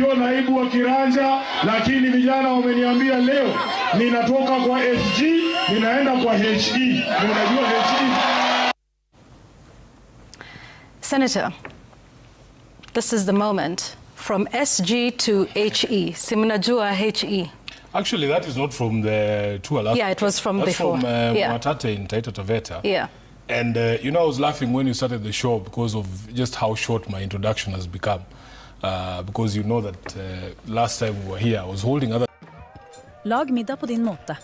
ndio naibu wa kiranja, lakini vijana wameniambia leo ninatoka kwa SG ninaenda kwa HE. Unajua HE? Senator, this is the moment from SG to HE. Simunajua HE. Actually, that is not from the tour last. Yeah, it was from That's before. From yeah. Mwananchi in Taita Taveta. Yeah. And you know, I was laughing when you started the show because of just how short my introduction has become. Because you know that last time we were here, I was holding other. Lag middag på din måte.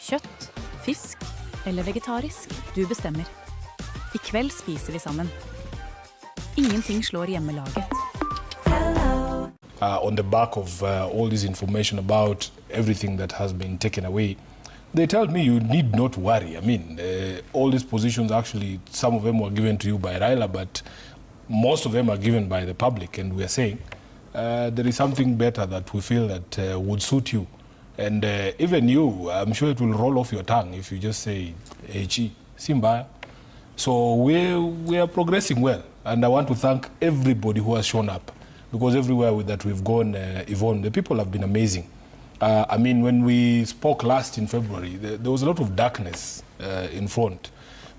Kjøtt, fisk eller vegetarisk, du bestemmer. I kveld spiser vi sammen. Ingenting slår hjemmelaget. On the back of all this information about everything that has been taken away, they tell me you need not worry. I mean, all these positions actually, some of them were given to you by Raila, but most of them are given by the public. And we are saying there is something better that we feel that would suit you. And even you, I'm sure it will roll off your tongue if you just say, HE, Simba. So we are progressing well. And I want to thank everybody who has shown up. Because everywhere that we've gone, Yvonne, the people have been amazing. I mean, when we spoke last in February, there was a lot of darkness in front.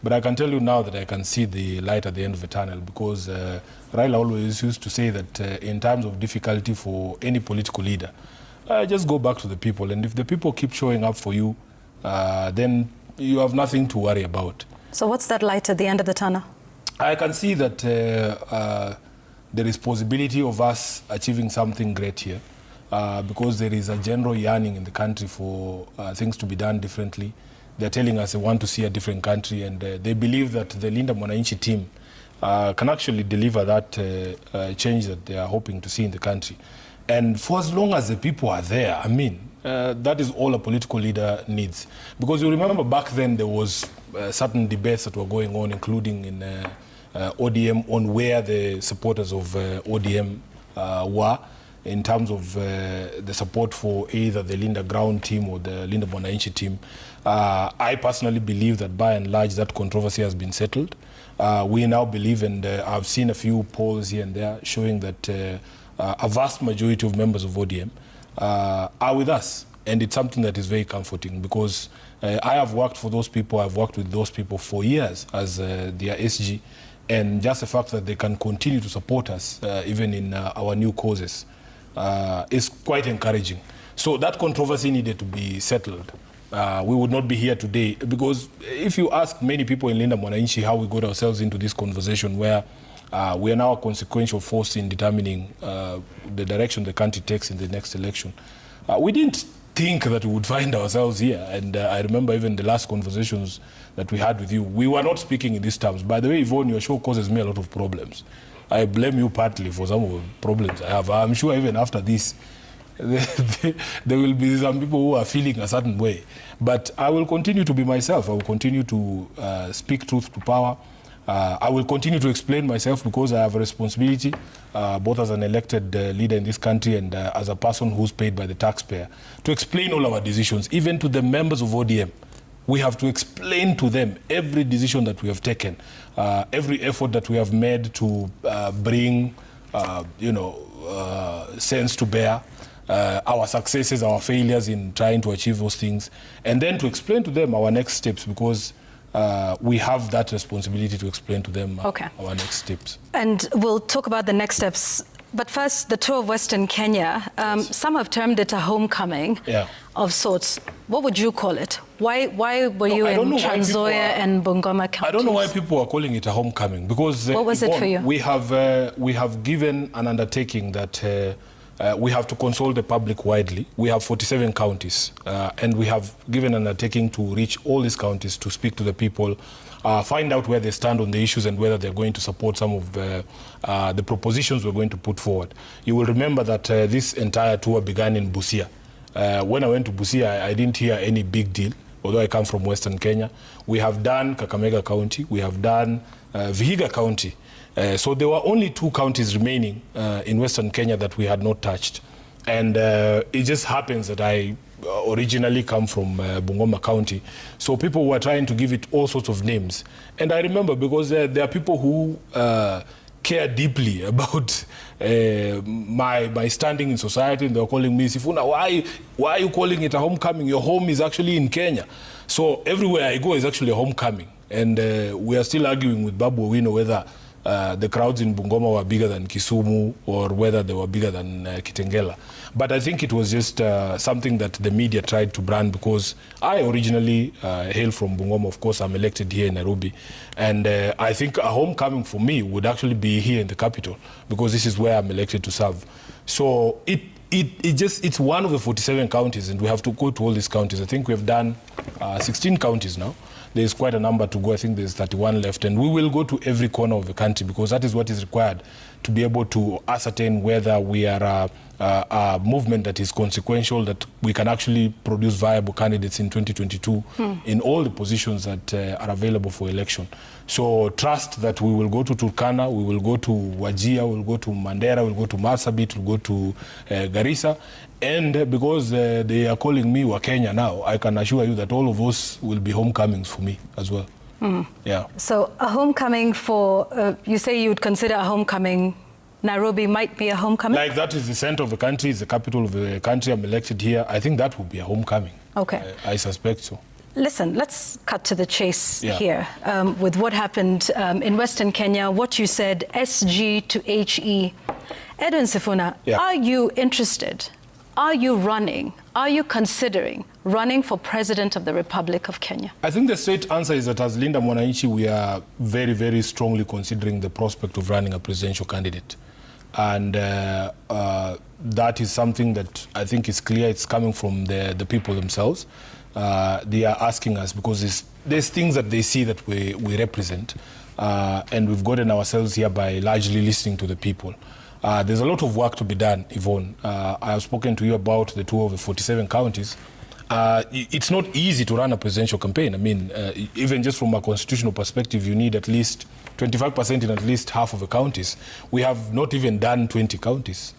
But I can tell you now that I can see the light at the end of the tunnel, because Raila always used to say that in times of difficulty for any political leader, just go back to the people. And if the people keep showing up for you, then you have nothing to worry about. So what's that light at the end of the tunnel? I can see that there is possibility of us achieving something great here, because there is a general yearning in the country for things to be done differently. They're telling us they want to see a different country, and they believe that the Linda Mwananchi team can actually deliver that change that they are hoping to see in the country. And for as long as the people are there, I mean, that is all a political leader needs. Because you remember back then there was certain debates that were going on, including in ODM, on where the supporters of ODM were in terms of the support for either the Linda Ground team or the Linda Mwananchi team. I personally believe that by and large that controversy has been settled. We now believe, and I've seen a few polls here and there showing that a vast majority of members of ODM are with us. And it's something that is very comforting, because I have worked for those people, I've worked with those people for years as their SG. And just the fact that they can continue to support us, even in our new causes, is quite encouraging. So that controversy needed to be settled. We would not be here today, because if you ask many people in Linda Mwananchi how we got ourselves into this conversation where we are now a consequential force in determining the direction the country takes in the next election, we didn't think that we would find ourselves here. And I remember even the last conversations that we had with you, we were not speaking in these terms. By the way, Yvonne, your show causes me a lot of problems. I blame you partly for some of the problems I have. I'm sure even after this, there will be some people who are feeling a certain way. But I will continue to be myself. I will continue to speak truth to power. I will continue to explain myself, because I have a responsibility, both as an elected leader in this country and as a person who's paid by the taxpayer, to explain all our decisions, even to the members of ODM. We have to explain to them every decision that we have taken, every effort that we have made to bring, sense to bear, our successes, our failures in trying to achieve those things, and then to explain to them our next steps, because we have that responsibility to explain to them our next steps. And we'll talk about the next steps. But first, the tour of Western Kenya. Some have termed it a homecoming of sorts. What would you call it? Why were you in Trans Nzoia and Bungoma counties? I don't know why people are calling it a homecoming, because what was it for you? We have given an undertaking that we have to consult the public widely. We have 47 counties, and we have given an undertaking to reach all these counties, to speak to the people, find out where they stand on the issues and whether they're going to support some of the propositions we're going to put forward. You will remember that this entire tour began in Busia. When I went to Busia, I didn't hear any big deal, although I come from Western Kenya. We have done Kakamega County, we have done Vihiga County. So there were only 2 counties remaining in Western Kenya that we had not touched. And it just happens that I originally come from Bungoma County. So people were trying to give it all sorts of names. And I remember, because there are people who care deeply about my standing in society, and they were calling me, Sifuna, why are you calling it a homecoming? Your home is actually in Kenya. So everywhere I go is actually a homecoming. And we are still arguing with Babu Owino whether the crowds in Bungoma were bigger than Kisumu or whether they were bigger than Kitengela. But I think it was just something that the media tried to brand, because I originally hail from Bungoma. Of course, I'm elected here in Nairobi. And I think a homecoming for me would actually be here in the capital, because this is where I'm elected to serve. So it's one of the 47 counties, and we have to go to all these counties. I think we've done 16 counties now. There's quite a number to go. I think there's 31 left, and we will go to every corner of the country, because that is what is required to be able to ascertain whether we are a movement that is consequential, that we can actually produce viable candidates in 2022 in all the positions that are available for election. So trust that we will go to Turkana, we will go to Wajir, we will go to Mandera, we will go to Marsabit, we will go to Garissa. And because they are calling me Wakenya now, I can assure you that all of those will be homecomings for me as well. Yeah. So a homecoming for, you say you would consider a homecoming, Nairobi might be a homecoming? Like that is the center of the country, it's the capital of the country, I'm elected here. I think that would be a homecoming. Okay. I suspect so. Listen, let's cut to the chase here with what happened in Western Kenya, what you said, SG to HE. EDWIN Sifuna, are you interested? Are you running? Are you considering running for President of the Republic of Kenya? I think the straight answer is that as Linda Mwananchi, we are very, very strongly considering the prospect of running a presidential candidate. And that is something that I think is clear. It's coming from the people themselves. They are asking us because there's things that they see that we represent. And we've gotten ourselves here by largely listening to the people. There's a lot of work to be done, Yvonne. I have spoken to you about the tour of the 47 counties. It's not easy to run a presidential campaign. I mean, even just from a constitutional perspective, you need at least 25% in at least half of the counties. We have not even done 20 counties.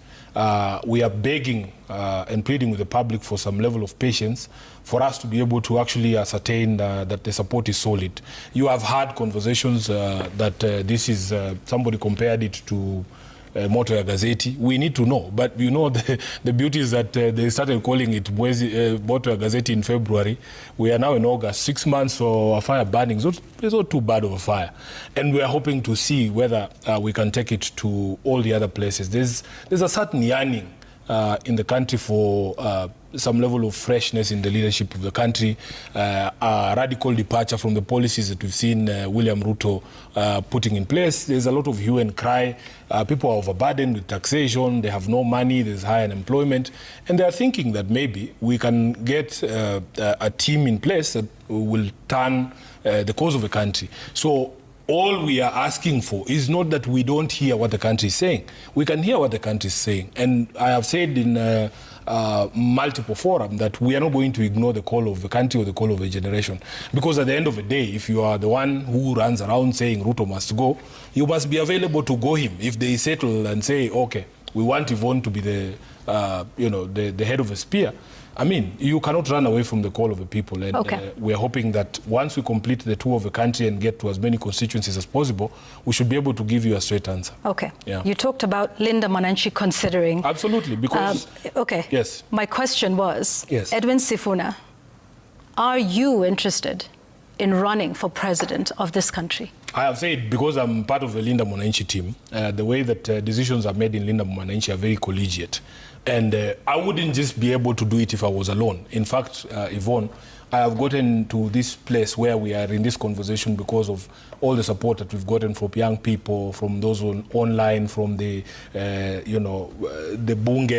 We are begging and pleading with the public for some level of patience for us to be able to actually ascertain that the support is solid. You have had conversations that this is, somebody compared it to Moto ya Gazeti. We need to know, but you know the beauty is that they started calling it Moto ya Gazeti in February. We are now in August, 6 months for a fire burning. So it's not too bad of a fire, and we are hoping to see whether we can take it to all the other places. There's a certain yearning in the country for some level of freshness in the leadership of the country, a radical departure from the policies that we've seen William Ruto putting in place. There's a lot of hue and cry. People are overburdened with taxation, they have no money, there's high unemployment, and they're thinking that maybe we can get a team in place that will turn the course of the country. So all we are asking for is not that we don't hear what the country is saying. We can hear what the country is saying. And I have said in multiple forums that we are not going to ignore the call of the country or the call of a generation. Because at the end of the day, if you are the one who runs around saying Ruto must go, you must be available to go him. If they settle and say, okay, we want Yvonne to be the head of a spear, I mean, you cannot run away from the call of the people. And we're hoping that once we complete the tour of the country and get to as many constituencies as possible, we should be able to give you a straight answer. Okay. Yeah. You talked about Linda Mwananchi considering. Absolutely, because... Yes. My question was, EDWIN Sifuna, are you interested in running for president of this country? I have said, because I'm part of the Linda Mwananchi team, the way that decisions are made in Linda Mwananchi are very collegiate. And I wouldn't just be able to do it if I was alone. In fact, Yvonne, I have gotten to this place where we are in this conversation because of all the support that we've gotten from young people, from those online, from the, the bunge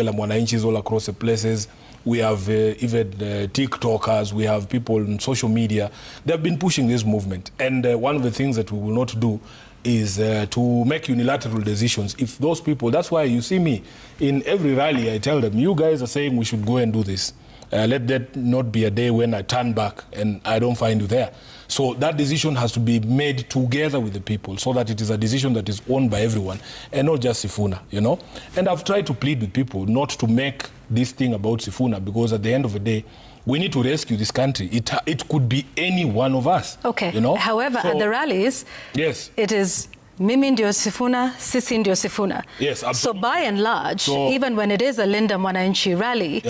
la mwananchis all across the places. We have even TikTokers, we have people on social media. They've been pushing this movement. And one of the things that we will not do is to make unilateral decisions. If those people, that's why you see me in every rally, I tell them, you guys are saying we should go and do this. Let that not be a day when I turn back and I don't find you there. So that decision has to be made together with the people so that it is a decision that is owned by everyone and not just Sifuna, you know. And I've tried to plead with people not to make this thing about Sifuna, because at the end of the day, we need to rescue this country. It could be any one of us. Okay. You know? However, at the rallies, it is Mimi ndio Sifuna, sisi ndio Sifuna. Yes, absolutely. So by and large, even when it is a Linda Mwananchi rally,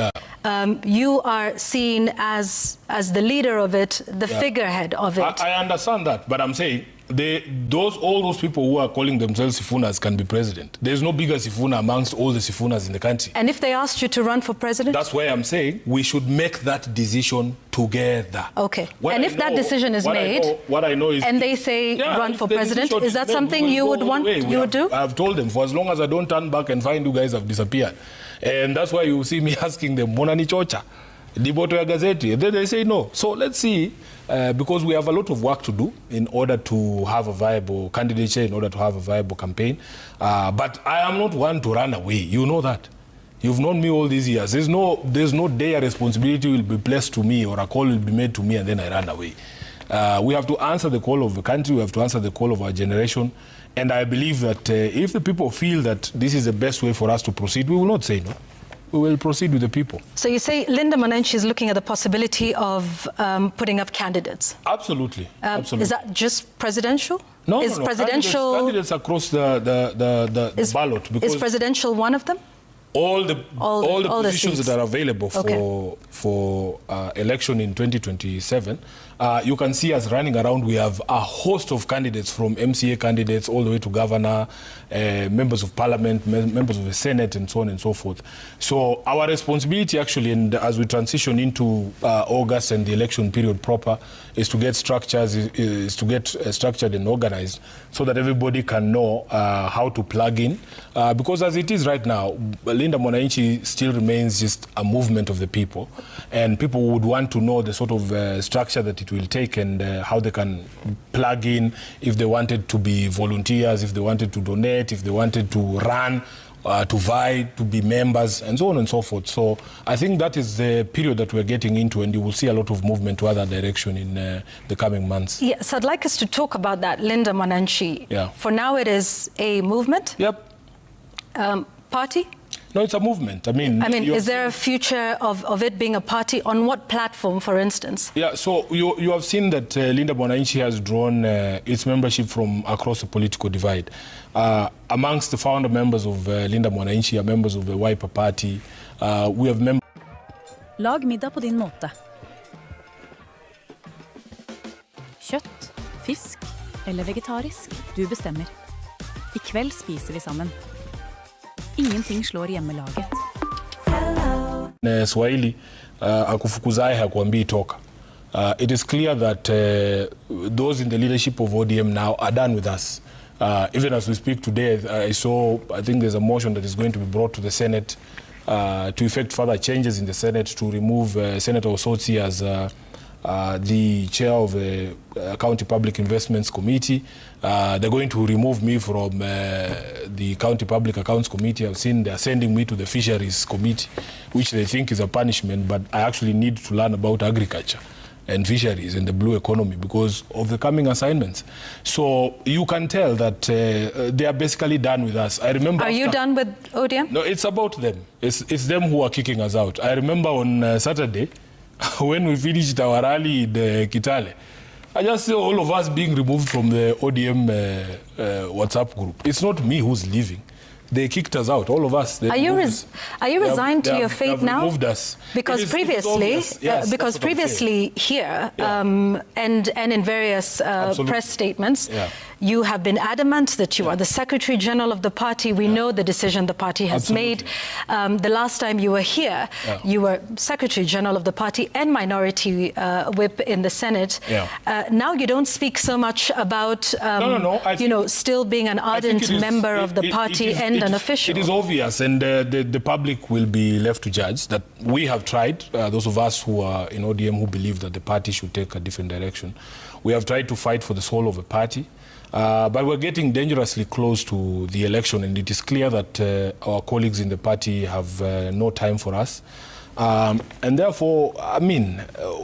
you are seen as the leader of it, the figurehead of it. I understand that, but I'm saying all those people who are calling themselves Sifunas can be president. There's no bigger Sifuna amongst all the Sifunas in the country. And if they asked you to run for president? That's why I'm saying we should make that decision together. Okay. And if that decision is made, what I know is, and they say run for president, is that something you would want, you would do? I've told them, for as long as I don't turn back and find you guys have disappeared. And that's why you see me asking them, Mwananchi chocha, Diboto ya gazeti. And then they say no. So let's see, because we have a lot of work to do in order to have a viable candidature, in order to have a viable campaign. But I am not one to run away. You know that. You've known me all these years. There's no day a responsibility will be placed to me or a call will be made to me and then I run away. We have to answer the call of the country. We have to answer the call of our generation. And I believe that if the people feel that this is the best way for us to proceed, we will not say no. We will proceed with the people. So you say Linda Mwananchi is looking at the possibility of putting up candidates? Absolutely. Absolutely. Is that just presidential? No, is presidential candidates across the ballot. Because is presidential one of them? All the positions that are available for election in 2027, you can see us running around. We have a host of candidates, from MCA candidates all the way to governor, members of parliament, members of the Senate, and so on and so forth. So our responsibility actually, and as we transition into August and the election period proper, is to get structures, structured and organized so that everybody can know how to plug in. Because as it is right now, Linda Mwananchi still remains just a movement of the people, and people would want to know the sort of structure that it will take and how they can plug in, if they wanted to be volunteers, if they wanted to donate, if they wanted to run, to vie, to be members, and so on and so forth. So I think that is the period that we're getting into, and you will see a lot of movement to other direction in the coming months. Yeah, so I'd like us to talk about that, Linda Mwananchi. Yeah. For now, it is a movement? Yep. Party? No, it's a movement. I mean, is there a future of it being a party? On what platform, for instance? Yeah, so you have seen that Linda Mwananchi has drawn its membership from across the political divide. Amongst the founder members of Linda Mwananchi are members of the Wiper Party. We have members... Lag middag på din måte. Kjøtt, fisk eller vegetarisk, du bestemmer. I kveld spiser vi sammen. Ingenting slår hjemmelaget. Swahili akufukuzai hakuambii toka. It is clear that those in the leadership of ODM now are done with us. Even as we speak today, I think there's a motion that is going to be brought to the Senate to effect further changes in the Senate to remove Senator Osotsi as the chair of the County Public Investments Committee. They're going to remove me from the County Public Accounts Committee. I've seen they're sending me to the Fisheries Committee, which they think is a punishment, but I actually need to learn about agriculture and fisheries and the blue economy because of the coming assignments. So you can tell that they are basically done with us. I remember. Are you done with ODM? No, it's about them. It's them who are kicking us out. I remember on Saturday, when we finished our rally in Kitale, I just saw all of us being removed from the ODM WhatsApp group. It's not me who's leaving. They kicked us out, all of us. Are you resigned to your fate now? Removed us. Because previously here and in various press statements, you have been adamant that you are the Secretary General of the party. We know the decision the party has made. The last time you were here, you were Secretary General of the party and Minority Whip in the Senate. Now you don't speak so much about still being an ardent member of the party and an official. It is obvious, and the public will be left to judge that we have tried, those of us who are in ODM who believe that the party should take a different direction. We have tried to fight for the soul of the party. But we're getting dangerously close to the election, and it is clear that our colleagues in the party have no time for us. And therefore, I mean,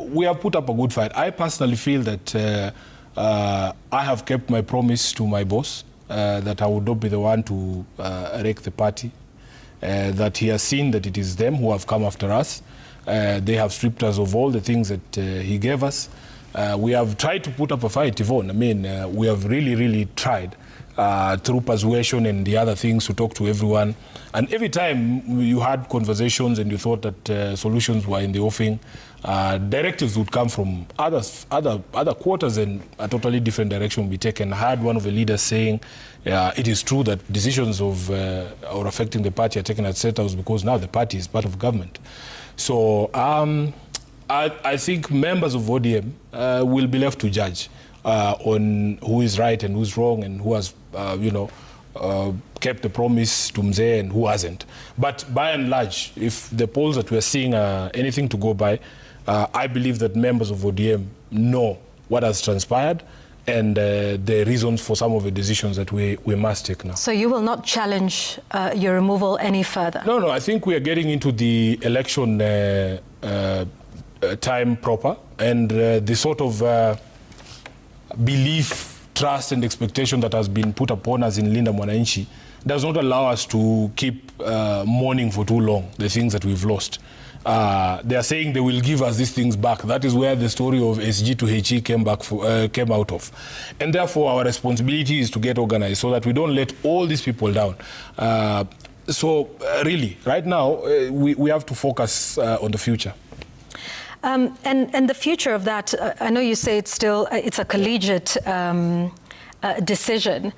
we have put up a good fight. I personally feel that I have kept my promise to my boss, that I would not be the one to wreck the party, that he has seen that it is them who have come after us. They have stripped us of all the things that he gave us. We have tried to put up a fight, Yvonne. I mean, we have really, really tried. through persuasion and the other things to talk to everyone. And every time you had conversations and you thought that solutions were in the offing, directives would come from other quarters and a totally different direction would be taken. I had one of the leaders saying it is true that decisions of or affecting the party are taken at State House because now the party is part of government. So I think members of ODM will be left to judge on who is right and who's wrong and who has, kept the promise to Mzee and who hasn't. But by and large, if the polls that we're seeing are anything to go by, I believe that members of ODM know what has transpired and the reasons for some of the decisions that we must take now. So you will not challenge your removal any further? No, I think we are getting into the election time proper, and the sort of belief, trust and expectation that has been put upon us in Linda Mwananchi does not allow us to keep mourning for too long the things that we've lost. They are saying they will give us these things back. That is where the story of SG to HE came out of. And therefore our responsibility is to get organized so that we don't let all these people down. Really, right now, we have to focus on the future. And the future of that, I know you say it's a collegiate decision.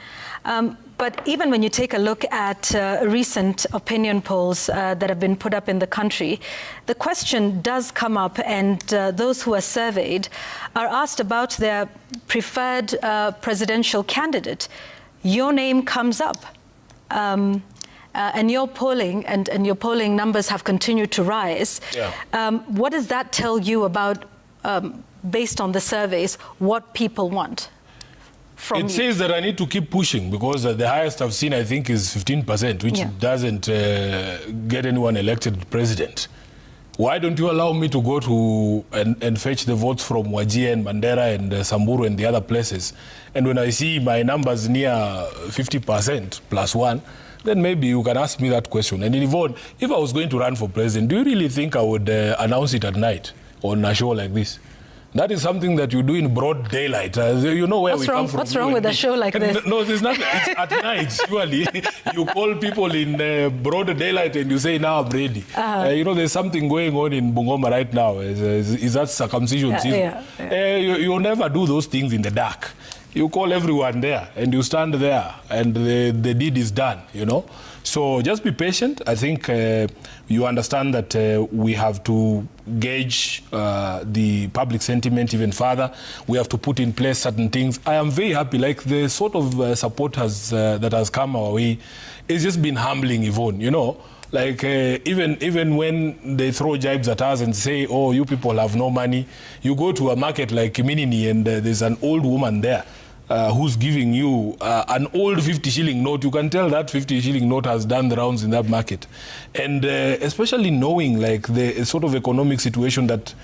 But even when you take a look at recent opinion polls that have been put up in the country, the question does come up, and those who are surveyed are asked about their preferred presidential candidate. Your name comes up. And your polling and your polling numbers have continued to rise. Yeah. What does that tell you about, based on the surveys, what people want from you? It says that I need to keep pushing because the highest I've seen, I think, is 15%, which doesn't get anyone elected president. Why don't you allow me to go to and fetch the votes from Wajir and Mandera and Samburu and the other places? And when I see my numbers near 50% plus one, then maybe you can ask me that question. And Yvonne, if I was going to run for president, do you really think I would announce it at night on a show like this? That is something that you do in broad daylight. You know where we come from. What's wrong with a show like this? No, there's nothing. It's at night, surely. You call people in broad daylight and you say, now I'm ready. There's something going on in Bungoma right now. Is that circumcision season? You never do those things in the dark. You call everyone there and you stand there and the deed is done, So just be patient. I think you understand that we have to gauge the public sentiment even further. We have to put in place certain things. I am very happy, like the sort of support that has come our way. It's just been humbling, Yvonne, Like even when they throw jibes at us and say, oh, you people have no money, you go to a market like Kiminini and there's an old woman there who's giving you an old 50 shilling note. You can tell that 50 shilling note has done the rounds in that market. And especially knowing like the sort of economic situation that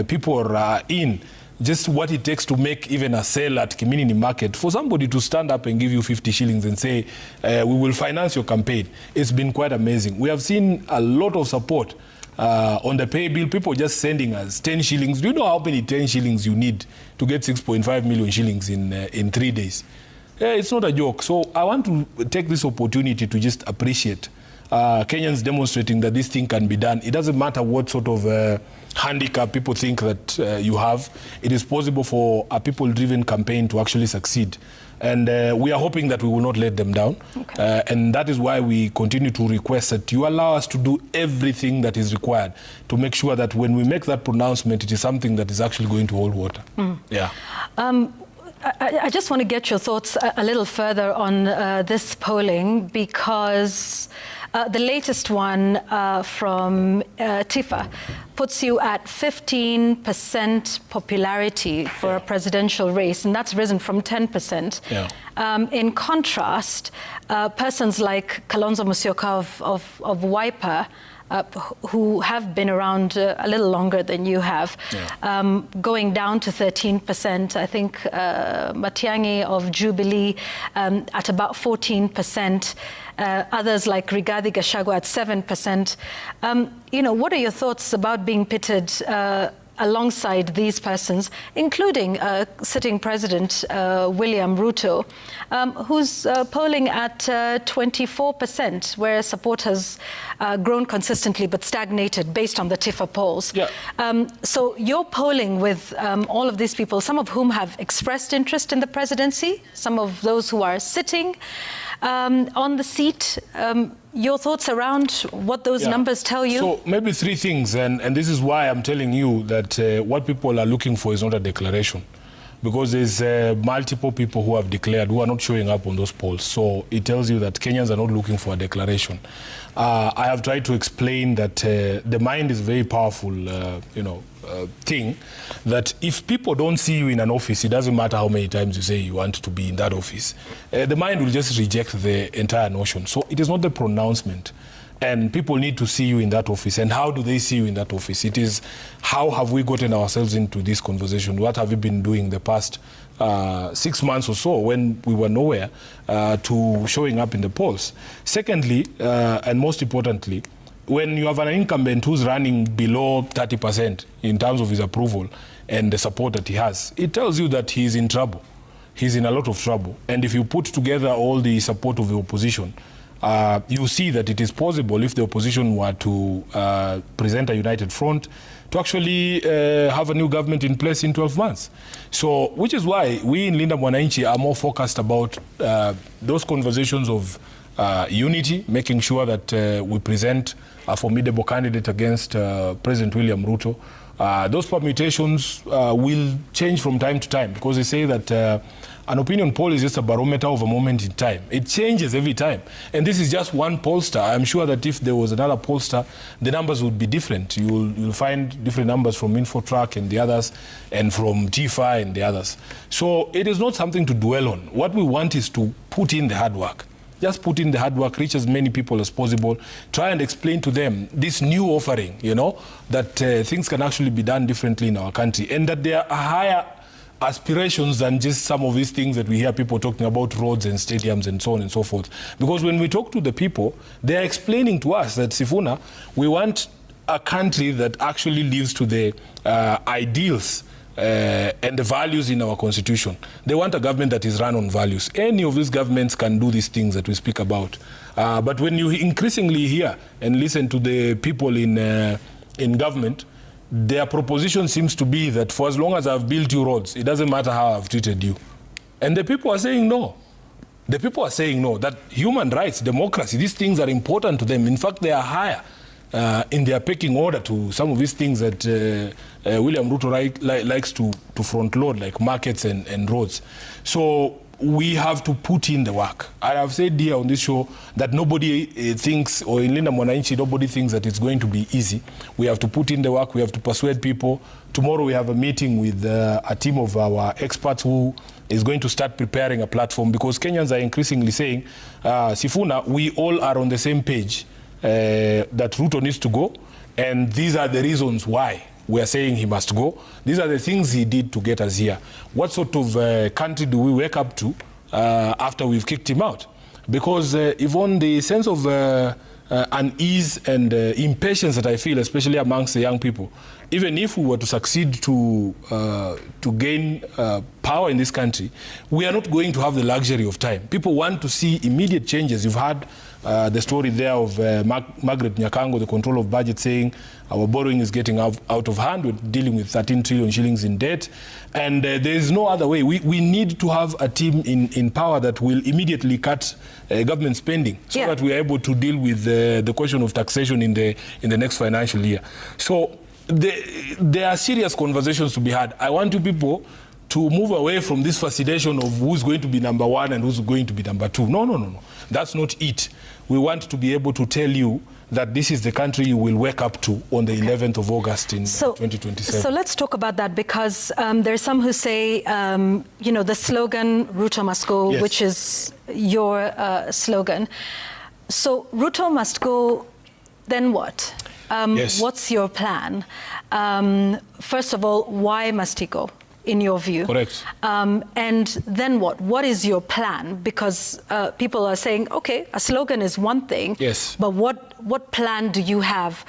people are in, just what it takes to make even a sale at community market, for somebody to stand up and give you 50 shillings and say, we will finance your campaign, it's been quite amazing. We have seen a lot of support on the pay bill, people just sending us 10 shillings. Do you know how many 10 shillings you need to get 6.5 million shillings in 3 days? It's not a joke. So I want to take this opportunity to just appreciate Kenyans demonstrating that this thing can be done. It doesn't matter what sort of handicap people think that you have. It is possible for a people-driven campaign to actually succeed. And we are hoping that we will not let them down. Okay. And that is why we continue to request that you allow us to do everything that is required to make sure that when we make that pronouncement, it is something that is actually going to hold water. Yeah. I just want to get your thoughts a little further on this polling, because the latest one from TIFA puts you at 15% popularity for a presidential race, and that's risen from 10%. Yeah. In contrast, persons like Kalonzo Musyoka of Wiper, who have been around a little longer than you have, going down to 13%. I think Matiang'i of Jubilee at about 14%. Others like Rigathi Gachagua at 7%. What are your thoughts about being pitted alongside these persons, including sitting President William Ruto, who's polling at 24%, where support has grown consistently but stagnated based on the TIFA polls. Yeah. So you're polling with all of these people, some of whom have expressed interest in the presidency, some of those who are sitting on the seat. Your thoughts around what those numbers tell you? So maybe three things, and this is why I'm telling you that what people are looking for is not a declaration, because there's multiple people who have declared who are not showing up on those polls. So it tells you that Kenyans are not looking for a declaration. I have tried to explain that the mind is a very powerful, thing, that if people don't see you in an office, it doesn't matter how many times you say you want to be in that office. The mind will just reject the entire notion. So it is not the pronouncement. And people need to see you in that office. And how do they see you in that office? It is, how have we gotten ourselves into this conversation? What have we been doing the past 6 months or so when we were nowhere to showing up in the polls? Secondly, and most importantly, when you have an incumbent who's running below 30% in terms of his approval and the support that he has, it tells you that he's in trouble. He's in a lot of trouble. And if you put together all the support of the opposition, you see that it is possible, if the opposition were to present a united front, to actually have a new government in place in 12 months. So, which is why we in Linda Mwananchi are more focused about those conversations of unity, making sure that we present a formidable candidate against President William Ruto. Those permutations will change from time to time, because they say that an opinion poll is just a barometer of a moment in time. It changes every time. And this is just one pollster. I'm sure that if there was another pollster, the numbers would be different. You'll find different numbers from InfoTrack and the others, and from TIFA and the others. So it is not something to dwell on. What we want is to put in the hard work. Just put in the hard work, reach as many people as possible, try and explain to them this new offering, that things can actually be done differently in our country, and that there are higher aspirations than just some of these things that we hear people talking about, roads and stadiums and so on and so forth. Because when we talk to the people, they are explaining to us that, SIFUNA, we want a country that actually lives to the ideals and the values in our constitution. They want a government that is run on values. Any of these governments can do these things that we speak about. But when you increasingly hear and listen to the people in government, their proposition seems to be that for as long as I've built you roads, it doesn't matter how I've treated you. And the people are saying no. The people are saying no, that human rights, democracy, these things are important to them. In fact, they are higher in their pecking order to some of these things that William Ruto likes to front load, like markets and roads. So we have to put in the work. I have said here on this show that nobody thinks, or in Linda Mwananchi, nobody thinks that it's going to be easy. We have to put in the work. We have to persuade people. Tomorrow we have a meeting with a team of our experts who is going to start preparing a platform, because Kenyans are increasingly saying, SIFUNA, we all are on the same page, that Ruto needs to go, and these are the reasons why we are saying he must go. These are the things he did to get us here. What sort of country do we wake up to after we've kicked him out? Because Yvonne, the sense of unease and impatience that I feel, especially amongst the young people, even if we were to succeed to gain power in this country, we are not going to have the luxury of time. People want to see immediate changes. You've had the story there of Margaret Nyakango, the control of budget, saying our borrowing is getting out of hand. We're dealing with 13 trillion shillings in debt. And there is no other way. We need to have a team in power that will immediately cut government spending, so that we are able to deal with the question of taxation in the next financial year. So there are serious conversations to be had. I want you people to move away from this fascination of who's going to be number one and who's going to be number two. No. That's not it. We want to be able to tell you that this is the country you will wake up to on the 11th of August in 2027. So let's talk about that, because there's some who say, the slogan, Ruto must go, yes, which is your slogan. So Ruto must go, then what? Yes. What's your plan? First of all, why must he go? in your view. Correct. And then what? What is your plan? Because people are saying, okay, a slogan is one thing, yes, but what plan do you have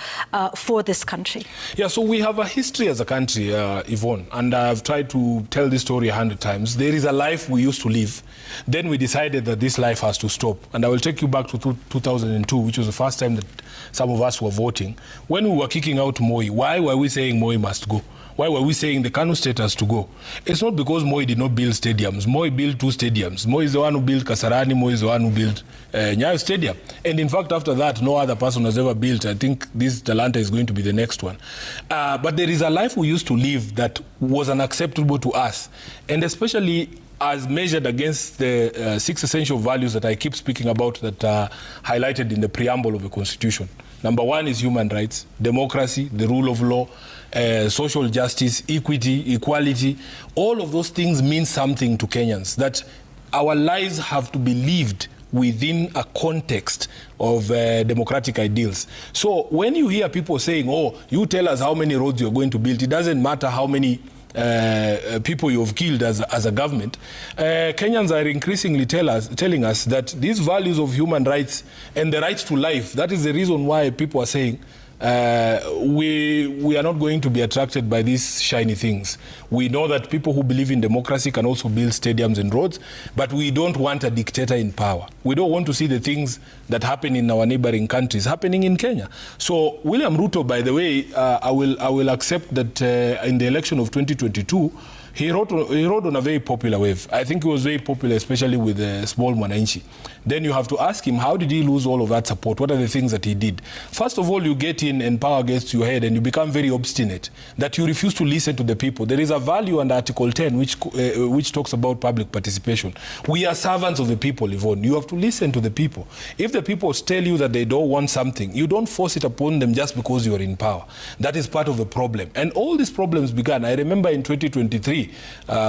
for this country? Yeah, so we have a history as a country, Yvonne, and I've tried to tell this story 100 times. There is a life we used to live. Then we decided that this life has to stop. And I will take you back to 2002, which was the first time that some of us were voting. When we were kicking out Moi, why were we saying Moi must go? Why were we saying the Kanu state has to go? It's not because Moi did not build stadiums. Moi built 2 stadiums. Moi is the one who built Kasarani. Moi is the one who built Nyayo Stadium. And in fact, after that, no other person has ever built. I think this Talanta is going to be the next one. But there is a life we used to live that was unacceptable to us. And especially as measured against the 6 essential values that I keep speaking about that are highlighted in the preamble of the Constitution. Number 1 is human rights, democracy, the rule of law, social justice, equity, equality. All of those things mean something to Kenyans, that our lives have to be lived within a context of democratic ideals. So when you hear people saying, oh, you tell us how many roads you're going to build, it doesn't matter how many people you've killed as a government. Kenyans are increasingly telling us that these values of human rights and the right to life, that is the reason why people are saying we are not going to be attracted by these shiny things. We know that people who believe in democracy can also build stadiums and roads, but we don't want a dictator in power. We don't want to see the things that happen in our neighboring countries happening in Kenya. So William Ruto, by the way, I will accept that in the election of 2022, he rode on a very popular wave. I think he was very popular, especially with the small Mwananchi. Then you have to ask him, how did he lose all of that support? What are the things that he did? First of all, you get in and power gets to your head and you become very obstinate, that you refuse to listen to the people. There is a value under Article 10 which talks about public participation. We are servants of the people, Yvonne. You have to listen to the people. If the people tell you that they don't want something, you don't force it upon them just because you're in power. That is part of the problem. And all these problems began. I remember in 2023,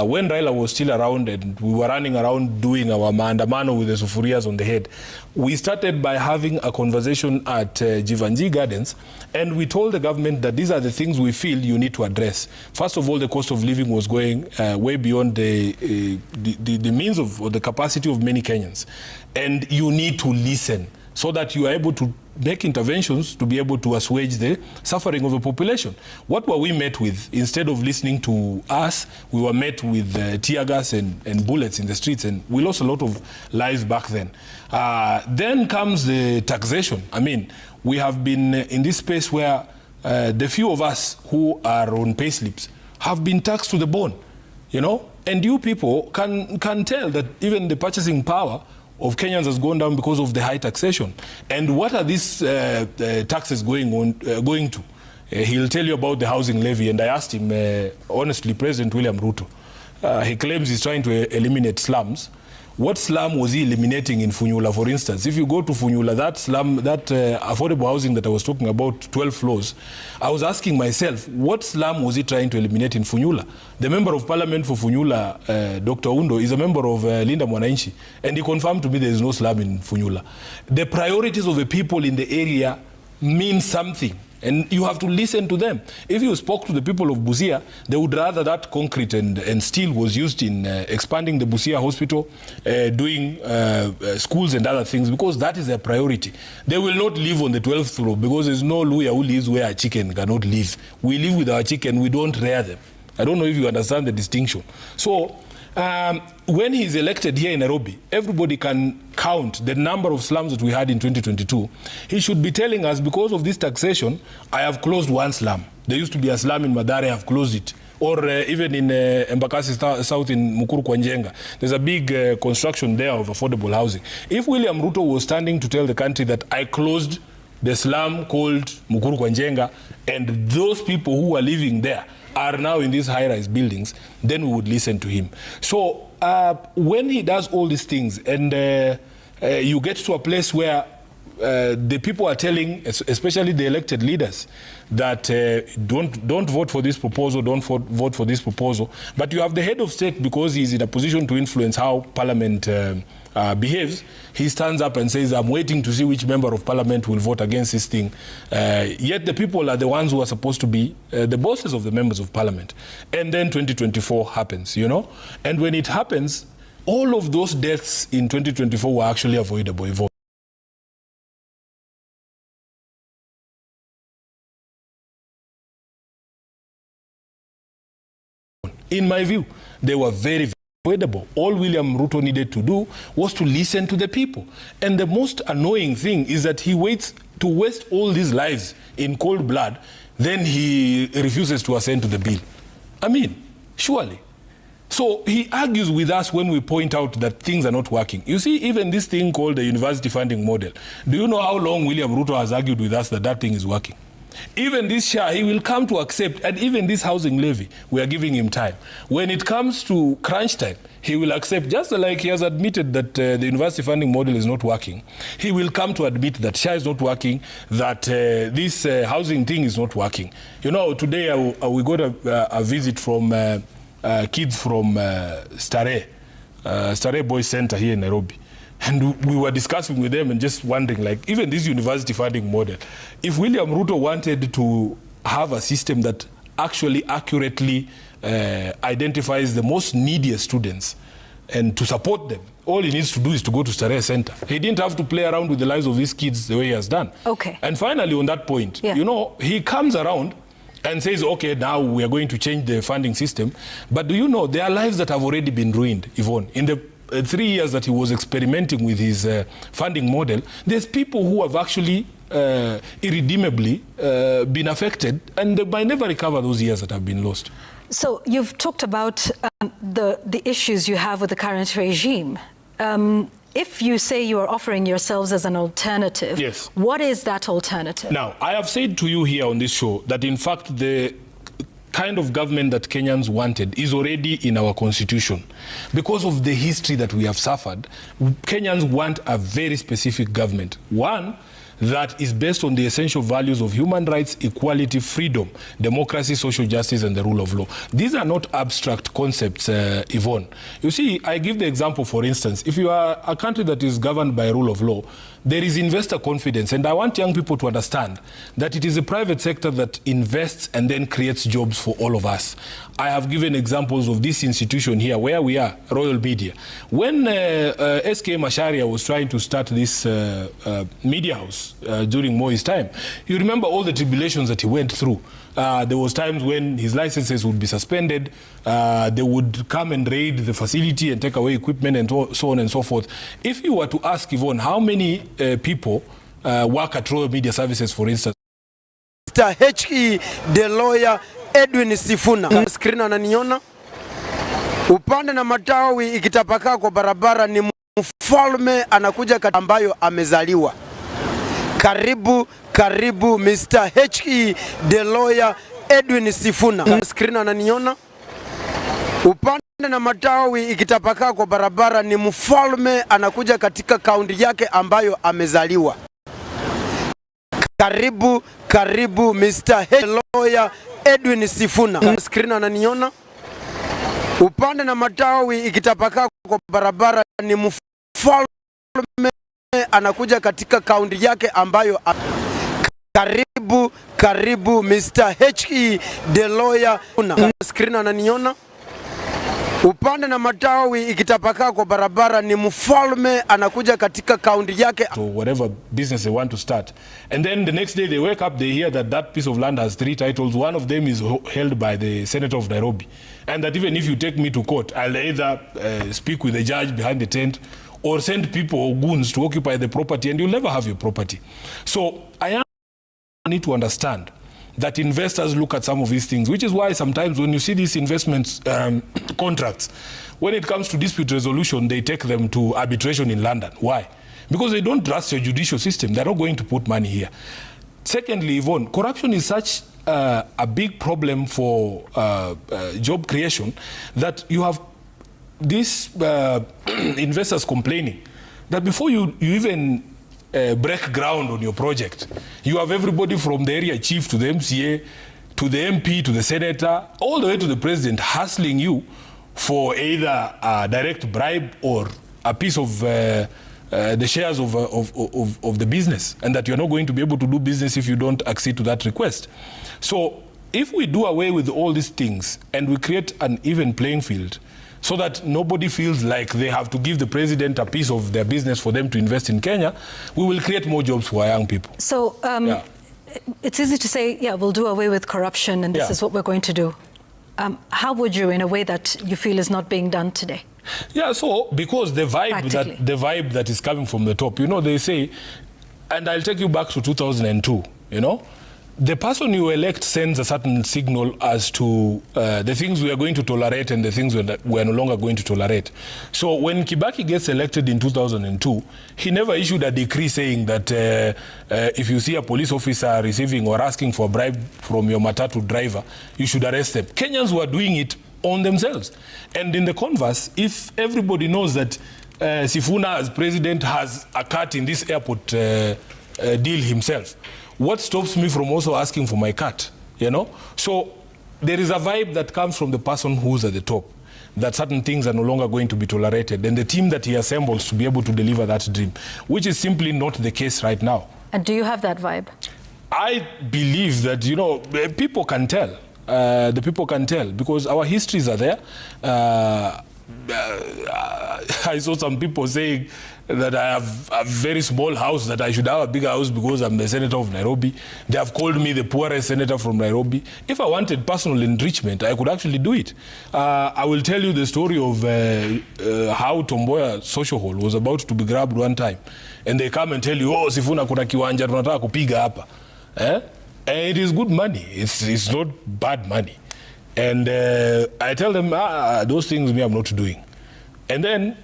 when Raila was still around and we were running around doing our maandamano with the sufurias on the head, we started by having a conversation at Jivanji Gardens, and we told the government that these are the things we feel you need to address. First of all, the cost of living was going way beyond the means of or the capacity of many Kenyans, and you need to listen so that you are able to make interventions to be able to assuage the suffering of the population. What were we met with? Instead of listening to us, we were met with tear gas and bullets in the streets, and we lost a lot of lives back then. Then comes the taxation. I mean, we have been in this space where the few of us who are on pay slips have been taxed to the bone, you know? And you people can tell that even the purchasing power of Kenyans has gone down because of the high taxation. And what are these taxes going to? He'll tell you about the housing levy. And I asked him, honestly, President William Ruto, he claims he's trying to eliminate slums. What slum was he eliminating in Funyula, for instance? If you go to Funyula, that slum, that affordable housing that I was talking about, 12 floors, I was asking myself, what slum was he trying to eliminate in Funyula? The member of parliament for Funyula, Dr. Undo, is a member of Linda Mwananchi, and he confirmed to me there is no slum in Funyula. The priorities of the people in the area mean something, and you have to listen to them. If you spoke to the people of Busia, they would rather that concrete and steel was used in expanding the Busia hospital, doing schools and other things, because that is their priority. They will not live on the 12th floor because there's no Luya who lives where a chicken cannot live. We live with our chicken, we don't rear them. I don't know if you understand the distinction. So when he's elected here in Nairobi, everybody can count the number of slums that we had in 2022. He should be telling us, because of this taxation, I have closed one slum. There used to be a slum in Mathare, I have closed it. Or even in Embakasi South in Mukuru kwa Njenga, there's a big construction there of affordable housing. If William Ruto was standing to tell the country that I closed the slum called Mukuru kwa Njenga, and those people who are living there are now in these high-rise buildings, then we would listen to him. So when he does all these things and you get to a place where the people are telling, especially the elected leaders, that don't vote for this proposal, don't vote for this proposal, but you have the head of state, because he's in a position to influence how parliament behaves, he stands up and says, I'm waiting to see which member of parliament will vote against this thing. Yet the people are the ones who are supposed to be the bosses of the members of parliament. And then 2024 happens, you know. And when it happens, all of those deaths in 2024 were actually avoidable. In my view, they were very avoidable. All William Ruto needed to do was to listen to the people. And the most annoying thing is that he waits to waste all these lives in cold blood, then he refuses to assent to the bill. I mean, surely. So he argues with us when we point out that things are not working. You see, even this thing called the university funding model, do you know how long William Ruto has argued with us that that thing is working? Even this share, he will come to accept, and even this housing levy, we are giving him time. When it comes to crunch time, he will accept, just like he has admitted that the university funding model is not working. He will come to admit that share is not working, that this housing thing is not working. You know, today we got a visit from kids from Starehe Boys Center here in Nairobi. And we were discussing with them and just wondering, like, even this university funding model, if William Ruto wanted to have a system that actually accurately identifies the most neediest students and to support them, all he needs to do is to go to Starehe Center. He didn't have to play around with the lives of these kids the way he has done. Okay. And finally, on that point, you know, he comes around and says, okay, now we are going to change the funding system. But do you know, there are lives that have already been ruined, Yvonne. In the 3 years that he was experimenting with his funding model, there's people who have actually irredeemably been affected, and they might never recover those years that have been lost. So you've talked about the issues you have with the current regime. If you say you are offering yourselves as an alternative, yes, what is that alternative? Now, I have said to you here on this show that, in fact, the kind of government that Kenyans wanted is already in our constitution. Because of the history that we have suffered, Kenyans want a very specific government. One that is based on the essential values of human rights, equality, freedom, democracy, social justice, and the rule of law. These are not abstract concepts, Yvonne. You see, I give the example, for instance, if you are a country that is governed by a rule of law, there is investor confidence, and I want young people to understand that it is the private sector that invests and then creates jobs for all of us. I have given examples of this institution here, where we are, Royal Media. When SK Macharia was trying to start this media house during Moi's time, you remember all the tribulations that he went through. There was times when his licenses would be suspended. They would come and raid the facility and take away equipment and so on and so forth. If you were to ask Yvonne, how many people work at Royal Media Services, for instance? Mr. H.E. the lawyer EDWIN SIFUNA. Screen ananiona. Upande na matawi ikitapakaa kwa barabara ni mfalme anakuja ambayo amezaliwa. Karibu, karibu Mr. H.E. the lawyer EDWIN SIFUNA. Screen ananiona. Upande na matawi ikitapakaa kwa barabara ni mfalme anakuja katika kaunti yake ambayo amezaliwa. Karibu, karibu Mr. H.E. the lawyer EDWIN SIFUNA. Screen ananiona. Upande na matawi ikitapakaa kwa barabara ni mfalme anakuja katika kaunti yake ambayo karibu, karibu Mr. H.E. the lawyer. Screen ananiona. Upande na matawi ikitapakaa kwa barabara ni mfalme anakuja katika kaunti yake. So whatever business they want to start. And then the next day they wake up, they hear that that piece of land has 3 titles. One of them is held by the Senator of Nairobi. And that even if you take me to court, I'll either speak with the judge behind the tent or send people or goons to occupy the property, and you'll never have your property. So I need to understand that investors look at some of these things, which is why sometimes when you see these investment contracts, when it comes to dispute resolution, they take them to arbitration in London. Why? Because they don't trust your judicial system. They're not going to put money here. Secondly, Yvonne, corruption is such a big problem for job creation that you have these investors complaining that before you even break ground on your project, you have everybody from the area chief to the MCA to the MP to the senator all the way to the president hustling you for either a direct bribe or a piece of the shares of the business, and that you're not going to be able to do business if you don't accede to that request. So if we do away with all these things and we create an even playing field so that nobody feels like they have to give the president a piece of their business for them to invest in Kenya, we will create more jobs for our young people. So it's easy to say, yeah, we'll do away with corruption and this is what we're going to do. How would you, in a way that you feel is not being done today? Yeah, so because the vibe that is coming from the top, you know, they say, and I'll take you back to 2002, you know, the person you elect sends a certain signal as to the things we are going to tolerate and the things we are no longer going to tolerate. So when Kibaki gets elected in 2002, he never issued a decree saying that if you see a police officer receiving or asking for a bribe from your matatu driver, you should arrest them. Kenyans were doing it on themselves. And in the converse, if everybody knows that SIFUNA as president has a cut in this airport deal himself, what stops me from also asking for my cut, you know? So there is a vibe that comes from the person who's at the top, that certain things are no longer going to be tolerated, and the team that he assembles to be able to deliver that dream, which is simply not the case right now. And do you have that vibe? I believe that, you know, people can tell. The people can tell because our histories are there. I saw some people saying that I have a very small house, that I should have a bigger house because I'm the senator of Nairobi. They have called me the poorest senator from Nairobi. If I wanted personal enrichment, I could actually do it. I will tell you the story of how Tomboya Social Hall was about to be grabbed one time. And they come and tell you, oh, Sifuna kuna kiwanja tunataka kupiga hapa. And it is good money. It's not bad money. And I tell them, those things me I'm not doing. And then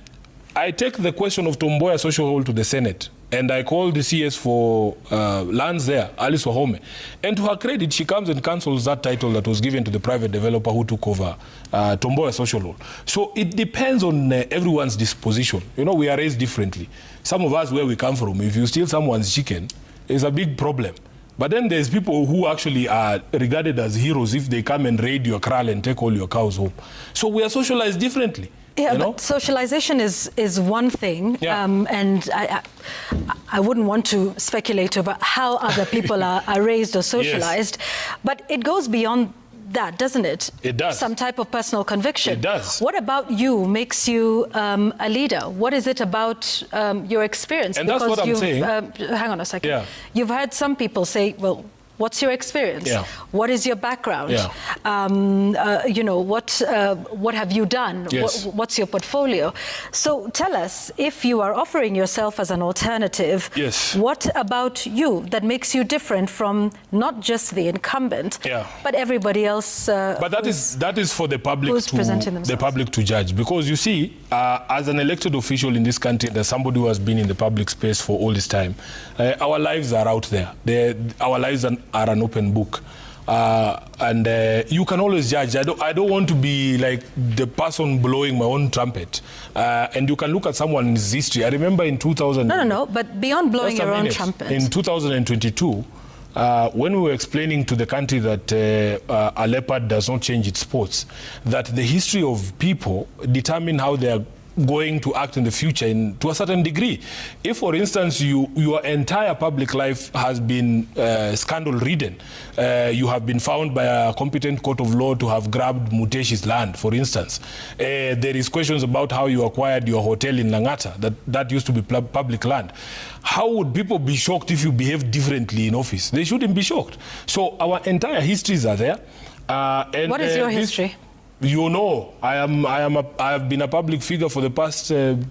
I take the question of Tomboya Social Hall to the Senate. And I call the CS for lands there, Alice Wahome. And to her credit, she comes and cancels that title that was given to the private developer who took over Tomboya Social Hall. So it depends on everyone's disposition. You know, we are raised differently. Some of us, where we come from, if you steal someone's chicken, it's a big problem. But then there's people who actually are regarded as heroes if they come and raid your kraal and take all your cows home. So we are socialized differently. Yeah, but socialization is one thing, and I wouldn't want to speculate about how other people are raised or socialized, but it goes beyond that, doesn't it? It does. Some type of personal conviction. It does. What about you makes you a leader? What is it about your experience? And that's what I'm saying. Hang on a second. You've heard some people say, well, what's your experience? What is your background? You know, what have you done? What's your portfolio? So tell us, if you are offering yourself as an alternative, what about you that makes you different from not just the incumbent, but everybody else? But that is for the public to judge, because you see, as an elected official in this country, there's somebody who has been in the public space for all this time. Our lives are out there. Our lives are an open book, and you can always judge. I don't want to be like the person blowing my own trumpet, and you can look at someone's history. I remember in 2000. No, but beyond blowing your own trumpet. In 2022, when we were explaining to the country that a leopard does not change its spots, that the history of people determine how they are going to act in the future to a certain degree. If, for instance, your entire public life has been scandal-ridden, you have been found by a competent court of law to have grabbed Muteshi's land, for instance. There is questions about how you acquired your hotel in Langata, that used to be public land. How would people be shocked if you behave differently in office? They shouldn't be shocked. So our entire histories are there. And what is your history? You know, I have been a public figure for the past 12,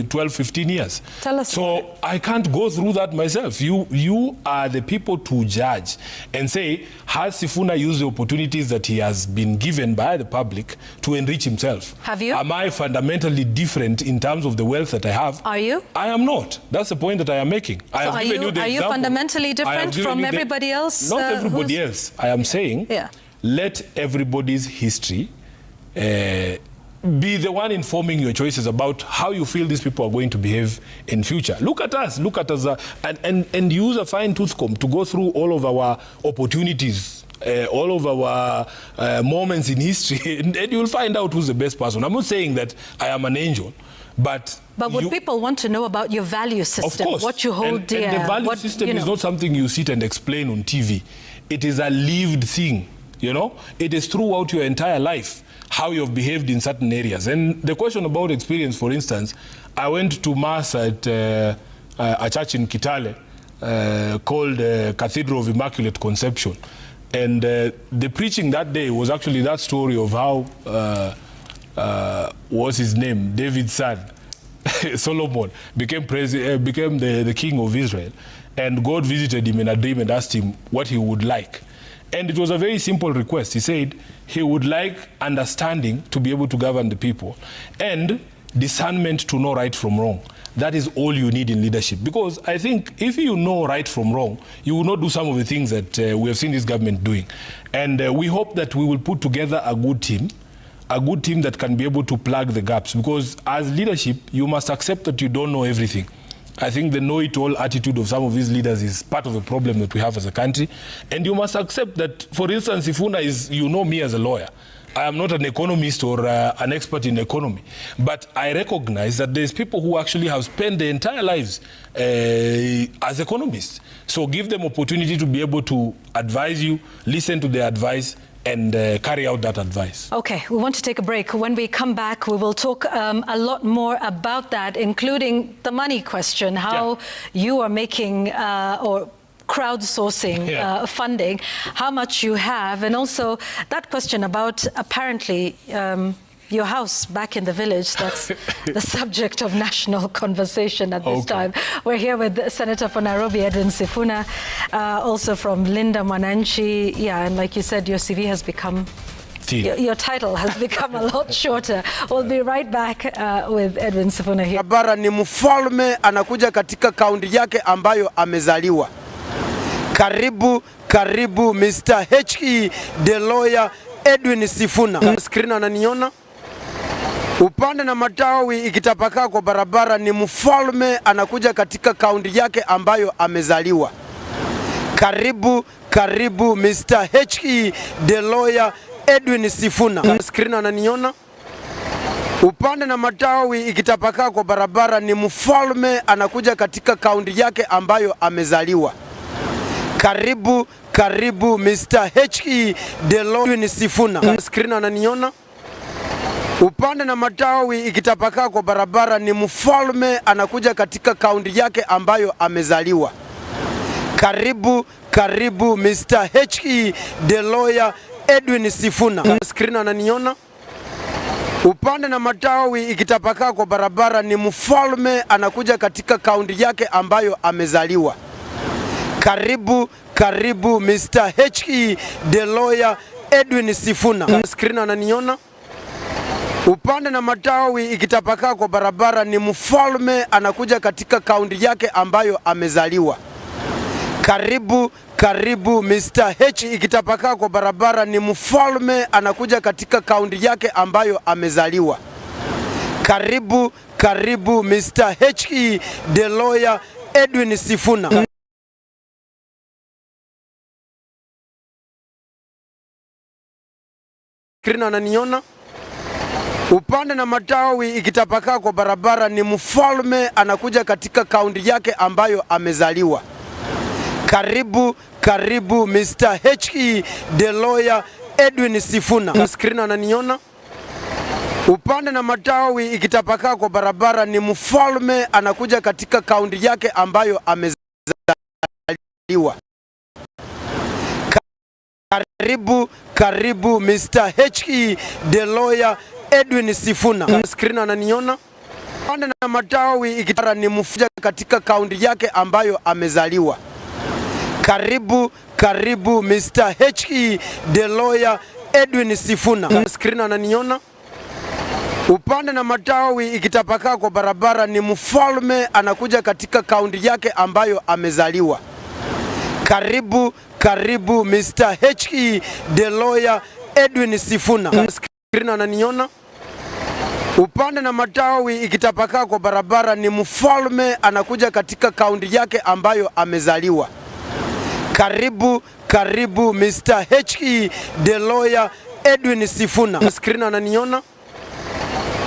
15 years. Tell us. So I can't go through that myself. You are the people to judge and say, has Sifuna used the opportunities that he has been given by the public to enrich himself? Have you? Am I fundamentally different in terms of the wealth that I have? Are you? I am not. That's the point that I am making. So are you fundamentally different from everybody else? Not everybody else. I am saying, let everybody's history be the one informing your choices about how you feel these people are going to behave in future. Look at us, and use a fine-tooth comb to go through all of our opportunities, all of our moments in history, and you'll find out who's the best person. I'm not saying that I am an angel, But would people want to know about your value system? Of course. What you hold dear? And the value system is not something you sit and explain on TV. It is a lived thing, you know? It is throughout your entire life, how you have behaved in certain areas. And the question about experience, for instance, I went to Mass at a church in Kitale called Cathedral of Immaculate Conception. And the preaching that day was actually that story of how, what's his name, David's son, Solomon, became the king of Israel. And God visited him in a dream and asked him what he would like. And it was a very simple request. He said he would like understanding to be able to govern the people and discernment to know right from wrong. That is all you need in leadership. Because I think if you know right from wrong, you will not do some of the things that we have seen this government doing. And we hope that we will put together a good team that can be able to plug the gaps. Because as leadership, you must accept that you don't know everything. I think the know-it-all attitude of some of these leaders is part of the problem that we have as a country. And you must accept that, for instance, SIFUNA is, you know me as a lawyer. I am not an economist or an expert in economy. But I recognize that there's people who actually have spent their entire lives as economists. So give them opportunity to be able to advise you, listen to their advice, and carry out that advice. Okay, we want to take a break. When we come back, we will talk a lot more about that, including the money question, how you are making or crowdsourcing funding, how much you have, and also that question about apparently your house back in the village. That's the subject of national conversation at this time. We're here with Senator for Nairobi, EDWIN SIFUNA, also from Linda Mwananchi. Yeah, and like you said, your CV has become, your title has become a lot shorter. We'll be right back with EDWIN SIFUNA here. Barabara ni mfalme anakuja katika kaunti yake ambayo amezaliwa. Karibu, karibu Mr. H.E. the lawyer EDWIN SIFUNA. Screen ananiona? Upande na matawi ikitapakaa kwa barabara ni mfalme anakuja katika kaunti yake ambayo amezaliwa. Karibu, karibu Mr. H.E. the lawyer EDWIN SIFUNA. Screen ananiona? Upande na matawi ikitapakaa kwa barabara ni mfalme anakuja katika kaunti yake ambayo amezaliwa. Karibu, karibu Mr. H.E. the lawyer EDWIN SIFUNA. Screen ananiona? Upande na matawi ikitapakaa kwa barabara ni mfalme anakuja katika kaunti yake ambayo amezaliwa. Karibu, karibu Mr. H.E. the lawyer EDWIN SIFUNA. Screen ananiona? Upande na matawi ikitapakaa kwa barabara ni mfalme anakuja katika kaunti yake ambayo amezaliwa. Karibu, karibu Mr. H.E. the lawyer EDWIN SIFUNA. Screen ananiona? Upande na matawi ikitapakaa kwa barabara ni mfalme anakuja katika kaunti yake ambayo amezaliwa. Karibu, karibu Mr. H. Ikitapakaa kwa barabara ni mfalme anakuja katika kaunti yake ambayo amezaliwa. Karibu, karibu Mr. H. the lawyer EDWIN SIFUNA. Screen ananiona? Upande na matawi ikitapakaa kwa barabara ni mfalme anakuja katika kaunti yake ambayo amezaliwa. Karibu, karibu Mr. H. the lawyer EDWIN SIFUNA. Screen ananiona? Upande na matawi ikitapakaa kwa barabara ni mfalme anakuja katika kaunti yake ambayo amezaliwa. Karibu, karibu Mr. H. the lawyer EDWIN SIFUNA. Screen ananiona? Upande na matawi ikitapakaa ni mfalme katika kaunti yake ambayo amezaliwa. Karibu, karibu Mr. H. the lawyer EDWIN SIFUNA. Screen ananiona? Upande na matawi ikitapakaa kwa barabara ni mfalme anakuja katika kaunti yake ambayo amezaliwa. Karibu, karibu Mr. H. the lawyer EDWIN SIFUNA. Screen ananiona? Upande na matawi ikitapakaa kwa barabara ni mfalme anakuja katika kaunti yake ambayo amezaliwa. Karibu, karibu Mr. H. the lawyer EDWIN SIFUNA. Screen ananiona?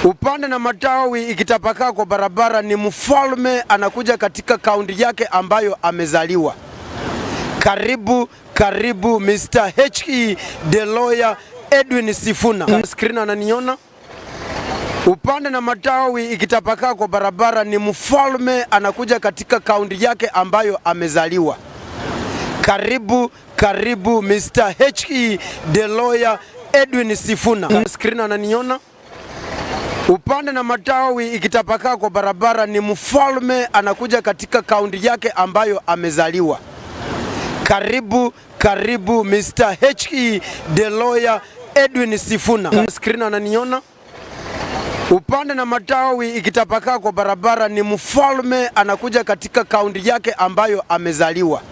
upande na matawi ikitapakaa kwa barabara, ni mfalme anakuja katika kaunti yake ambayo amezaliwa. Karibu, karibu Mr. HE the lawyer EDWIN SIFUNA. Screen ananiona? Upande na matawi ikitapakaa kwa barabara, ni mfalme anakuja katika kaunti yake ambayo amezaliwa. Karibu, karibu Mr. HE the lawyer EDWIN SIFUNA. Screen ananiona? Upande na matawi ikitapakaa kwa barabara, ni mfalme anakuja katika kaunti yake ambayo amezaliwa. Karibu, karibu Mr. HE the lawyer EDWIN SIFUNA. Screen ananiona? Upande na matawi ikitapakaa kwa barabara, ni mfalme anakuja katika kaunti yake ambayo amezaliwa.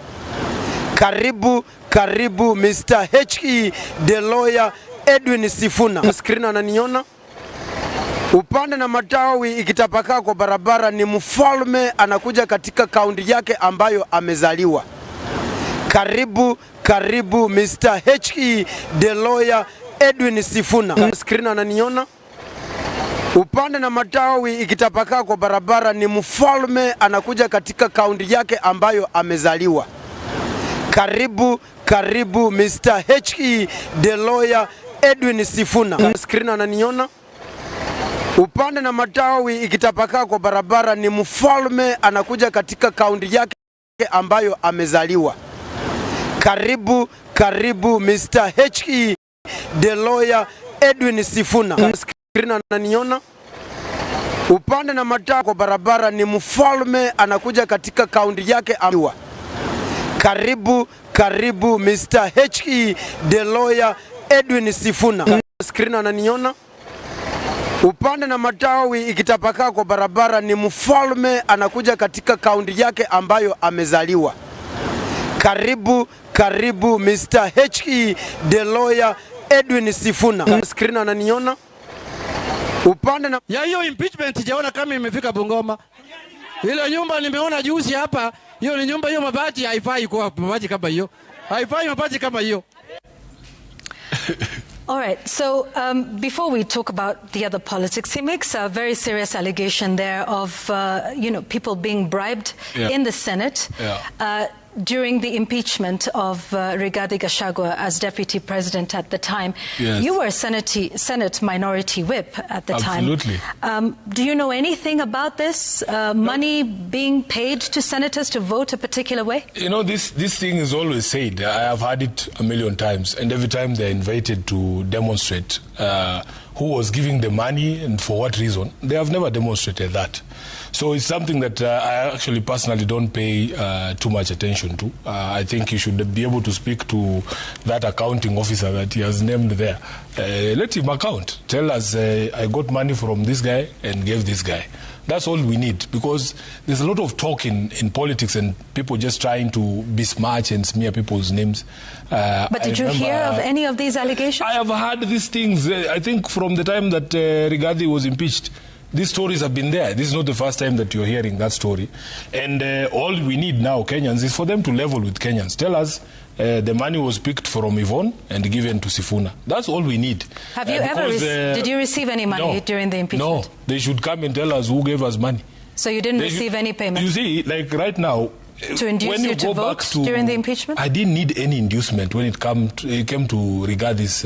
Karibu, karibu Mr. HE the lawyer EDWIN SIFUNA. Screen ananiona? Upande na matawi ikitapakaa kwa barabara, ni mfalme anakuja katika kaunti yake ambayo amezaliwa. Karibu, karibu Mr. HE the lawyer EDWIN SIFUNA. Screen ananiona? Upande na matawi ikitapakaa kwa barabara, ni mfalme anakuja katika kaunti yake ambayo amezaliwa. Karibu, karibu Mr. HE the lawyer EDWIN SIFUNA. Screen ananiona? Upande na matawi ikitapakaa kwa barabara, ni mfalme anakuja katika kaunti yake ambayo amezaliwa. Karibu, karibu Mr. HE the lawyer EDWIN SIFUNA. Screen ananiona? Upande na matawi kwa barabara, ni mfalme anakuja katika kaunti yake amezaliwa. Karibu, karibu Mr. HE the lawyer EDWIN SIFUNA. Screen ananiona? Upande na matawi ikitapakaa kwa barabara, ni mfalme anakuja katika kaunti yake ambayo amezaliwa. Karibu, karibu Mr. HE the lawyer EDWIN SIFUNA. Screen ananiona? Upande na ya hiyo impeachment sijaona kama imefika Bungoma. Ile nyumba nimeona juzi hapa, hiyo ni nyumba, hiyo mabati haifai kwa mabati kama hiyo. Haifai mabati kama hiyo. All right, so before we talk about the other politics, he makes a very serious allegation there of, people being bribed in the Senate during the impeachment of Rigathi Gachagua as deputy president at the time. Yes. You were Senate minority whip at the time. Absolutely. Do you know anything about this? Money being paid to senators to vote a particular way? You know, this thing is always said. I have heard it a million times, and every time they're invited to demonstrate who was giving the money and for what reason, they have never demonstrated that. So it's something that I actually personally don't pay too much attention to. I think you should be able to speak to that accounting officer that he has named there. Let him account. Tell us, I got money from this guy and gave this guy. That's all we need, because there's a lot of talk in politics and people just trying to besmirch and smear people's names. But did you hear of any of these allegations? I have heard these things, I think, from the time that Rigathi was impeached. These stories have been there. This is not the first time that you're hearing that story. And all we need now, Kenyans, is for them to level with Kenyans. Tell us the money was picked from Yvonne and given to Sifuna. That's all we need. Have you did you receive any money during the impeachment? No, they should come and tell us who gave us money. So you didn't receive any payment? You see, like right now, to induce you to vote during the impeachment? I didn't need any inducement when it came to Rigathi's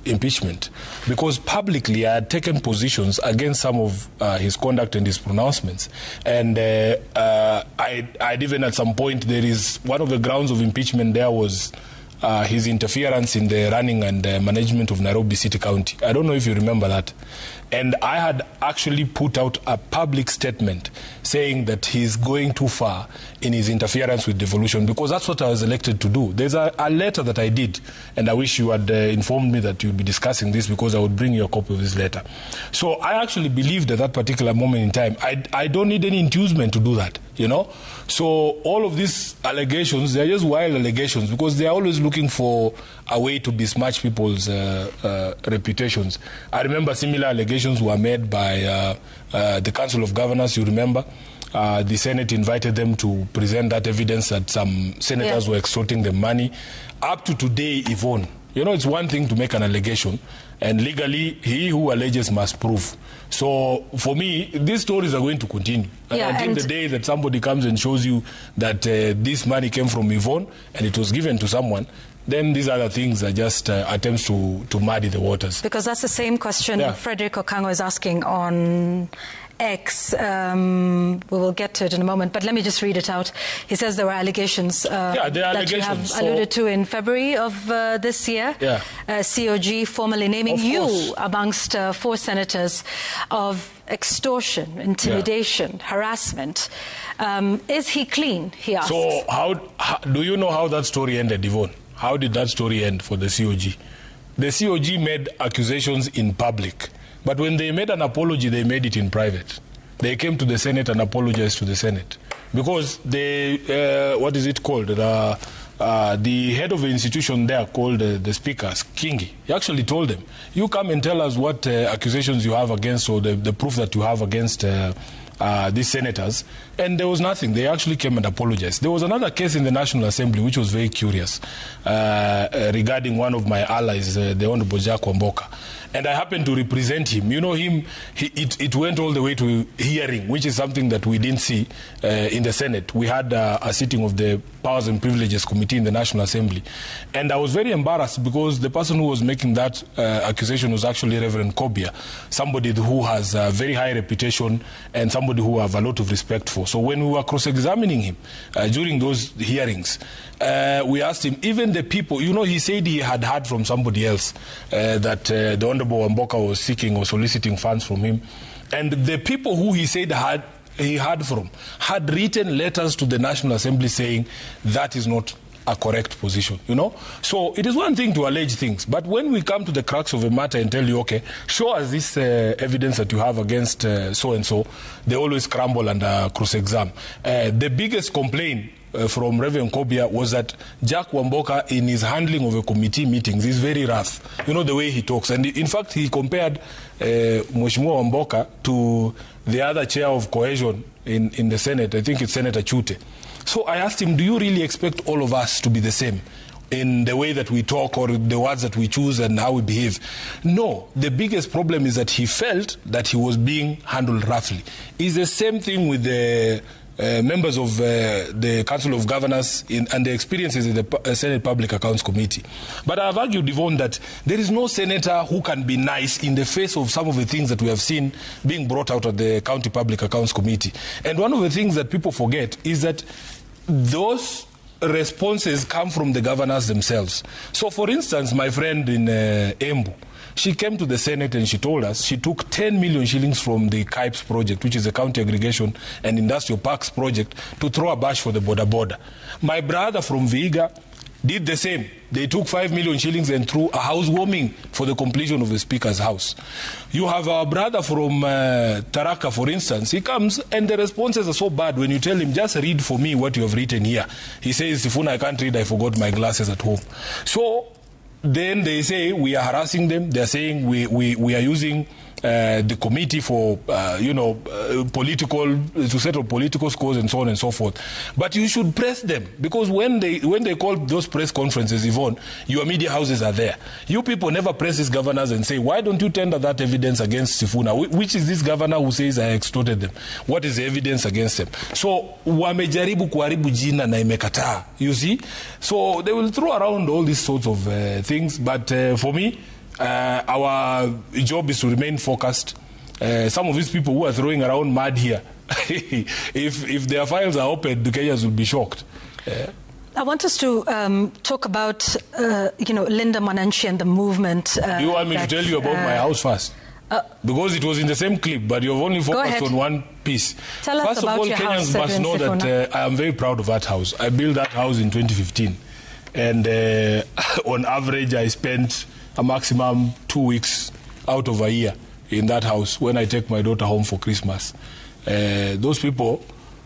impeachment, because publicly I had taken positions against some of his conduct and his pronouncements, and I'd even at some point, there is one of the grounds of impeachment there was his interference in the running and management of Nairobi City County. I don't know if you remember that. And I had actually put out a public statement saying that he's going too far in his interference with devolution, because that's what I was elected to do. There's a letter that I did, and I wish you had informed me that you'd be discussing this, because I would bring you a copy of this letter. So I actually believed at that particular moment in time, I don't need any inducement to do that, you know. So all of these allegations, they're just wild allegations, because they're always looking for a way to besmirch people's reputations. I remember similar allegations were made by the Council of Governors, you remember. The Senate invited them to present that evidence that some senators were extorting them money. Up to today, Yvonne, You know, it's one thing to make an allegation, and legally, he who alleges must prove. So, for me, these stories are going to continue. Yeah, until the day that somebody comes and shows you that this money came from Yvonne and it was given to someone, then these other things are just attempts to muddy the waters. Because that's the same question Frederick Okango is asking on X. We will get to it in a moment, but let me just read it out. He says there were allegations that you have alluded to in February of this year. COG formally naming you amongst 4 senators of extortion, intimidation, harassment. Is he clean, he asked. So how do you know how that story ended, Yvonne? How did that story end for the COG? The COG made accusations in public. But when they made an apology, they made it in private. They came to the Senate and apologized to the Senate. Because they, what is it called? The head of the institution there called the speaker, Kingi, he actually told them, you come and tell us what accusations you have against, or the proof that you have against these senators. And there was nothing. They actually came and apologized. There was another case in the National Assembly which was very curious regarding one of my allies, the Honorable Jack Wamboka. And I happened to represent him. You know him, it went all the way to hearing, which is something that we didn't see in the Senate. We had a sitting of the Powers and Privileges Committee in the National Assembly. And I was very embarrassed because the person who was making that accusation was actually Reverend Kobia, somebody who has a very high reputation and somebody who I have a lot of respect for. So when we were cross-examining him during those hearings, we asked him, even the people, you know, he said he had heard from somebody else that the Honorable Wamboka was seeking or soliciting funds from him. And the people who he said he heard from had written letters to the National Assembly saying that is not a correct position, you know. So it is one thing to allege things, but when we come to the crux of a matter and tell you, okay, show us this evidence that you have against so-and-so, they always crumble and cross-exam. The biggest complaint from Reverend Kobia was that Jack Wamboka, in his handling of a committee meetings, is very rough. You know, the way he talks. And in fact, he compared Mheshimiwa Wamboka to the other chair of cohesion in the Senate. I think it's Senator Chute. So I asked him, do you really expect all of us to be the same in the way that we talk or the words that we choose and how we behave? No, the biggest problem is that he felt that he was being handled roughly. It's the same thing with the members of the Council of Governors and the experiences in the Senate Public Accounts Committee. But I've argued, Yvonne, that there is no senator who can be nice in the face of some of the things that we have seen being brought out of the County Public Accounts Committee. And one of the things that people forget is that those responses come from the governors themselves. So, for instance, my friend in Embu, she came to the Senate and she told us she took 10 million shillings from the KIPES project, which is the County Aggregation and Industrial Parks project, to throw a bash for the border. My brother from Vihiga did the same. They took 5 million shillings and threw a housewarming for the completion of the Speaker's house. You have our brother from Taraka, for instance. He comes and the responses are so bad when you tell him, just read for me what you have written here. He says, Sifuna, I can't read, I forgot my glasses at home. So then they say we are harassing them. They are saying we are using the committee for political, to settle political scores and so on and so forth. But you should press them, because when they call those press conferences, Yvonne, your media houses are there. You people never press these governors and say, why don't you tender that evidence against Sifuna? Which is this governor who says I extorted them? What is the evidence against them? So wamejaribu kuharibu jina na imekataa. You see? So they will throw around all these sorts of things. But for me, our job is to remain focused. Some of these people who are throwing around mud here, if their files are opened, the Kenyans will be shocked. I want us to talk about, Linda Mwananchi and the movement. Do you want me to tell you about my house first? Because it was in the same clip, but you've only focused on one piece. Tell us about your house. First of all, Kenyans must know that I am very proud of that house. I built that house in 2015. And on average, I spent a maximum 2 weeks out of a year in that house when I take my daughter home for Christmas. Those people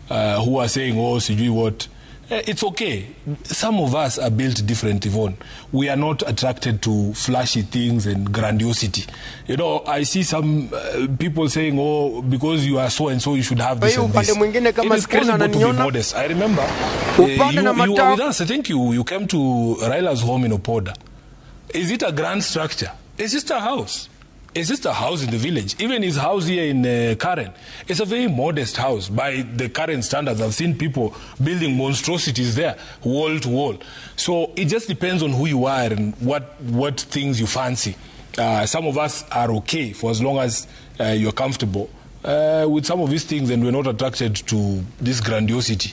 who are saying, oh, sijui what, it's okay. Some of us are built different, Yvonne. We are not attracted to flashy things and grandiosity. You know, I see some people saying, oh, because you are so and so, you should have this and this. It is possible to be modest. I remember you were with us. I think you came to Raila's home in Opoda. Is it a grand structure? It's just a house. It's just a house in the village. Even his house here in Karen, it's a very modest house by the current standards. I've seen people building monstrosities there, wall to wall. So it just depends on who you are and what things you fancy. Some of us are okay for as long as you're comfortable with some of these things, and we're not attracted to this grandiosity.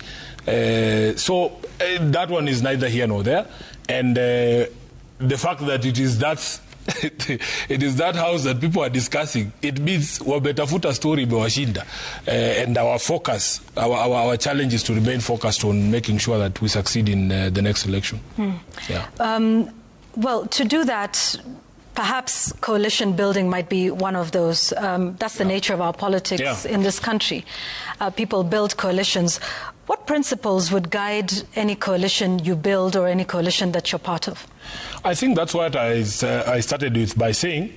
So that one is neither here nor there. And the fact that it is that it is that house that people are discussing, it means wabetafuta story imewashinda, and our focus, our challenge is to remain focused on making sure that we succeed in the next election. Yeah. Well, to do that, perhaps coalition building might be one of those. That's the nature of our politics in this country. People build coalitions. What principles would guide any coalition you build or any coalition that you're part of? I think that's what I started with by saying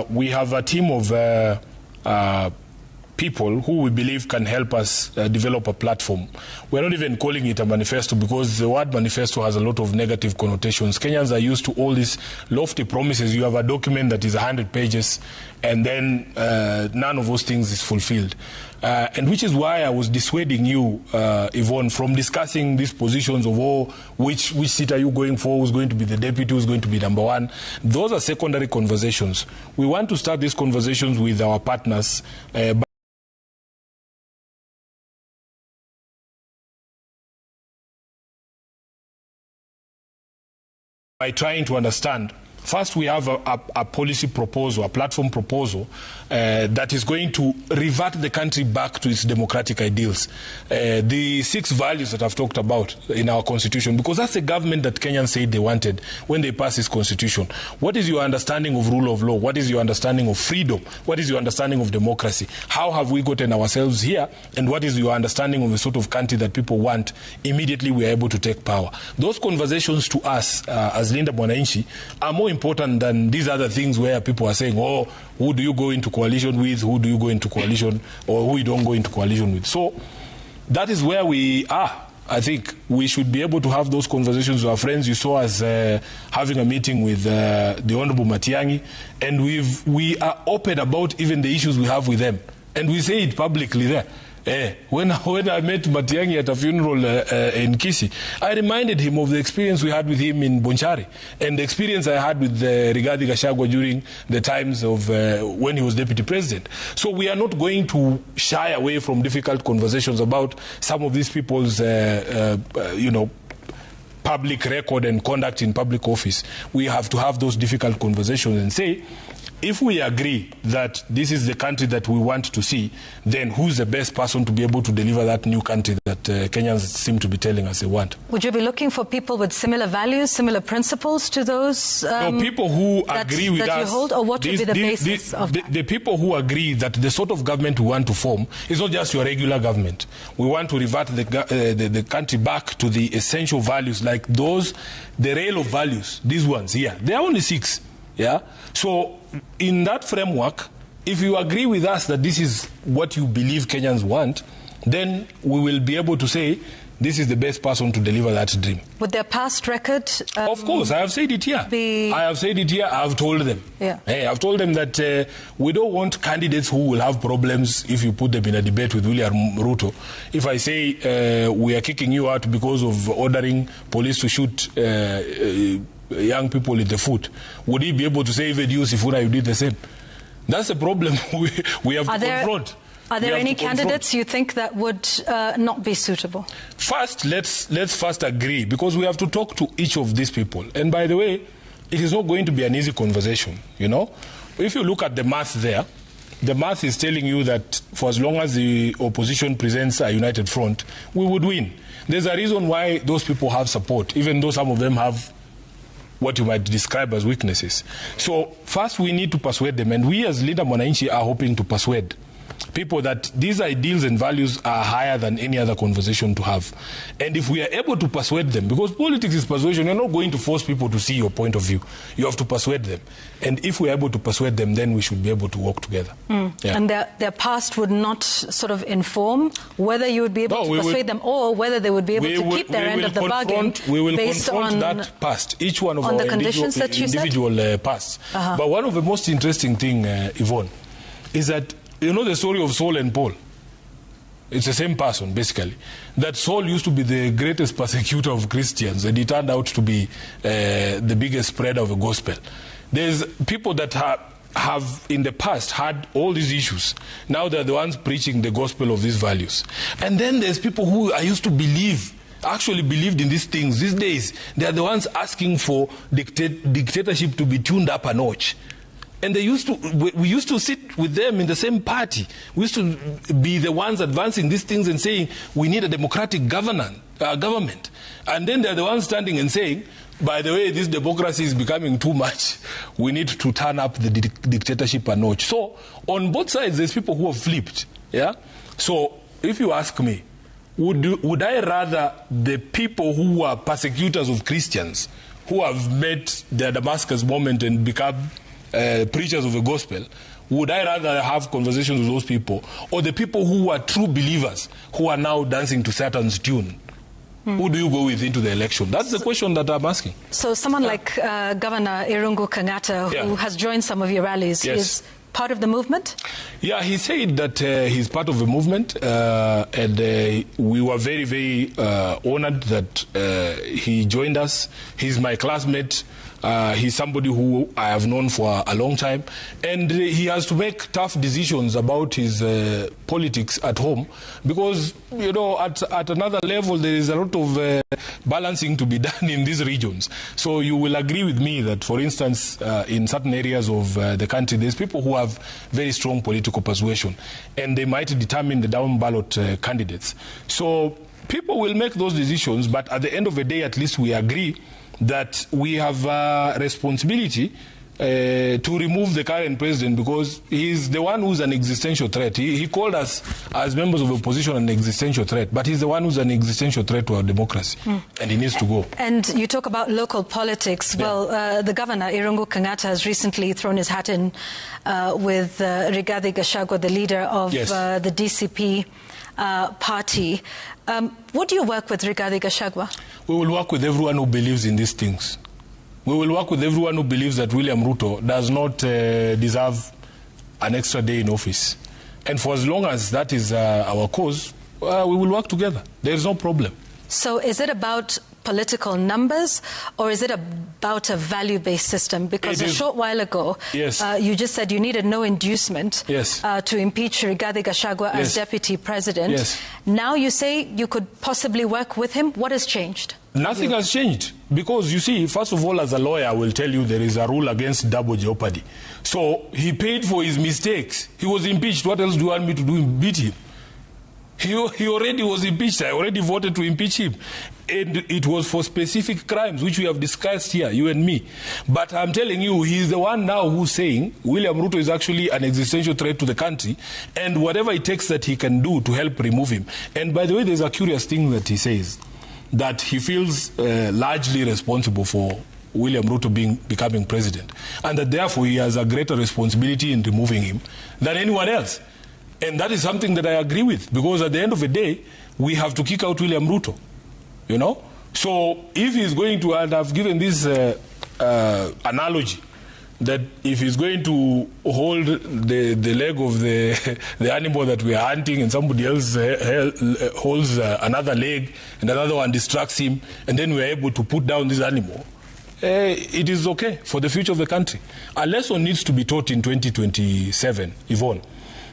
we have a team of people who we believe can help us develop a platform. We're not even calling it a manifesto because the word manifesto has a lot of negative connotations. Kenyans are used to all these lofty promises. You have a document that is 100 pages and then none of those things is fulfilled. And which is why I was dissuading you, Yvonne, from discussing these positions of, which seat are you going for, who's going to be the deputy, who's going to be number one. Those are secondary conversations. We want to start these conversations with our partners by trying to understand. First, we have a policy proposal, a platform proposal that is going to revert the country back to its democratic ideals. The 6 values that I've talked about in our constitution, because that's the government that Kenyans said they wanted when they passed this constitution. What is your understanding of rule of law? What is your understanding of freedom? What is your understanding of democracy? How have we gotten ourselves here? And what is your understanding of the sort of country that people want immediately we are able to take power? Those conversations to us as Linda Mwananchi are more important than these other things where people are saying, who do you go into coalition with, who do you go into coalition, or who you don't go into coalition with. So that is where we are. I think we should be able to have those conversations with our friends. You saw us having a meeting with the Honorable Matiang'i, and we are open about even the issues we have with them. And we say it publicly there. When I met Matiang'i at a funeral in Kisii, I reminded him of the experience we had with him in Bonchari and the experience I had with Rigathi Gachagua during the times of when he was deputy president. So we are not going to shy away from difficult conversations about some of these people's, public record and conduct in public office. We have to have those difficult conversations and say, if we agree that this is the country that we want to see, then who's the best person to be able to deliver that new country that Kenyans seem to be telling us they want? Would you be looking for people with similar values, similar principles to those no, people who agree with that us, you hold, or what would be the basis of that? The people who agree that the sort of government we want to form is not just your regular government. We want to revert the country back to the essential values like those, the rail of values, these ones here. There are only 6. Yeah. So in that framework, if you agree with us that this is what you believe Kenyans want, then we will be able to say this is the best person to deliver that dream. With their past record? Of course, I have said it here. I have said it here. I have told them. Yeah. Hey, I've told them that we don't want candidates who will have problems if you put them in a debate with William Ruto. If I say we are kicking you out because of ordering police to shoot young people in the foot, would he be able to say, even you, SIFUNA, you did the same? That's the problem we have to confront. Are there any candidates you think that would not be suitable? First, let's first agree, because we have to talk to each of these people. And by the way, it is not going to be an easy conversation, you know. If you look at the math there, the math is telling you that for as long as the opposition presents a united front, we would win. There's a reason why those people have support, even though some of them have what you might describe as weaknesses. So first we need to persuade them, and we as Leader Mwananchi are hoping to persuade people that these ideals and values are higher than any other conversation to have. And if we are able to persuade them, because politics is persuasion, you're not going to force people to see your point of view. You have to persuade them. And if we're able to persuade them, then we should be able to work together. Yeah. And their past would not sort of inform whether you would be able to persuade them, or whether they would be able to keep their end of the bargain. We will based confront on that past, each one of our the conditions that you individual pasts. But one of the most interesting thing, Yvonne, is that, you know the story of Saul and Paul? It's the same person, basically. That Saul used to be the greatest persecutor of Christians, and he turned out to be the biggest spreader of the gospel. There's people that have in the past had all these issues. Now they're the ones preaching the gospel of these values. And then there's people who I used to believe, actually believed in these things. These days, they are the ones asking for dictatorship to be tuned up a notch. And we used to sit with them in the same party. We used to be the ones advancing these things and saying, we need a democratic government. And then they're the ones standing and saying, by the way, this democracy is becoming too much. We need to turn up the dictatorship a notch. So, on both sides, there's people who have flipped. Yeah? So, if you ask me, would I rather the people who are persecutors of Christians, who have met their Damascus moment and become preachers of the gospel, would I rather have conversations with those people, or the people who are true believers who are now dancing to Satan's tune? Who do you go with into the election? That's the question that I'm asking. So someone like Governor Irungu Kang'ata, who has joined some of your rallies, is part of the movement? Yeah, he said that he's part of the movement, and we were very, very honored that he joined us. He's my classmate. He's somebody who I have known for a long time, and he has to make tough decisions about his politics at home, because, you know, at another level there is a lot of balancing to be done in these regions. So you will agree with me that, for instance, in certain areas of the country, there's people who have very strong political persuasion, and they might determine the down ballot candidates. So people will make those decisions, but at the end of the day, at least we agree that we have a responsibility to remove the current president, because he's the one who's an existential threat. He called us as members of the opposition an existential threat, but he's the one who's an existential threat to our democracy, and he needs to go. And you talk about local politics. Well, the governor, Irungu Kang'ata, has recently thrown his hat in with Rigathi Gachagua, the leader of the DCP party. Would you work with Rigathi Gachagua? We will work with everyone who believes in these things. We will work with everyone who believes that William Ruto does not deserve an extra day in office. And for as long as that is our cause, we will work together. There is no problem. So is it about political numbers, or is it about a value-based system? Because a short while ago, you just said you needed no inducement to impeach Rigathi Gachagua as deputy president. Now you say you could possibly work with him. What has changed? Nothing has changed, because you see, first of all, as a lawyer, I will tell you there is a rule against double jeopardy. So he paid for his mistakes. He was impeached. What else do you want me to do? Beat him? He already was impeached. I already voted to impeach him. And it was for specific crimes, which we have discussed here, you and me. But I'm telling you, he's the one now who's saying William Ruto is actually an existential threat to the country, and whatever it takes that he can do to help remove him. And by the way, there's a curious thing that he says, that he feels largely responsible for William Ruto becoming president, and that therefore he has a greater responsibility in removing him than anyone else. And that is something that I agree with, because at the end of the day, we have to kick out William Ruto, you know? So if he's going to, and I've given this analogy, that if he's going to hold the leg of the animal that we are hunting, and somebody else holds another leg, and another one distracts him, and then we're able to put down this animal, it is okay for the future of the country. A lesson needs to be taught in 2027, Yvonne,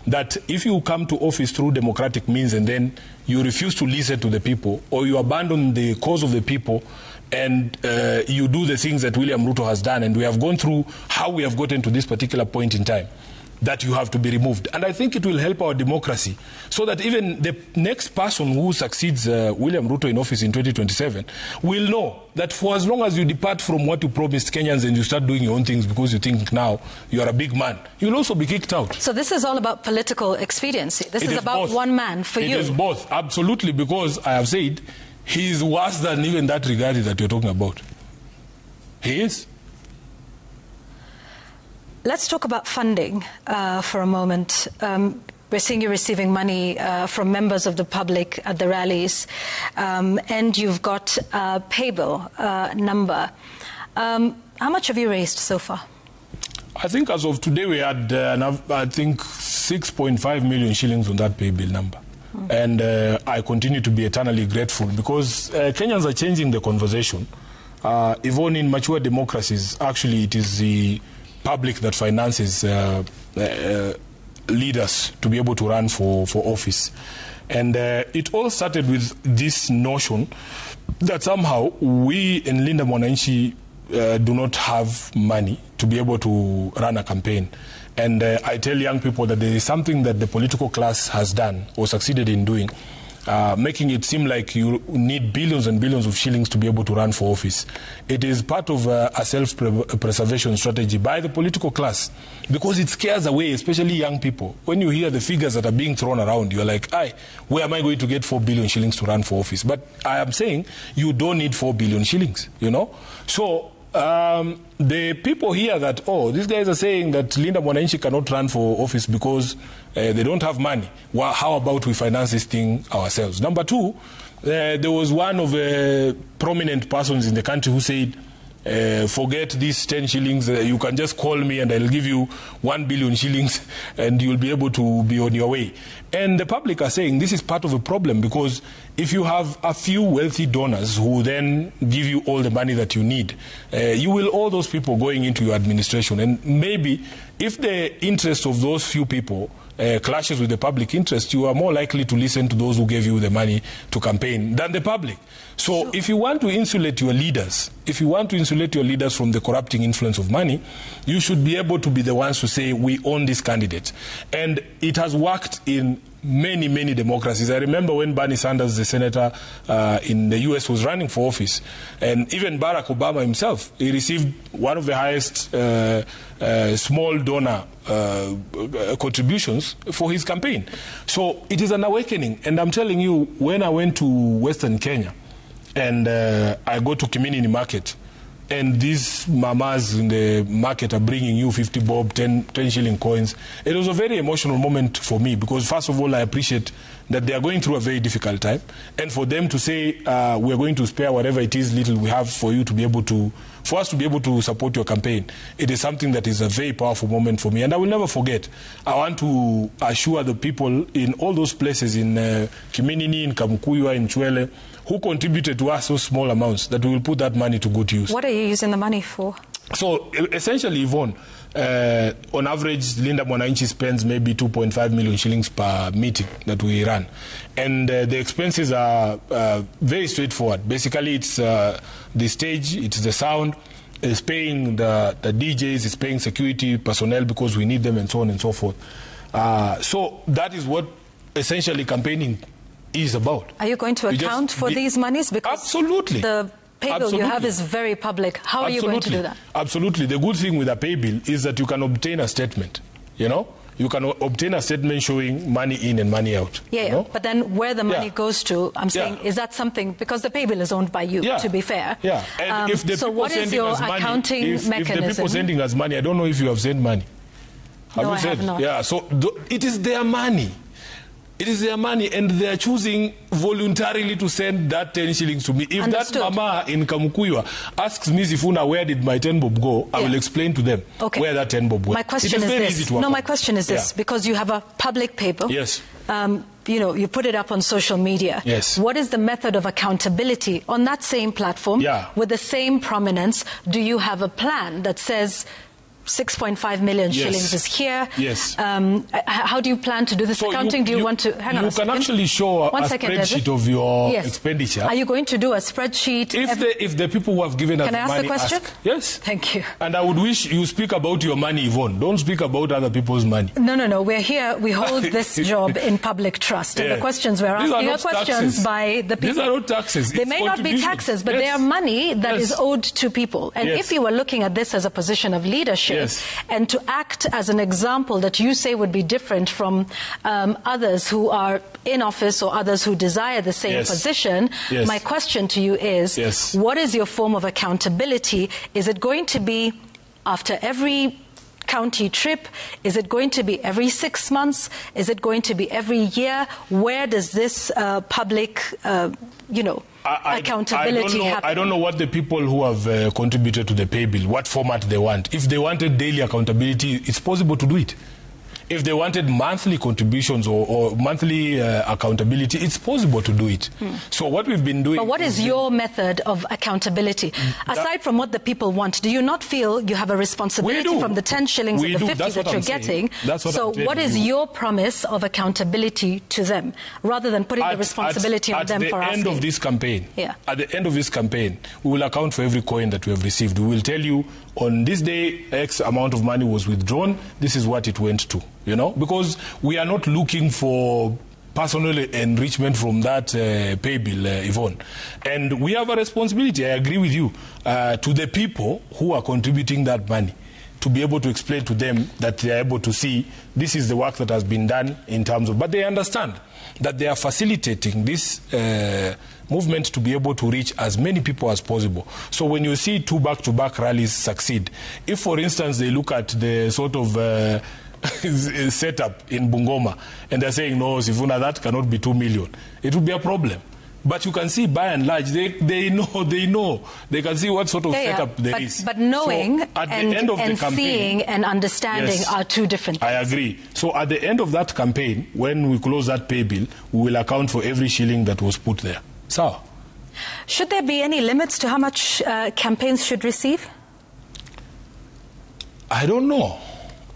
that if you come to office through democratic means and then you refuse to listen to the people, or you abandon the cause of the people, and you do the things that William Ruto has done, and we have gone through how we have gotten to this particular point in time, that you have to be removed. And I think it will help our democracy so that even the next person who succeeds William Ruto in office in 2027 will know that for as long as you depart from what you promised Kenyans and you start doing your own things because you think now you are a big man, you'll also be kicked out. So this is all about political expediency. This is about both. one man for you. It is both, absolutely, because I have said he is worse than even that Rigathi that you're talking about. He is. Let's talk about funding for a moment. We're seeing you receiving money from members of the public at the rallies, and you've got a pay bill number. How much have you raised so far? I think as of today we had, I think, 6.5 million shillings on that pay bill number. And I continue to be eternally grateful because Kenyans are changing the conversation. Even in mature democracies, actually it is the public that finances leaders to be able to run for office. And it all started with this notion that somehow we in Linda Mwananchi do not have money to be able to run a campaign. And I tell young people that there is something that the political class has done or succeeded in doing, making it seem like you need billions and billions of shillings to be able to run for office. It is part of a self-preservation strategy by the political class because it scares away, especially young people. When you hear the figures that are being thrown around, you're like, where am I going to get 4 billion shillings to run for office? But I am saying you don't need 4 billion shillings, you know? So the people hear that, these guys are saying that Linda Mwananchi cannot run for office because they don't have money. Well, how about we finance this thing ourselves? Number two, there was one of the prominent persons in the country who said, forget these 10 shillings, you can just call me and I'll give you 1 billion shillings and you'll be able to be on your way. And the public are saying this is part of a problem because if you have a few wealthy donors who then give you all the money that you need, you will all those people going into your administration. And maybe if the interest of those few people clashes with the public interest, you are more likely to listen to those who gave you the money to campaign than the public. So if you want to insulate your leaders, from the corrupting influence of money, you should be able to be the ones to say, we own this candidate. And it has worked in many, many democracies. I remember when Bernie Sanders, the senator in the US, was running for office, and even Barack Obama himself, he received one of the highest small donor contributions for his campaign. So it is an awakening. And I'm telling you, when I went to Western Kenya, and I go to community market, and these mamas in the market are bringing you 50 bob, 10 shilling coins. It was a very emotional moment for me because, first of all, I appreciate that they are going through a very difficult time. And for them to say, we're going to spare whatever it is little we have for you to be able to, for us to be able to support your campaign, it is something that is a very powerful moment for me. And I will never forget. I want to assure the people in all those places in Kiminini, in Kamukuywa, in Chwele, who contributed to us so small amounts, that we will put that money to good use. What are you using the money for? So essentially, Yvonne, on average, Linda Mwananchi spends maybe 2.5 million shillings per meeting that we run. And the expenses are very straightforward. Basically, it's the stage, it's the sound, it's paying the DJs, it's paying security personnel because we need them, and so on and so forth. So that is what essentially campaigning is about. Are you going to account for these monies? Because absolutely. The pay bill you have is very public. How are you going to do that? Absolutely. The good thing with a pay bill is that you can obtain a statement, you know? You can obtain a statement showing money in and money out. Yeah, you know? But then where the money goes to, I'm saying, is that something, because the pay bill is owned by you, to be fair. Yeah, and if the so people what is your accounting mechanism? If the people sending us money, I don't know if you have sent money. No, I have not. Yeah, so it is their money. It is their money, and they are choosing voluntarily to send that 10 shillings to me. If Understood. that mama in Kamukuywa asks me, SIFUNA, where did my 10 bob go, I will explain to them where that 10 bob went. My question is this. No, my question is this, because you have a public pay bill. Yes. You know, you put it up on social media. Yes. What is the method of accountability on that same platform with the same prominence? Do you have a plan that says 6.5 million shillings is here. Yes. How do you plan to do this accounting? Do you want to hang on a second? You can actually show a spreadsheet of your expenditure. Are you going to do a spreadsheet? If the people who have given us the money ask the question? Yes. Thank you. And I would wish you speak about your money, Yvonne. Don't speak about other people's money. No. We're here. We hold this job in public trust. And the questions we're asking are questions by the people. These are not taxes. They may not be taxes, but they are money that is owed to people. And if you were looking at this as a position of leadership, and to act as an example that you say would be different from others who are in office or others who desire the same position, my question to you is, what is your form of accountability? Is it going to be after every county trip? Is it going to be every 6 months? Is it going to be every year? Where does this public, accountability happen? I don't know what the people who have contributed to the pay bill, what format they want. If they wanted daily accountability, it's possible to do it. If they wanted monthly contributions or monthly accountability, it's possible to do it. So what we've been doing... But what is your method of accountability? Aside from what the people want, do you not feel you have a responsibility from the 10 shillings and the 50 that you're getting? So what is your promise of accountability to them, rather than putting the responsibility on them for asking? At the end of this campaign, at the end of this campaign, we will account for every coin that we have received. We will tell you, on this day, X amount of money was withdrawn, this is what it went to. Because we are not looking for personal enrichment from that pay bill, Yvonne. And we have a responsibility, I agree with you, to the people who are contributing that money, to be able to explain to them that they are able to see this is the work that has been done in terms of... But they understand that they are facilitating this movement to be able to reach as many people as possible. So when you see 2 back-to-back rallies succeed, if, for instance, they look at the sort of... set up in Bungoma and they're saying, no, SIFUNA, that cannot be 2 million. It would be a problem. But you can see, by and large, they know. They can see what sort of setup there is. But knowing so at the end of the campaign, seeing and understanding are two different things. I agree. So at the end of that campaign, when we close that pay bill, we will account for every shilling that was put there. So, should there be any limits to how much campaigns should receive? I don't know.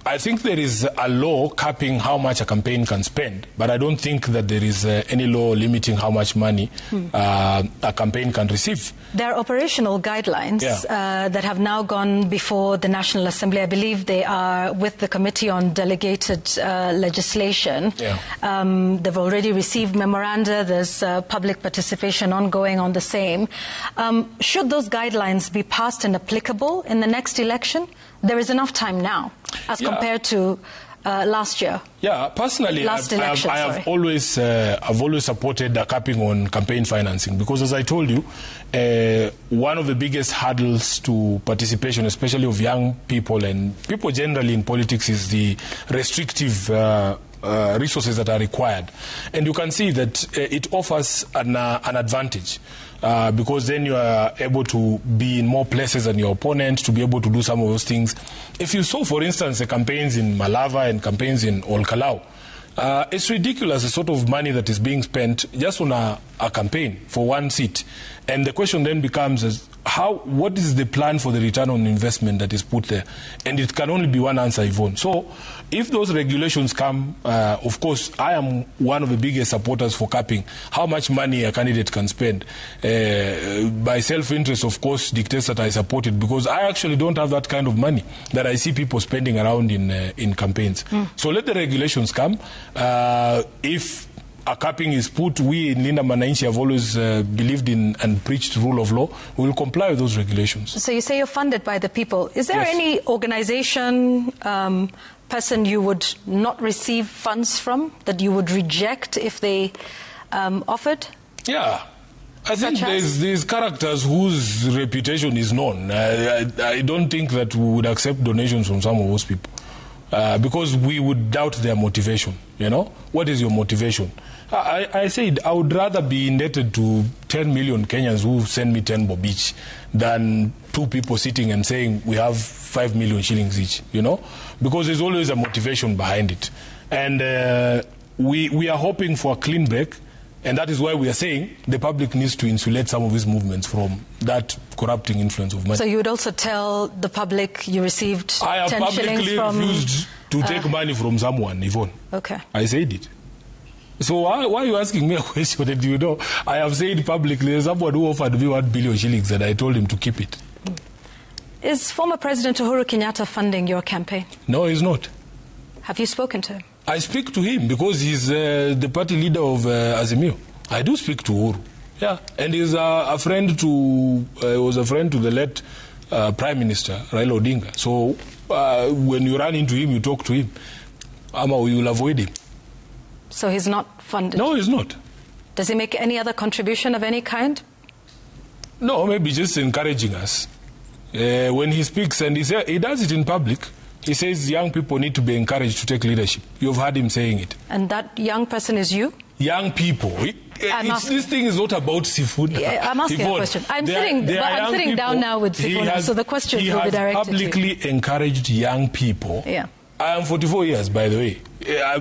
I think there is a law capping how much a campaign can spend, but I don't think that there is any law limiting how much money a campaign can receive. There are operational guidelines that have now gone before the National Assembly. I believe they are with the Committee on Delegated Legislation. They've already received memoranda. There's public participation ongoing on the same. Should those guidelines be passed and applicable in the next election? There is enough time now as compared to last year. Yeah, personally, I've always supported the capping on campaign financing because, as I told you, one of the biggest hurdles to participation, especially of young people and people generally in politics, is the restrictive resources that are required. And you can see that it offers an advantage. Because then you are able to be in more places than your opponent, to be able to do some of those things. If you saw, for instance, the campaigns in Malava and campaigns in Olkalau, it's ridiculous the sort of money that is being spent just on a campaign for one seat. And the question then becomes, what is the plan for the return on investment that is put there? And it can only be one answer, Yvonne. So if those regulations come, of course, I am one of the biggest supporters for capping how much money a candidate can spend. My self-interest, of course, dictates that I support it because I actually don't have that kind of money that I see people spending around in campaigns. So let the regulations come. If a capping is put, we in Linda Mwananchi have always believed in and preached rule of law. We will comply with those regulations. So you say you're funded by the people. Is there any organization, person you would not receive funds from, that you would reject if they offered? Yeah. I think there's these characters whose reputation is known. I don't think that we would accept donations from some of those people. Because we would doubt their motivation, What is your motivation? I said I would rather be indebted to 10 million Kenyans who send me 10 bob each than 2 people sitting and saying we have 5 million shillings each, Because there's always a motivation behind it. And we are hoping for a clean break And that is why we are saying the public needs to insulate some of these movements from that corrupting influence of money. So you would also tell the public you received 10 shillings from... I have publicly refused to take money from someone, Yvonne. Okay. I said it. So why are you asking me a question that you know? I have said publicly, there's someone who offered me 1 billion shillings and I told him to keep it. Is former President Uhuru Kenyatta funding your campaign? No, he's not. Have you spoken to him? I speak to him because he's the party leader of Azimio. I do speak to Uhuru. Yeah, and he's a friend to, was a friend to the late Prime Minister, Raila Odinga. So when you run into him, you talk to him. Ama, you will avoid him. So he's not funded? No, he's not. Does he make any other contribution of any kind? No, maybe just encouraging us. When he speaks, and he does it in public, he says young people need to be encouraged to take leadership. You've heard him saying it. And that young person is you? Young people. This thing is not about SIFUNA. Yeah, I'm asking a question. I'm sitting down now with SIFUNA, so the questions will be directed to you. He has publicly encouraged young people. Yeah. I am 44 years, by the way.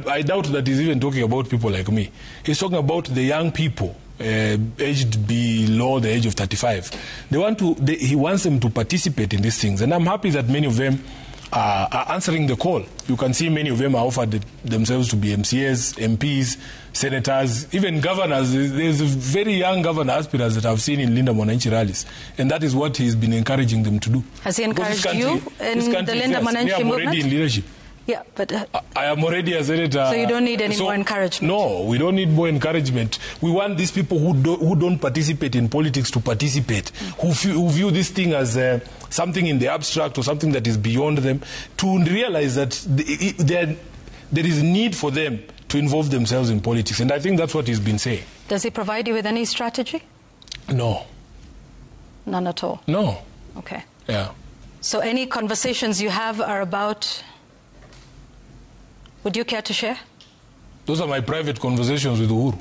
I doubt that he's even talking about people like me. He's talking about the young people aged below the age of 35. He wants them to participate in these things. And I'm happy that many of them are answering the call. You can see many of them are offered themselves to be MCAs, MPs, senators, even governors. There's very young governor aspirants that I've seen in Linda Mwananchi rallies. And that is what he's been encouraging them to do. Has he encouraged you in the Linda Mwananchi movement? I'm already in leadership. Yeah, but... I am already a senator. So you don't need any more encouragement? No, we don't need more encouragement. We want these people who don't participate in politics to participate, who view this thing as something in the abstract or something that is beyond them, to realize that there is need for them to involve themselves in politics. And I think that's what he's been saying. Does he provide you with any strategy? No. None at all? No. Okay. Yeah. So any conversations you have are about... Would you care to share? Those are my private conversations with Uhuru.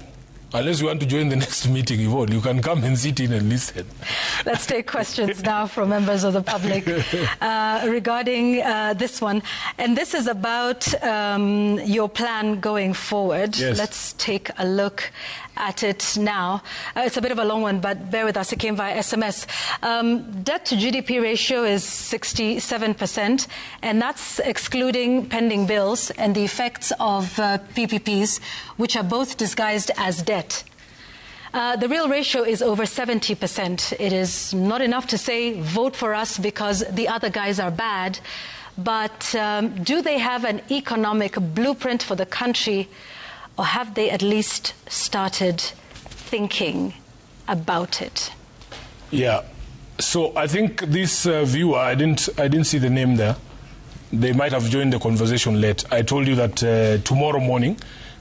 Unless you want to join the next meeting, Yvonne, you can come and sit in and listen. Let's take questions now from members of the public regarding this one. And this is about your plan going forward. Yes. Let's take a look at it now. It's a bit of a long one, but bear with us. It came via SMS. Debt to GDP ratio is 67%, and that's excluding pending bills and the effects of PPPs, which are both disguised as debt. The real ratio is over 70%. It is not enough to say, vote for us because the other guys are bad. But do they have an economic blueprint for the country, or have they at least started thinking about it? Yeah. So I think this viewer, I didn't see the name there. They might have joined the conversation late. I told you that tomorrow morning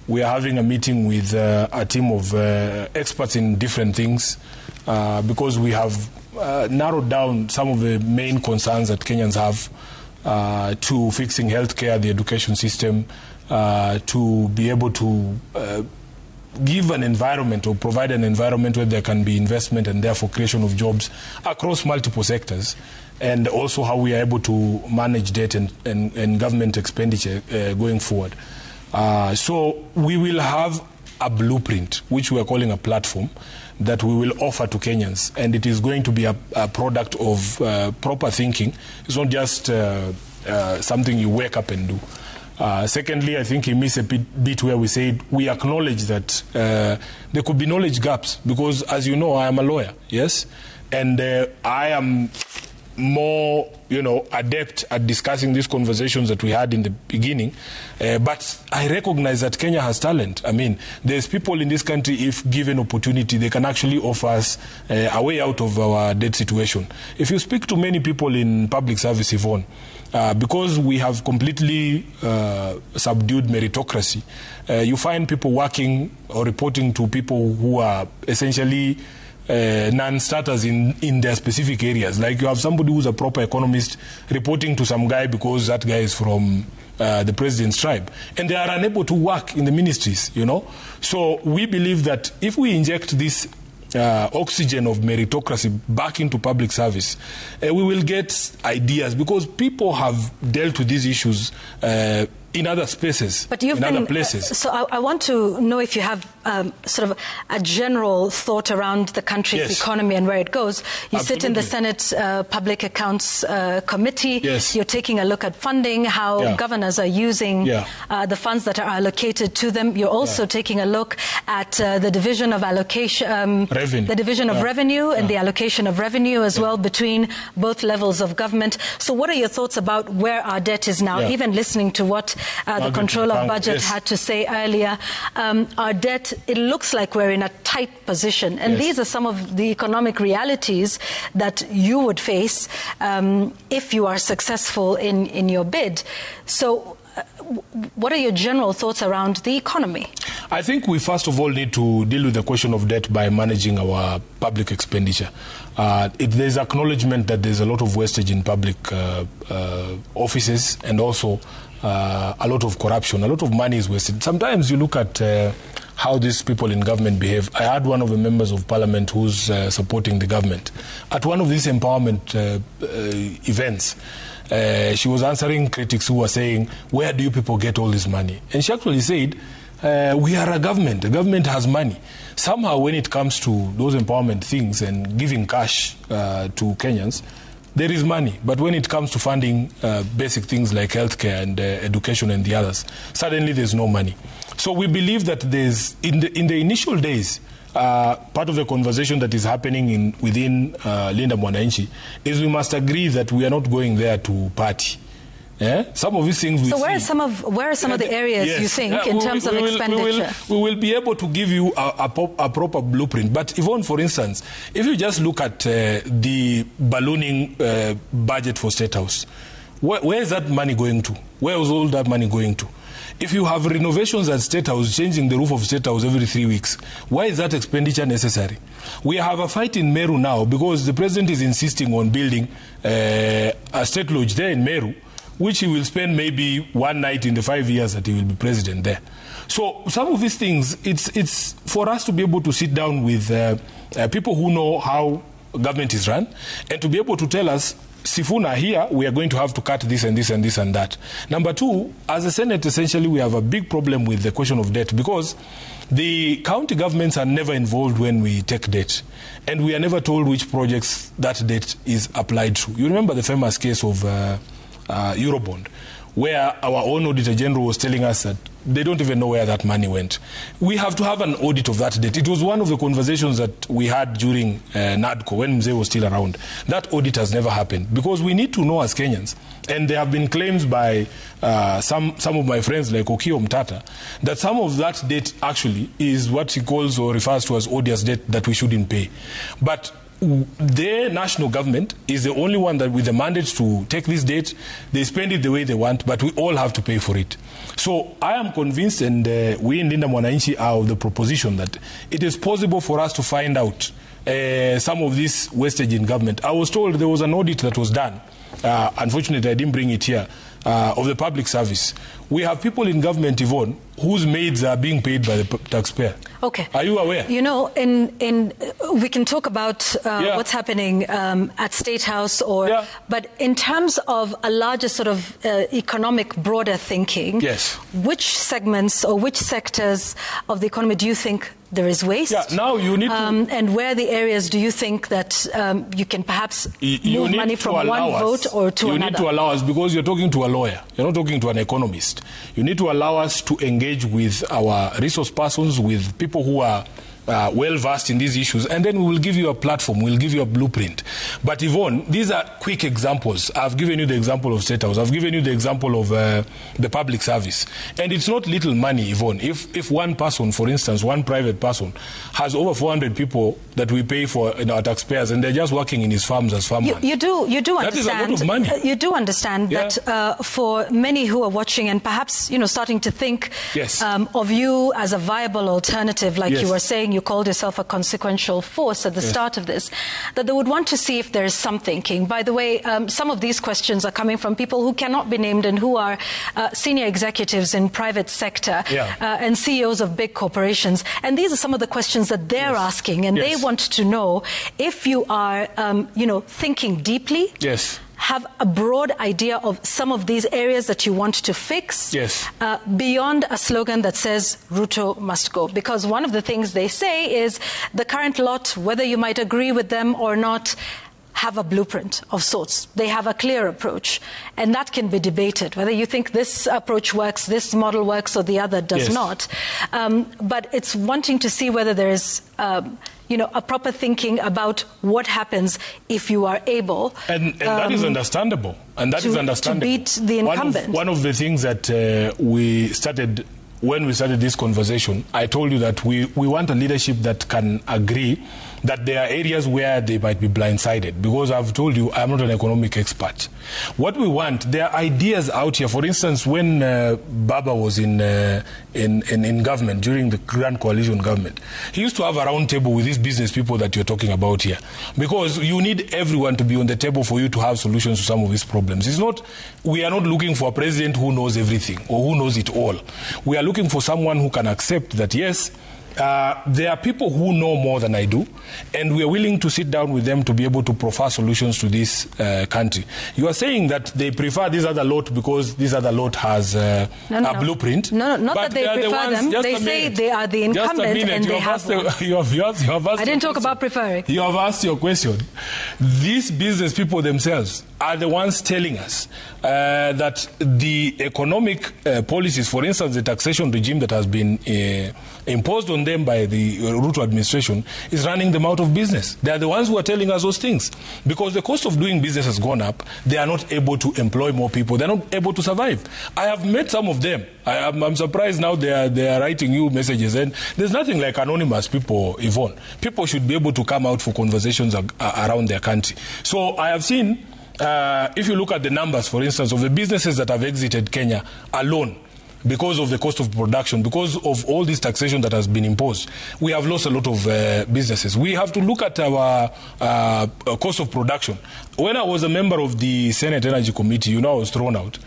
we are having a meeting with a team of experts in different things because we have narrowed down some of the main concerns that Kenyans have to fixing healthcare, the education system, to be able to give an environment or provide an environment where there can be investment and therefore creation of jobs across multiple sectors, and also how we are able to manage debt and government expenditure going forward. So we will have a blueprint, which we are calling a platform, that we will offer to Kenyans, and it is going to be a product of proper thinking. It's not just something you wake up and do. Secondly, I think he missed a bit where we said we acknowledge that there could be knowledge gaps because, as you know, I am a lawyer, yes, and I am more, adept at discussing these conversations that we had in the beginning. But I recognize that Kenya has talent. I mean, there's people in this country, if given opportunity, they can actually offer us a way out of our debt situation. If you speak to many people in public service, Yvonne, because we have completely subdued meritocracy, you find people working or reporting to people who are essentially non-starters in their specific areas. Like you have somebody who's a proper economist reporting to some guy because that guy is from the president's tribe, and they are unable to work in the ministries, So we believe that if we inject this oxygen of meritocracy back into public service, we will get ideas, because people have dealt with these issues in other spaces, but you've other places. So I want to know if you have sort of a general thought around the country's economy and where it goes. You sit in the Senate Public Accounts Committee. Yes. You're taking a look at funding, how governors are using the funds that are allocated to them. You're also taking a look at the division of allocation, the division of revenue and the allocation of revenue as well between both levels of government. So what are your thoughts about where our debt is now? Even listening to what the Controller of Budget had to say earlier, our debt, it looks like we're in a tight position. And these are some of the economic realities that you would face if you are successful in your bid. So what are your general thoughts around the economy? I think we first of all need to deal with the question of debt by managing our public expenditure. There's acknowledgement that there's a lot of wastage in public offices, and also a lot of corruption. A lot of money is wasted. Sometimes you look at how these people in government behave. I had one of the members of parliament who's supporting the government. At one of these empowerment events, she was answering critics who were saying, where do you people get all this money? And she actually said, we are a government. The government has money. Somehow when it comes to those empowerment things and giving cash to Kenyans, there is money. But when it comes to funding basic things like healthcare and education and the others, suddenly there's no money. So we believe that there's, in the initial days, part of the conversation that is happening within Linda Mwananchi is we must agree that we are not going there to party. Some of these things we see. Where are some of the areas you think in terms of expenditure? We will be able to give you a proper blueprint. But Yvonne, for instance, if you just look at the ballooning budget for State House, where is that money going to? Where is all that money going to? If you have renovations at State House, changing the roof of State House every 3 weeks, why is that expenditure necessary? We have a fight in Meru now because the president is insisting on building a state lodge there in Meru, which he will spend maybe one night in the 5 years that he will be president there. So some of these things, it's for us to be able to sit down with people who know how government is run and to be able to tell us, SIFUNA, here we are going to have to cut this and this and this and that. Number two, as a Senate, essentially we have a big problem with the question of debt because the county governments are never involved when we take debt. And we are never told which projects that debt is applied to. You remember the famous case of Eurobond, where our own Auditor General was telling us that they don't even know where that money went. We have to have an audit of that debt. It was one of the conversations that we had during NADCO when Mzee was still around. That audit has never happened because we need to know as Kenyans, and there have been claims by some of my friends like Okio Mtata that some of that debt actually is what he calls or refers to as odious debt that we shouldn't pay. But their national government is the only one that with the mandate to take this debt, they spend it the way they want, but we all have to pay for it. So I am convinced, and we in Linda Mwananchi are of the proposition that it is possible for us to find out some of this wastage in government. I was told there was an audit that was done. Unfortunately, I didn't bring it here, of the public service. We have people in government, Yvonne, whose maids are being paid by the taxpayer. Okay. Are you aware? You know, we can talk about what's happening at State House, but in terms of a larger sort of economic, broader thinking, which segments or which sectors of the economy do you think there is waste? Now you need to... and where the areas do you think that you can perhaps move money from one vote or to another? You need to allow us, because you're talking to a lawyer, you're not talking to an economist. You need to allow us to engage with our resource persons, with people who are well-versed in these issues, and then we will give you a platform, we'll give you a blueprint. But Yvonne, these are quick examples. I've given you the example of State House. I've given you the example of the public service. And it's not little money, Yvonne. If one person, for instance, one private person, has over 400 people that we pay for in our taxpayers, and they're just working in his farms as farmers. You do understand. That is a lot of money. You do understand that for many who are watching and perhaps, starting to think of you as a viable alternative, like you were saying, you called yourself a consequential force at the start of this, that they would want to see if there is some thinking. By the way, some of these questions are coming from people who cannot be named and who are senior executives in private sector and CEOs of big corporations. And these are some of the questions that they're asking, and they want to know if you are, thinking deeply. have a broad idea of some of these areas that you want to fix? Yes. Beyond a slogan that says Ruto must go. Because one of the things they say is the current lot, whether you might agree with them or not, have a blueprint of sorts. They have a clear approach, and that can be debated, whether you think this approach works, this model works, or the other does not. But it's wanting to see whether there is a proper thinking about what happens if you are able. And that is understandable. And that is understandable. To beat the incumbent. One of the things that we started, when we started this conversation, I told you that we want a leadership that can agree that there are areas where they might be blindsided, because I've told you I'm not an economic expert. What we want, there are ideas out here. For instance, when Baba was in government, during the Grand Coalition government, he used to have a round table with these business people that you're talking about here, because you need everyone to be on the table for you to have solutions to some of these problems. We are not looking for a president who knows everything or who knows it all. We are looking for someone who can accept that, yes, there are people who know more than I do, and we are willing to sit down with them to be able to proffer solutions to this country. You are saying that they prefer this other lot because this other lot has a blueprint. No, not that they prefer them. They say they are the incumbent and they have one. I didn't talk about preferring. You have asked your question. These business people themselves are the ones telling us that the economic policies, for instance, the taxation regime that has been imposed on them by the Ruto administration, is running them out of business. They are the ones who are telling us those things. Because the cost of doing business has gone up, they are not able to employ more people. They are not able to survive. I have met some of them. I'm surprised now they are writing you messages. And there's nothing like anonymous people, Yvonne. People should be able to come out for conversations around their country. So I have seen, if you look at the numbers, for instance, of the businesses that have exited Kenya alone, because of the cost of production, because of all this taxation that has been imposed, we have lost a lot of businesses. We have to look at our cost of production. When I was a member of the Senate Energy Committee, I was thrown out.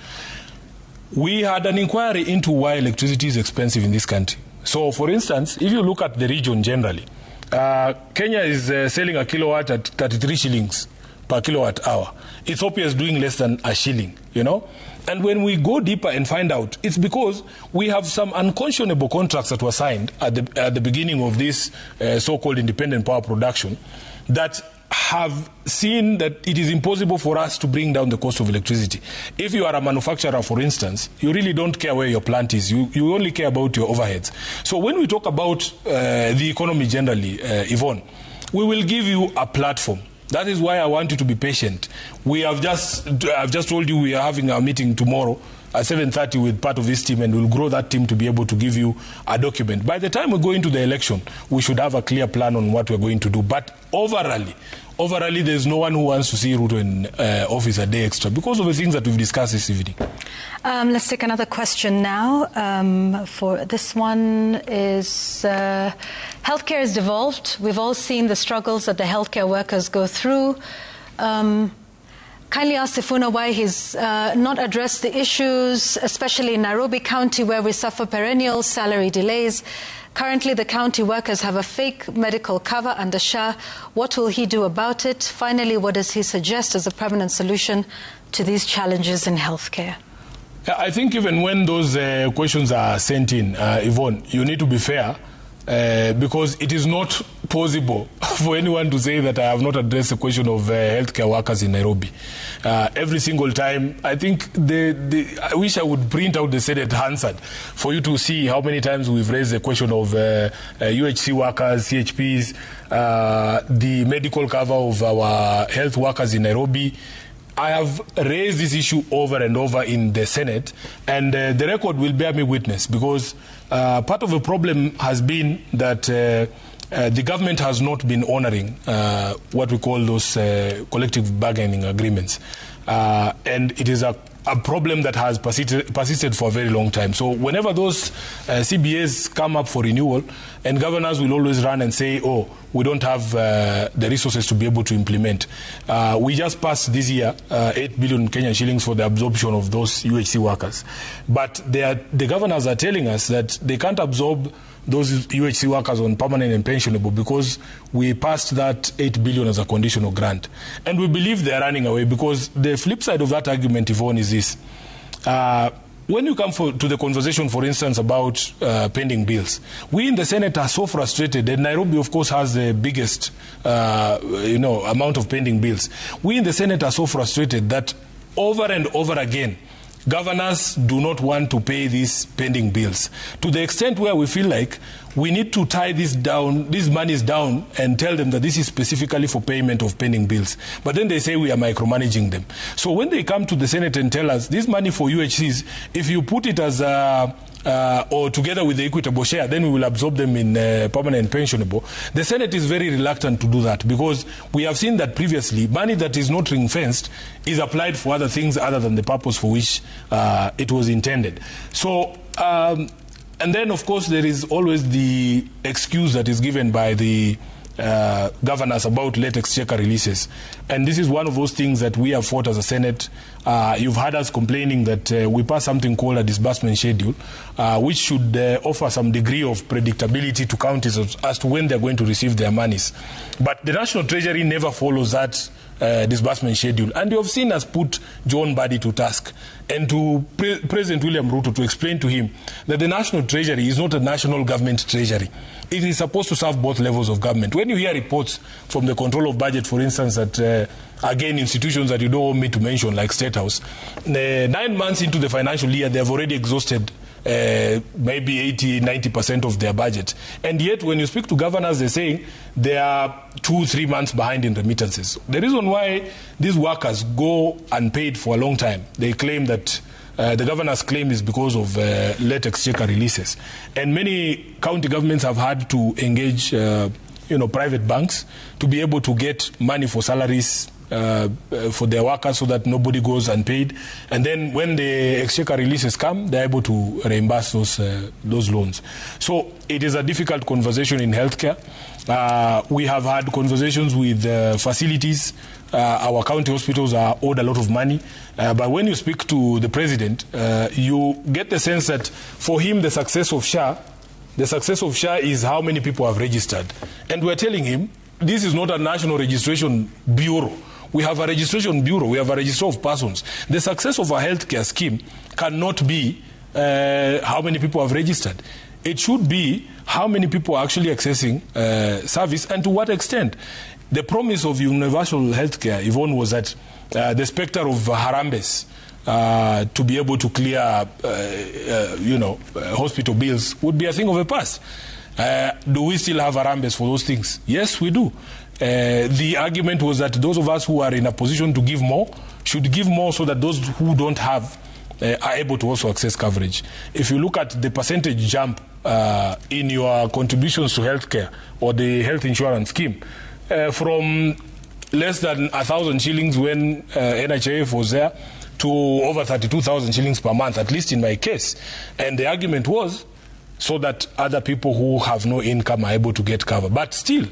We had an inquiry into why electricity is expensive in this country. So, for instance, if you look at the region generally, Kenya is selling a kilowatt at 33 shillings per kilowatt hour. Ethiopia is doing less than a shilling, And when we go deeper and find out, it's because we have some unconscionable contracts that were signed at the beginning of this so-called independent power production that have seen that it is impossible for us to bring down the cost of electricity. If you are a manufacturer, for instance, you really don't care where your plant is. You only care about your overheads. So when we talk about the economy generally, Yvonne, we will give you a platform. That is why I want you to be patient. I've just told you we are having a meeting tomorrow at 7:30 with part of this team, and we'll grow that team to be able to give you a document. By the time we go into the election, we should have a clear plan on what we're going to do. But overall, there's no one who wants to see Ruto in office a day extra because of the things that we've discussed this evening. Let's take another question now. For this one is, healthcare is devolved. We've all seen the struggles that the healthcare workers go through. Kindly ask SIFUNA why he's not addressed the issues, especially in Nairobi County, where we suffer perennial salary delays. Currently, the county workers have a fake medical cover under SHA. What will he do about it? Finally, what does he suggest as a permanent solution to these challenges in healthcare? I think even when those questions are sent in, Yvonne, you need to be fair. Because it is not possible for anyone to say that I have not addressed the question of healthcare workers in Nairobi. Every single time, I think I wish I would print out the Senate answer for you to see how many times we've raised the question of UHC workers, CHPs, the medical cover of our health workers in Nairobi. I have raised this issue over and over in the Senate, and the record will bear me witness, because part of the problem has been that the government has not been honoring what we call those collective bargaining agreements. And it is a problem that has persisted for a very long time. So whenever those CBAs come up for renewal, and governors will always run and say, oh, we don't have the resources to be able to implement. We just passed this year 8 billion Kenyan shillings for the absorption of those UHC workers. But the governors are telling us that they can't absorb those UHC workers on permanent and pensionable because we passed that 8 billion as a conditional grant. And we believe they are running away because the flip side of that argument, Yvonne, is this. When you come to the conversation, for instance, about pending bills, we in the Senate are so frustrated, and Nairobi, of course, has the biggest, amount of pending bills. We in the Senate are so frustrated that over and over again, governors do not want to pay these pending bills, to the extent where we feel like we need to tie these monies down and tell them that this is specifically for payment of pending bills. But then they say we are micromanaging them. So when they come to the Senate and tell us this money for UHCs, if you put it as or together with the equitable share, then we will absorb them in permanent pensionable. The Senate is very reluctant to do that because we have seen that previously money that is not ring-fenced is applied for other things other than the purpose for which it was intended. So, and then of course there is always the excuse that is given by the governors about late exchequer releases. And this is one of those things that we have fought as a Senate. You've heard us complaining that we pass something called a disbursement schedule, which should offer some degree of predictability to counties as to when they're going to receive their monies. But the National Treasury never follows that disbursement schedule. And you have seen us put John Badi to task and to President William Ruto to explain to him that the National Treasury is not a national government treasury. It is supposed to serve both levels of government. When you hear reports from the control of budget, for instance, that again, institutions that you don't want me to mention, like State House, 9 months into the financial year, they have already exhausted maybe 80-90% of their budget. And yet, when you speak to governors, they're saying they are 2-3 months behind in remittances. The reason why these workers go unpaid for a long time, they claim that the governor's claim is because of late exchequer releases. And many county governments have had to engage private banks to be able to get money for salaries for their workers so that nobody goes unpaid. And then when the exchequer releases come, they're able to reimburse those loans. So it is a difficult conversation in healthcare. We have had conversations with facilities. Our county hospitals are owed a lot of money. But when you speak to the president, you get the sense that for him, the success of SHA is how many people have registered. And we're telling him, this is not a national registration bureau. We have a registration bureau. We have a register of persons. The success of a healthcare scheme cannot be how many people have registered. It should be how many people are actually accessing service and to what extent. The promise of universal healthcare, Yvonne, was that the specter of Harambes to be able to clear, hospital bills would be a thing of the past. Do we still have Harambes for those things? Yes, we do. The argument was that those of us who are in a position to give more should give more so that those who don't have are able to also access coverage. If you look at the percentage jump in your contributions to healthcare or the health insurance scheme, from less than 1,000 shillings when NHIF was there to over 32,000 shillings per month, at least in my case. And the argument was so that other people who have no income are able to get cover. But still,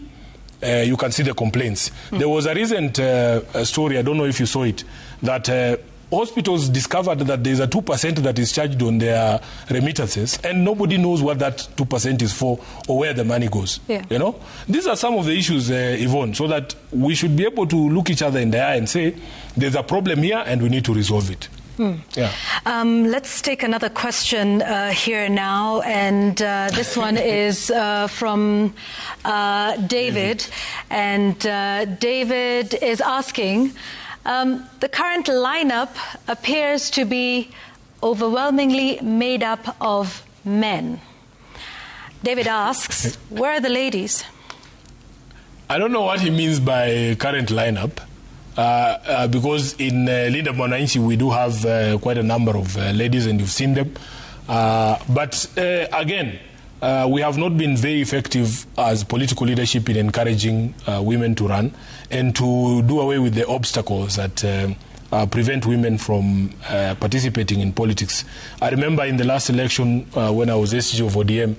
you can see the complaints. There was a recent story, I don't know if you saw it, that hospitals discovered that there's a 2% that is charged on their remittances, and nobody knows what that 2% is for or where the money goes. Yeah. These are some of the issues, Yvonne, so that we should be able to look each other in the eye and say, there's a problem here and we need to resolve it. Yeah. Let's take another question here now, and this one is from David. And David is asking, the current lineup appears to be overwhelmingly made up of men. David asks, where are the ladies? I don't know what he means by current lineup. Because in Linda Mwananchi we do have quite a number of ladies, and you've seen them. But again, we have not been very effective as political leadership in encouraging women to run and to do away with the obstacles that prevent women from participating in politics. I remember in the last election when I was SG of ODM,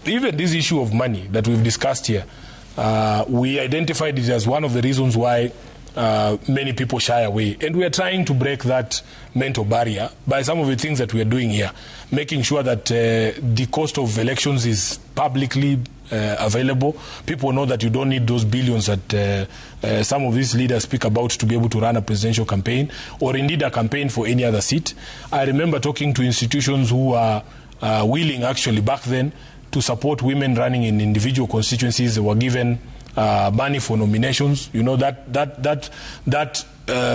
even this issue of money that we've discussed here, we identified it as one of the reasons why many people shy away. And we are trying to break that mental barrier by some of the things that we are doing here, making sure that the cost of elections is publicly available. People know that you don't need those billions that some of these leaders speak about to be able to run a presidential campaign or indeed a campaign for any other seat. I remember talking to institutions who are willing actually back then to support women running in individual constituencies. They were given money for nominations. You know, that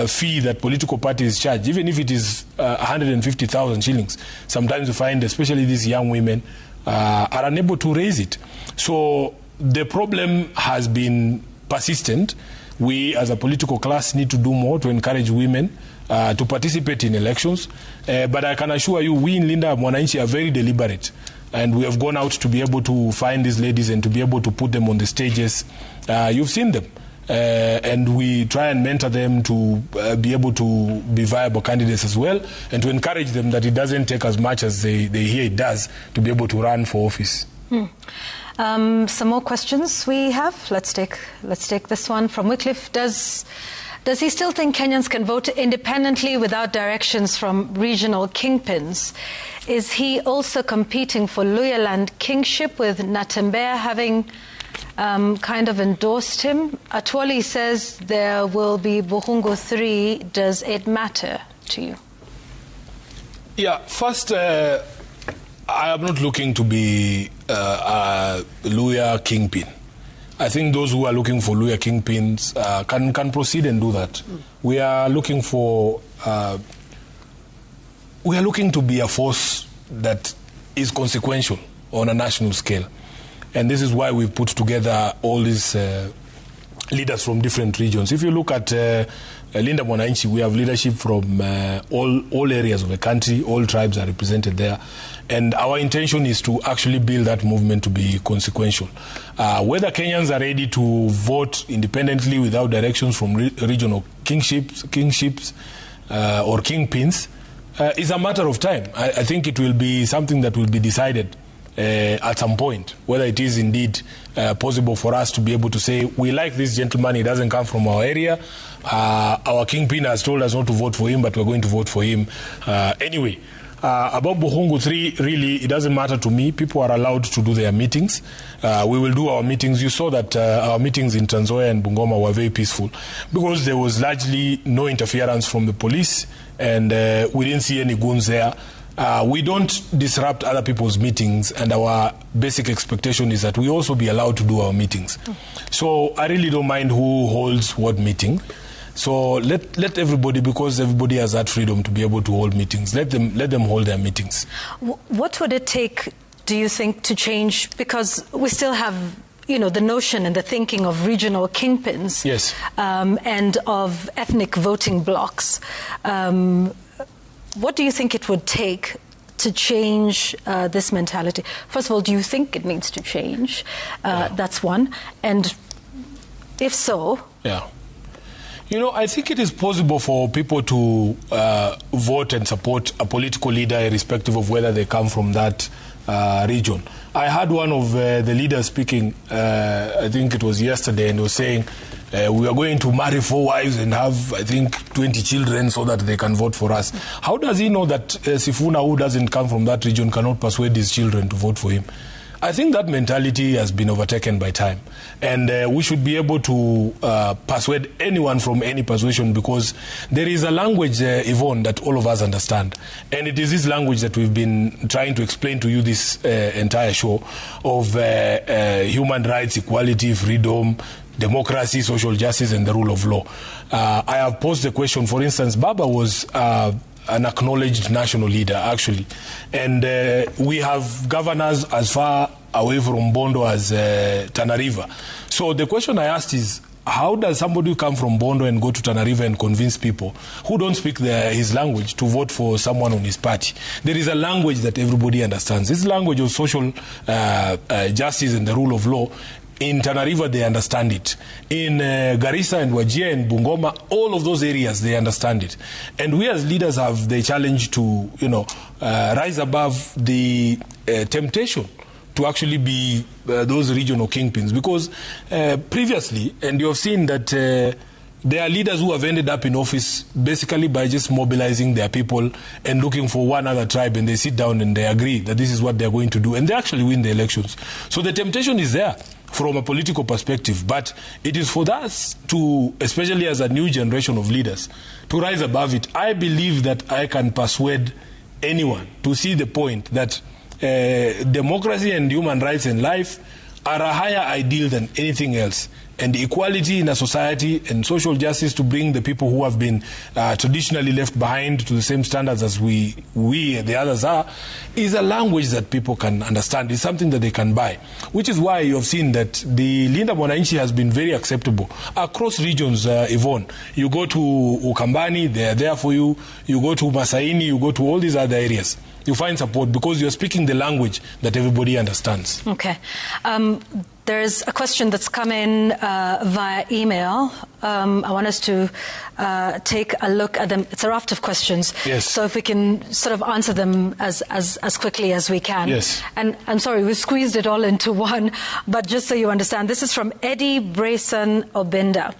fee that political parties charge, even if it is 150,000 shillings, sometimes you find, especially these young women, are unable to raise it. So the problem has been persistent. We as a political class need to do more to encourage women to participate in elections. But I can assure you, we in Linda Mwananchi are very deliberate. And we have gone out to be able to find these ladies and to be able to put them on the stages. You've seen them. And we try and mentor them to be able to be viable candidates as well, and to encourage them that it doesn't take as much as they hear it does to be able to run for office. Some more questions we have. Let's take this one from Wycliffe. Does he still think Kenyans can vote independently without directions from regional kingpins? Is he also competing for Luhyaland kingship, with Natembeya having kind of endorsed him? Atwoli says there will be Buhungu 3. Does it matter to you? Yeah, first, I am not looking to be a Luhya kingpin. I think those who are looking for Luhya kingpins can proceed and do that. We are looking for, we are looking to be a force that is consequential on a national scale. And this is why we've put together all these leaders from different regions. If you look at Linda Mwananchi, we have leadership from all areas of the country. All tribes are represented there. And our intention is to actually build that movement to be consequential. Whether Kenyans are ready to vote independently without directions from regional kingships or kingpins is a matter of time. I think it will be something that will be decided at some point, whether it is indeed possible for us to be able to say, we like this gentleman, he doesn't come from our area, our kingpin has told us not to vote for him, but we're going to vote for him anyway. About Buhungu 3, really, it doesn't matter to me. People are allowed to do their meetings. We will do our meetings. You saw that our meetings in Trans Nzoia and Bungoma were very peaceful because there was largely no interference from the police, and we didn't see any goons there. We don't disrupt other people's meetings, and our basic expectation is that we also be allowed to do our meetings. So I really don't mind who holds what meeting. So let everybody, because everybody has that freedom to be able to hold meetings, let them hold their meetings. What would it take, do you think, to change? Because we still have, you know, the notion and the thinking of regional kingpins, yes, and of ethnic voting blocks. What do you think it would take to change this mentality? First of all, do you think it needs to change? That's one. And if so... Yeah. You know, I think it is possible for people to vote and support a political leader irrespective of whether they come from that region. I had one of the leaders speaking, I think it was yesterday, and was saying, we are going to marry 4 wives and have, I think, 20 children so that they can vote for us. How does he know that SIFUNA, who doesn't come from that region, cannot persuade his children to vote for him? I think that mentality has been overtaken by time. And we should be able to persuade anyone from any persuasion, because there is a language, Yvonne, that all of us understand. And it is this language that we've been trying to explain to you this entire show of human rights, equality, freedom, democracy, social justice, and the rule of law. I have posed the question, for instance, Baba was an acknowledged national leader, actually. And we have governors as far away from Bondo as Tana River. So the question I asked is, how does somebody come from Bondo and go to Tana River and convince people who don't speak his language to vote for someone on his party? There is a language that everybody understands. This language of social justice and the rule of law. In Tana River, they understand it. In Garissa and Wajir and Bungoma, all of those areas, they understand it. And we as leaders have the challenge to, you know, rise above the temptation to actually be those regional kingpins. Because previously, and you have seen that There are leaders who have ended up in office basically by just mobilizing their people and looking for one other tribe, and they sit down and they agree that this is what they're going to do, and they actually win the elections. So the temptation is there from a political perspective, but it is for us to, especially as a new generation of leaders, to rise above it. I believe that I can persuade anyone to see the point that democracy and human rights and life are a higher ideal than anything else. And equality in a society and social justice to bring the people who have been traditionally left behind to the same standards as we the others are, is a language that people can understand. It's something that they can buy. Which is why you have seen that the Linda Mwananchi has been very acceptable across regions, Yvonne. You go to Ukambani, they are there for you. You go to Masaini, you go to all these other areas. You find support because you're speaking the language that everybody understands. Okay. There's a question that's come in via email. I want us to take a look at them. It's a raft of questions. Yes. So if we can sort of answer them as quickly as we can. Yes. And I'm sorry, we squeezed it all into one, but just so you understand, this is from Eddie Brayson Obinda,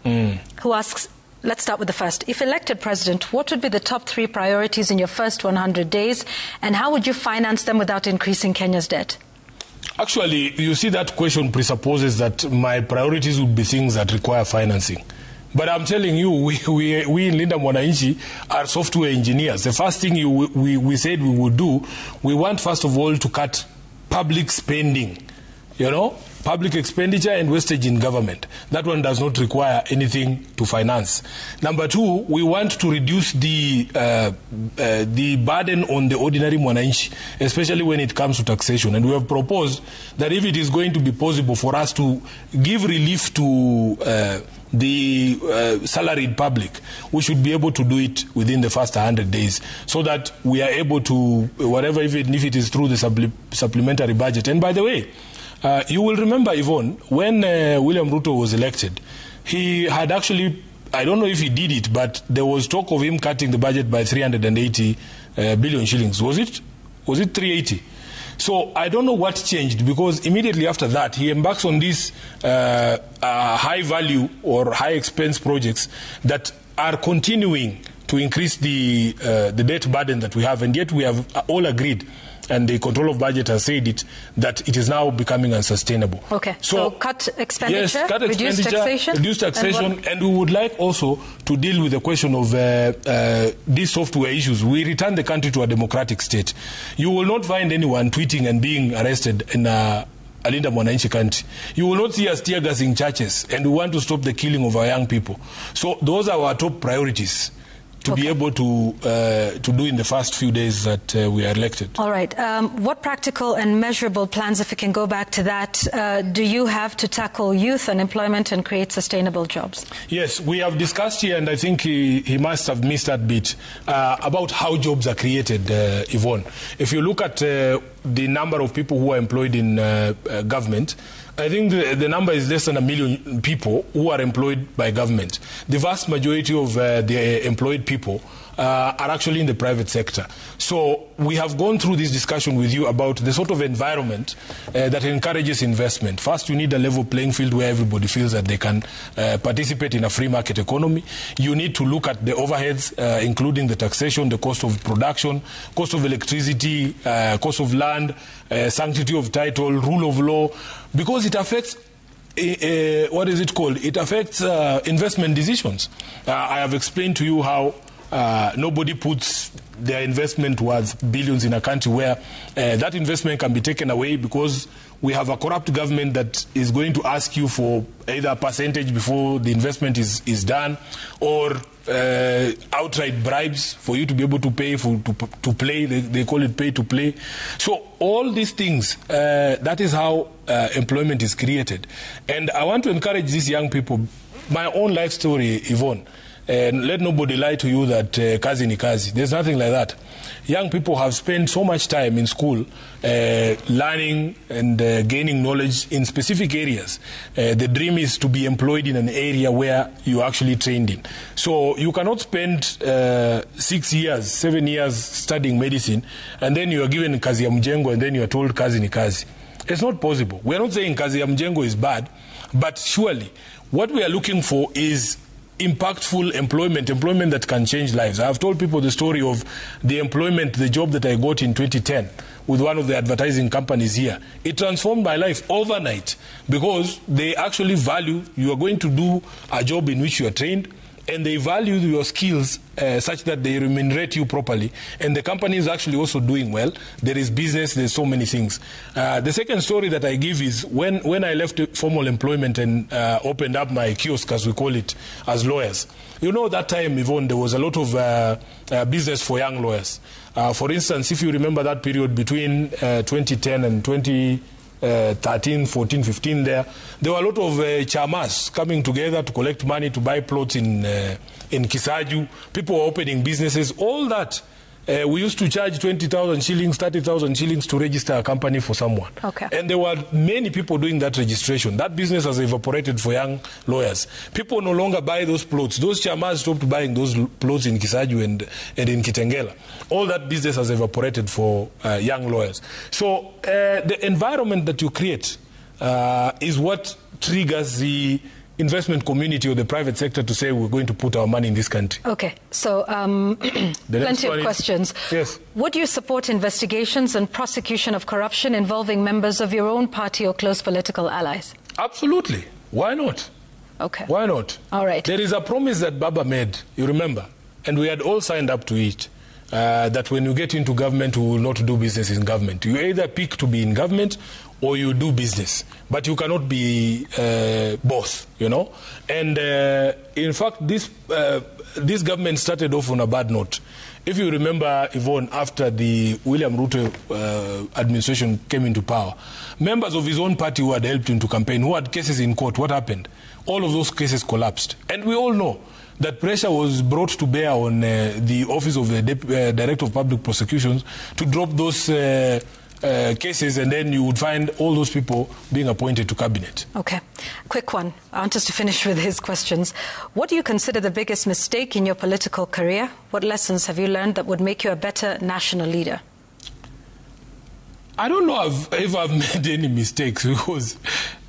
who asks, let's start with the first. If elected president, what would be the top 3 priorities in your first 100 days, and how would you finance them without increasing Kenya's debt? Actually, you see, that question presupposes that my priorities would be things that require financing. But I'm telling you, we in Linda Mwananchi are software engineers. The first thing we said we would do, we want first of all to cut public spending, public expenditure and wastage in government. That one does not require anything to finance. Number 2, we want to reduce the burden on the ordinary Mwananchi, especially when it comes to taxation. And we have proposed that if it is going to be possible for us to give relief to the salaried public, we should be able to do it within the first 100 days so that we are able to, whatever, even if it is through the supplementary budget. And by the way, you will remember, Yvonne, when William Ruto was elected, he had actually, I don't know if he did it, but there was talk of him cutting the budget by 380 billion shillings. Was it 380? So I don't know what changed, because immediately after that, he embarks on these high value or high expense projects that are continuing to increase the debt burden that we have. And yet we have all agreed, and the control of budget has said it, that it is now becoming unsustainable. Okay, so cut expenditure, yes, cut reduce taxation, and we would like also to deal with the question of these software issues. We return the country to a democratic state. You will not find anyone tweeting and being arrested in Linda Mwananchi country. You will not see us tear gassing churches, and we want to stop the killing of our young people. So those are our top priorities to be able to do in the first few days that we are elected. All right. What practical and measurable plans, if we can go back to that, do you have to tackle youth unemployment and create sustainable jobs? Yes, we have discussed here, and I think he must have missed that bit, about how jobs are created, Yvonne. If you look at the number of people who are employed in government, I think the number is less than 1 million people who are employed by government. The vast majority of the employed people are actually in the private sector. So we have gone through this discussion with you about the sort of environment that encourages investment. First, you need a level playing field where everybody feels that they can participate in a free market economy. You need to look at the overheads, including the taxation, the cost of production, cost of electricity, cost of land, sanctity of title, rule of law, because it affects what is it called? It affects investment decisions. I have explained to you how nobody puts their investment towards billions in a country where that investment can be taken away because we have a corrupt government that is going to ask you for either a percentage before the investment is done, or outright bribes for you to be able to pay to play. They call it pay to play. So all these things, that is how employment is created. And I want to encourage these young people. My own life story, Yvonne, and let nobody lie to you that kazi ni kazi. There's nothing like that. Young people have spent so much time in school learning and gaining knowledge in specific areas. The dream is to be employed in an area where you actually trained in. So you cannot spend 6 years, 7 years studying medicine, and then you are given kazi ya mjengo, and then you are told kazi ni kazi. It's not possible. We are not saying kazi ya mjengo is bad, but surely what we are looking for is impactful employment that can change lives. I have told people the story of the job that I got in 2010 with one of the advertising companies here. It transformed my life overnight because they actually value you are going to do a job in which you are trained, and they value your skills such that they remunerate you properly. And the company is actually also doing well. There is business, there's so many things. The second story that I give is when I left formal employment and opened up my kiosk, as we call it, as lawyers. You know, that time, Yvonne, there was a lot of business for young lawyers. For instance, if you remember that period between 2010 and 2013, 14, 15 there were a lot of chamas coming together to collect money to buy plots in Kisaju. People were opening businesses. All that, we used to charge 20,000 shillings, 30,000 shillings to register a company for someone. Okay. And there were many people doing that registration. That business has evaporated for young lawyers. People no longer buy those plots. Those chamas stopped buying those plots in Kisaju and in Kitengela. All that business has evaporated for young lawyers. So the environment that you create is what triggers the investment community or the private sector to say we're going to put our money in this country. Okay, so plenty of questions. Yes. Would you support investigations and prosecution of corruption involving members of your own party or close political allies? Absolutely. Why not? Okay. Why not? All right. There is a promise that Baba made, you remember, and we had all signed up to it, that when you get into government, we will not do business in government. You either pick to be in government or you do business, but you cannot be both, you know. And in fact, this government started off on a bad note. If you remember, Yvonne, after the William Ruto administration came into power, members of his own party who had helped him to campaign, who had cases in court, what happened? All of those cases collapsed. And we all know that pressure was brought to bear on the Office of the Director of Public Prosecutions to drop those cases, and then you would find all those people being appointed to cabinet. Okay. Quick one. I want us to finish with his questions. What do you consider the biggest mistake in your political career? What lessons have you learned that would make you a better national leader? I don't know if I've made any mistakes because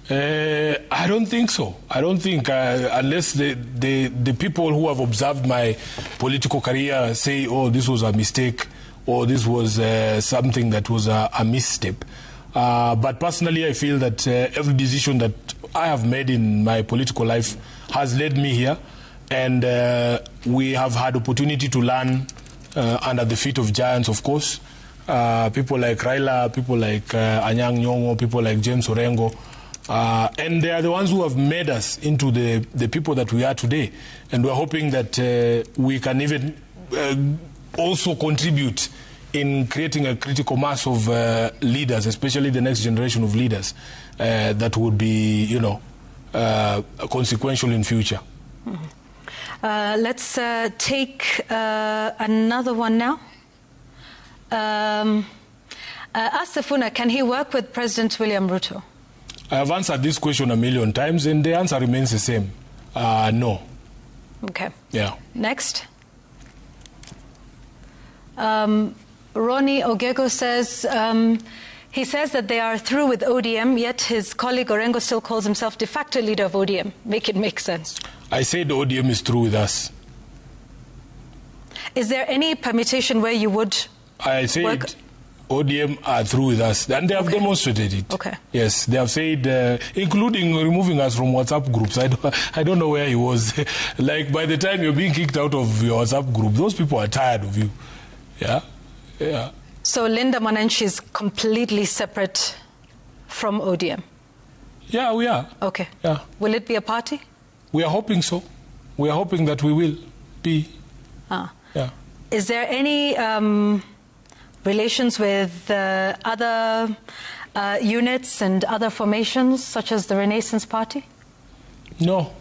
I don't think so. I don't think unless the people who have observed my political career say, oh, this was a mistake, or this was something that was a misstep. But personally, I feel that every decision that I have made in my political life has led me here. And we have had opportunity to learn under the feet of giants, of course. People like Raila, people like Anyang' Nyong'o, people like James Orengo. And they are the ones who have made us into the people that we are today. And we're hoping that we can even also contribute in creating a critical mass of leaders, especially the next generation of leaders that would be, you know, consequential in future. Mm-hmm. Let's take another one now. Ask SIFUNA, can he work with President William Ruto? I have answered this question a million times, and the answer remains the same. No. Okay. Yeah. Next. Ronnie Ogego says, he says that they are through with ODM, yet his colleague Orengo still calls himself de facto leader of ODM. Make it make sense. I said ODM is through with us. Is there any permutation where you would I said ODM are through with us, and they have demonstrated it. Okay. Yes, they have said, including removing us from WhatsApp groups. I don't know where he was. Like, by the time you're being kicked out of your WhatsApp group, those people are tired of you. Yeah? Yeah. So Linda Mwananchi is completely separate from ODM? Yeah, we are. Okay. Yeah. Will it be a party? We are hoping so. We are hoping that we will be. Yeah. Is there any relations with other units and other formations, such as the Renaissance Party? No.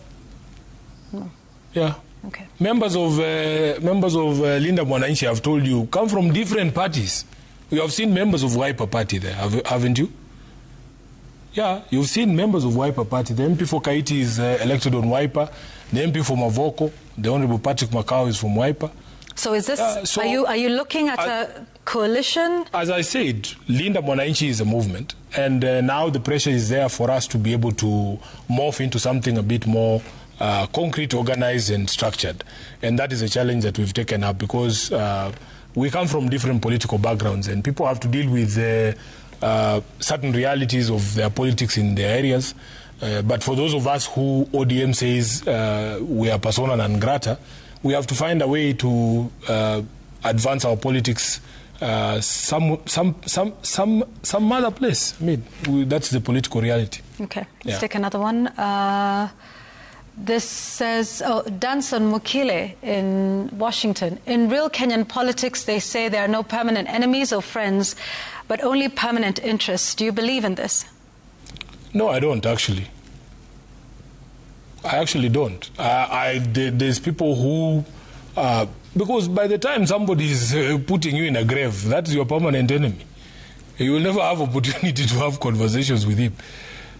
No. Yeah. Okay. Members of Linda Mwananchi, have told you, come from different parties. You have seen members of Wiper Party there, haven't you? Yeah, you've seen members of Wiper Party. The MP for Kaiti is elected on Wiper. The MP for Mavoko, the Honorable Patrick Makau, is from Wiper. So is this, are you looking at a coalition? As I said, Linda Mwananchi is a movement, and now the pressure is there for us to be able to morph into something a bit more concrete, organized, and structured. And that is a challenge that we've taken up because we come from different political backgrounds, and people have to deal with certain realities of their politics in their areas. But for those of us who ODM says we are persona non grata, we have to find a way to advance our politics some other place. I mean, that's the political reality. Okay, let's take another one. This says, Danson Mukile in Washington. In real Kenyan politics, they say there are no permanent enemies or friends, but only permanent interests. Do you believe in this? No, I don't, actually. I actually don't. There's people who... because by the time somebody is putting you in a grave, that's your permanent enemy. You will never have opportunity to have conversations with him.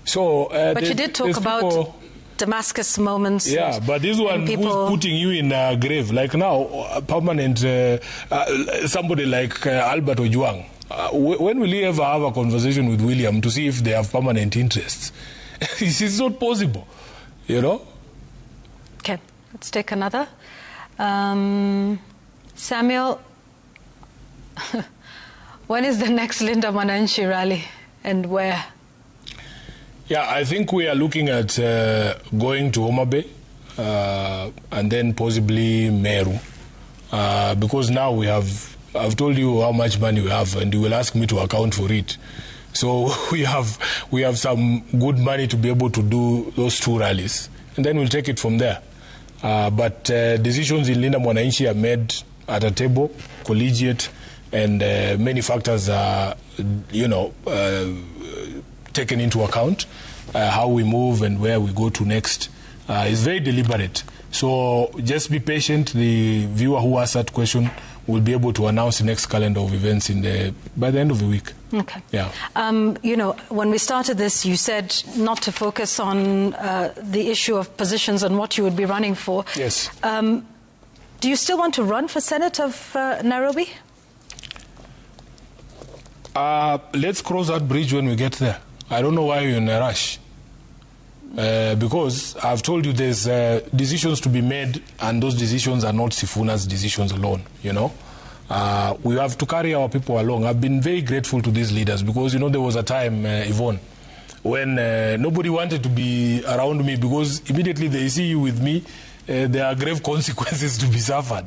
So, but you did talk about Damascus moments. Yeah, but this one who's putting you in a grave, like now, permanent, somebody like Albert Ojwang. When will he ever have a conversation with William to see if they have permanent interests? It's not possible, you know? Okay, let's take another. Samuel, when is the next Linda Mwananchi rally and where? Yeah, I think we are looking at going to Homa Bay and then possibly Meru because now I've told you how much money we have and you will ask me to account for it. So we have some good money to be able to do those two rallies and then we'll take it from there. But decisions in Linda Mwananchi are made at a table, collegiate, and many factors are, taken into account. How we move and where we go to next is very deliberate. So just be patient. The viewer who asked that question will be able to announce the next calendar of events by the end of the week. Okay. Yeah. When we started this, you said not to focus on the issue of positions and what you would be running for. Yes. Do you still want to run for Senate of Nairobi? Let's cross that bridge when we get there. I don't know why you're in a rush. Because I've told you there's decisions to be made, and those decisions are not SIFUNA's decisions alone, you know. We have to carry our people along. I've been very grateful to these leaders because, there was a time, Yvonne, when nobody wanted to be around me because immediately they see you with me, there are grave consequences to be suffered.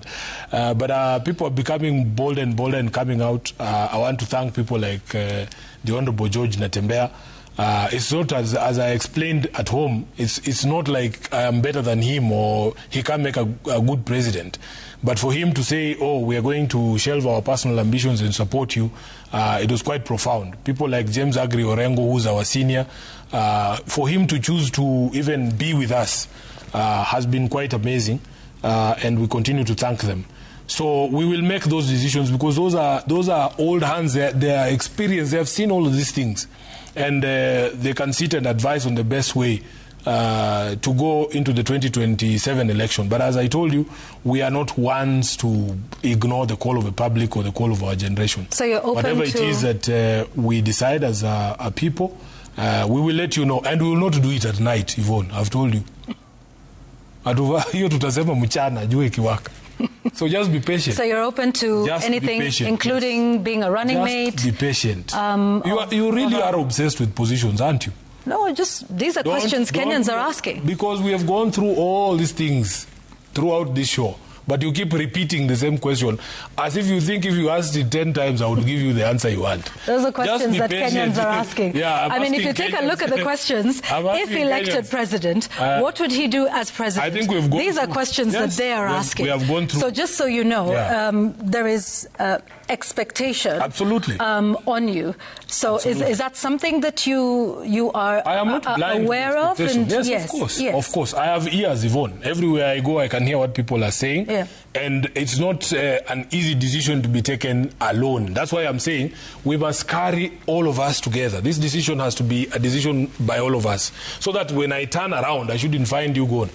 But people are becoming bolder and coming out. I want to thank people like the Honorable George Natembea. It's not as I explained at home. It's not like I am better than him or he can make a good president. But for him to say, "Oh, we are going to shelve our personal ambitions and support you," it was quite profound. People like James Agri Orengo, who's our senior, for him to choose to even be with us has been quite amazing, and we continue to thank them. So we will make those decisions because those are old hands. They are experienced. They have seen all of these things. And they can sit and advise on the best way to go into the 2027 election. But as I told you, we are not ones to ignore the call of the public or the call of our generation. So you're open whatever it is that we decide as a people, we will let you know. And we will not do it at night, Yvonne, I've told you. Hiyo tutasema mchana jua ikiwaka. So just be patient. So you're open to just anything, including being a running mate? Just be patient. You really are obsessed with positions, aren't you? No, these are questions Kenyans are asking. Because we have gone through all these things throughout this show. But you keep repeating the same question as if you think if you asked it 10 times, I would give you the answer you want. Those are questions that Kenyans are asking. Yeah, I mean, if you take a look at the questions, if elected president, what would he do as president? I think we've gone These are questions that they are asking. We have gone through. So just so you know, there is expectation absolutely on you. So is that something that you are I am not blind aware of? And yes, of course. Yes. Of course. I have ears, Yvonne. Everywhere I go, I can hear what people are saying. Yeah. And it's not an easy decision to be taken alone. That's why I'm saying we must carry all of us together. This decision has to be a decision by all of us. So that when I turn around, I shouldn't find you gone.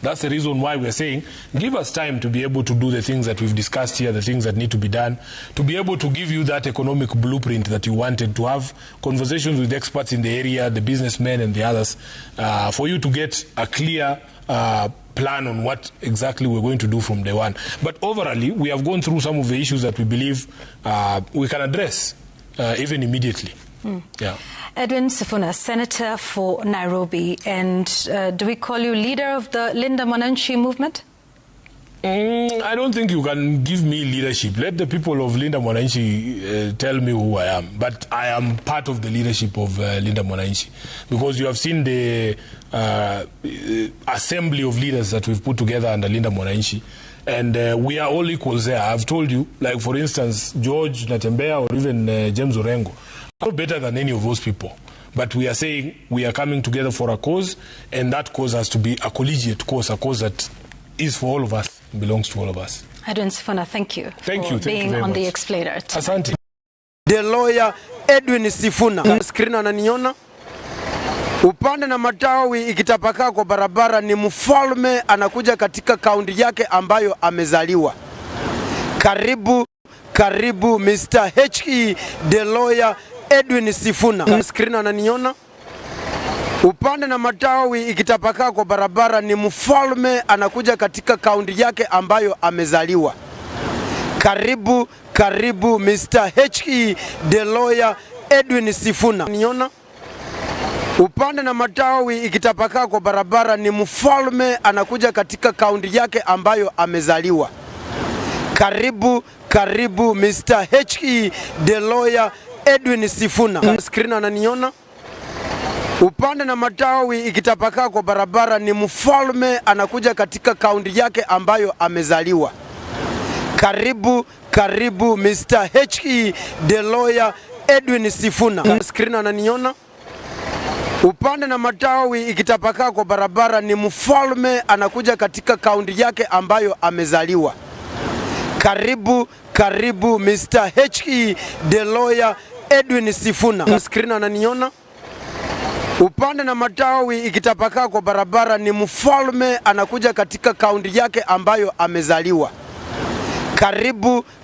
That's the reason why we're saying, give us time to be able to do the things that we've discussed here, the things that need to be done, to be able to give you that economic blueprint that you wanted, to have conversations with experts in the area, the businessmen and the others, for you to get a clear plan on what exactly we're going to do from day one. But overall, we have gone through some of the issues that we believe we can address even immediately. Yeah. EDWIN SIFUNA, Senator for Nairobi, and do we call you leader of the Linda Mwananchi movement? I don't think you can give me leadership. Let the people of Linda Mwananchi tell me who I am. But I am part of the leadership of Linda Mwananchi, because you have seen the assembly of leaders that we've put together under Linda Mwananchi. And we are all equals there. I've told you, like for instance, George Natembea or even James Orengo, are better than any of those people. But we are saying we are coming together for a cause, and that cause has to be a collegiate cause, a cause that is for all of us, belongs to all of us. EDWIN SIFUNA, thank you for being on the Explainer. Asante. The lawyer EDWIN SIFUNA. Screen ananiona. Upande na matawi ikitapakaa kwa barabara ni mfalme anakuja katika kaunti yake ambayo amezaliwa. Karibu Mr. HE, the lawyer EDWIN SIFUNA. Screen ananiona. Upande na matawi ikitapakaa kwa barabara ni mfalme anakuja katika kaunti yake ambayo amezaliwa. Karibu Mr. HE, the lawyer EDWIN SIFUNA. Niona. Upande na matawi ikitapakaa kwa barabara ni mfalme anakuja katika kaunti yake ambayo amezaliwa. Karibu Mr. HE, the lawyer EDWIN SIFUNA. Screen ananiona. Upande na matawi ikitapakaa kwa barabara ni mfalme anakuja katika kaunti yake ambayo amezaliwa. Karibu Mr. HE, the lawyer EDWIN SIFUNA. Screen ananiona. Upande na matawi ikitapakaa kwa barabara ni mfalme anakuja katika kaunti yake ambayo amezaliwa. Karibu Mr. HE, the lawyer EDWIN SIFUNA. Screen ananiona. Upande na matawi ikitapakaa kwa barabara ni mfalme anakuja katika kaunti yake ambayo amezaliwa.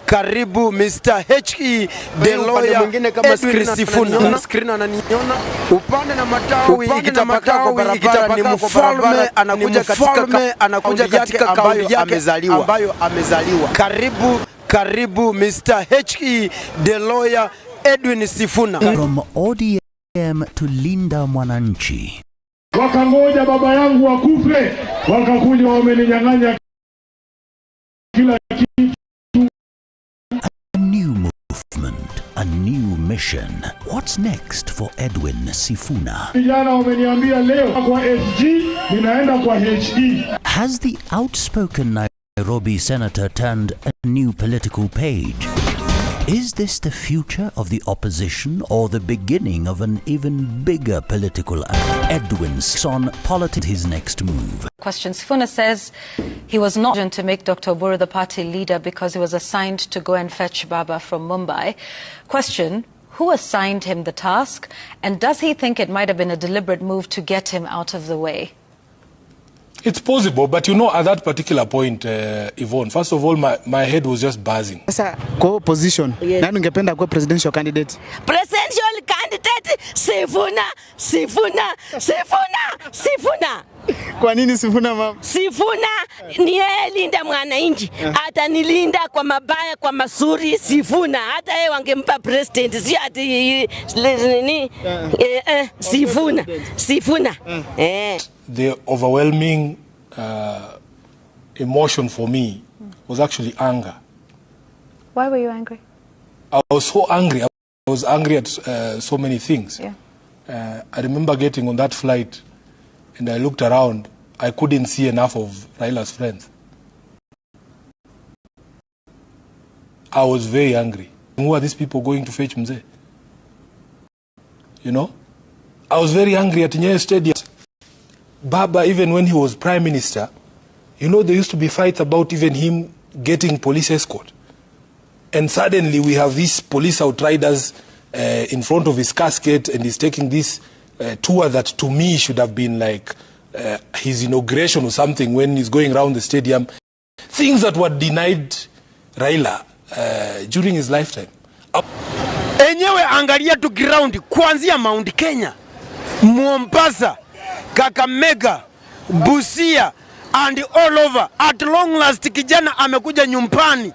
Karibu Mr. HE, the lawyer EDWIN SIFUNA. Screen ananiona. Upande na matawi ikitapakaa kwa barabara ni mfalme anakuja katika kaunti yake ambayo amezaliwa. Karibu Mr. HE, the lawyer EDWIN SIFUNA. From ODM to Linda Mwananchi. Wakangoja baba yangu wakufe, wakakuja wameninyang'anya kila kitu. A new movement, a new mission. What's next for EDWIN SIFUNA? Vijana wameniambia leo kwa SG ninaenda kwa HE. Has the outspoken Nairobi senator turned a new political page? Is this the future of the opposition or the beginning of an even bigger political EDWIN's on politics his next move? Question. SIFUNA says he was not chosen to make Dr. Oburu the party leader because he was assigned to go and fetch Baba from Mumbai. Question. Who assigned him the task, and does he think it might have been a deliberate move to get him out of the way? It's possible, but you know, at that particular point, Yvonne, first of all, my head was just buzzing. Sasa kwa position, nani ungependa kuwa presidential candidate? Presidential candidate SIFUNA. Kwa nini SIFUNA mama? SIFUNA ni yeye Linda Mwananchi. Atanilinda kwa mabaya kwa mazuri SIFUNA. Hata yeye wangempa president, si ati nini? SIFUNA. The overwhelming emotion for me was actually anger. Why were you angry? I was so angry. I was angry at so many things. Yeah. I remember getting on that flight and I looked around. I couldn't see enough of Raila's friends. I was very angry. Who are these people going to fetch Mzee? You know? I was very angry at Nyayo Stadium. Baba, even when he was prime minister, you know, there used to be fights about even him getting police escort. And suddenly we have these police outriders in front of his casket, and he's taking this tour that to me should have been like his inauguration or something, when he's going around the stadium, things that were denied Raila during his lifetime. Enyewe angalia tu ground kuanzia Mount Kenya, Mombasa, Kakamega, Busia and all over. At long last kijana amekuja nyumbani.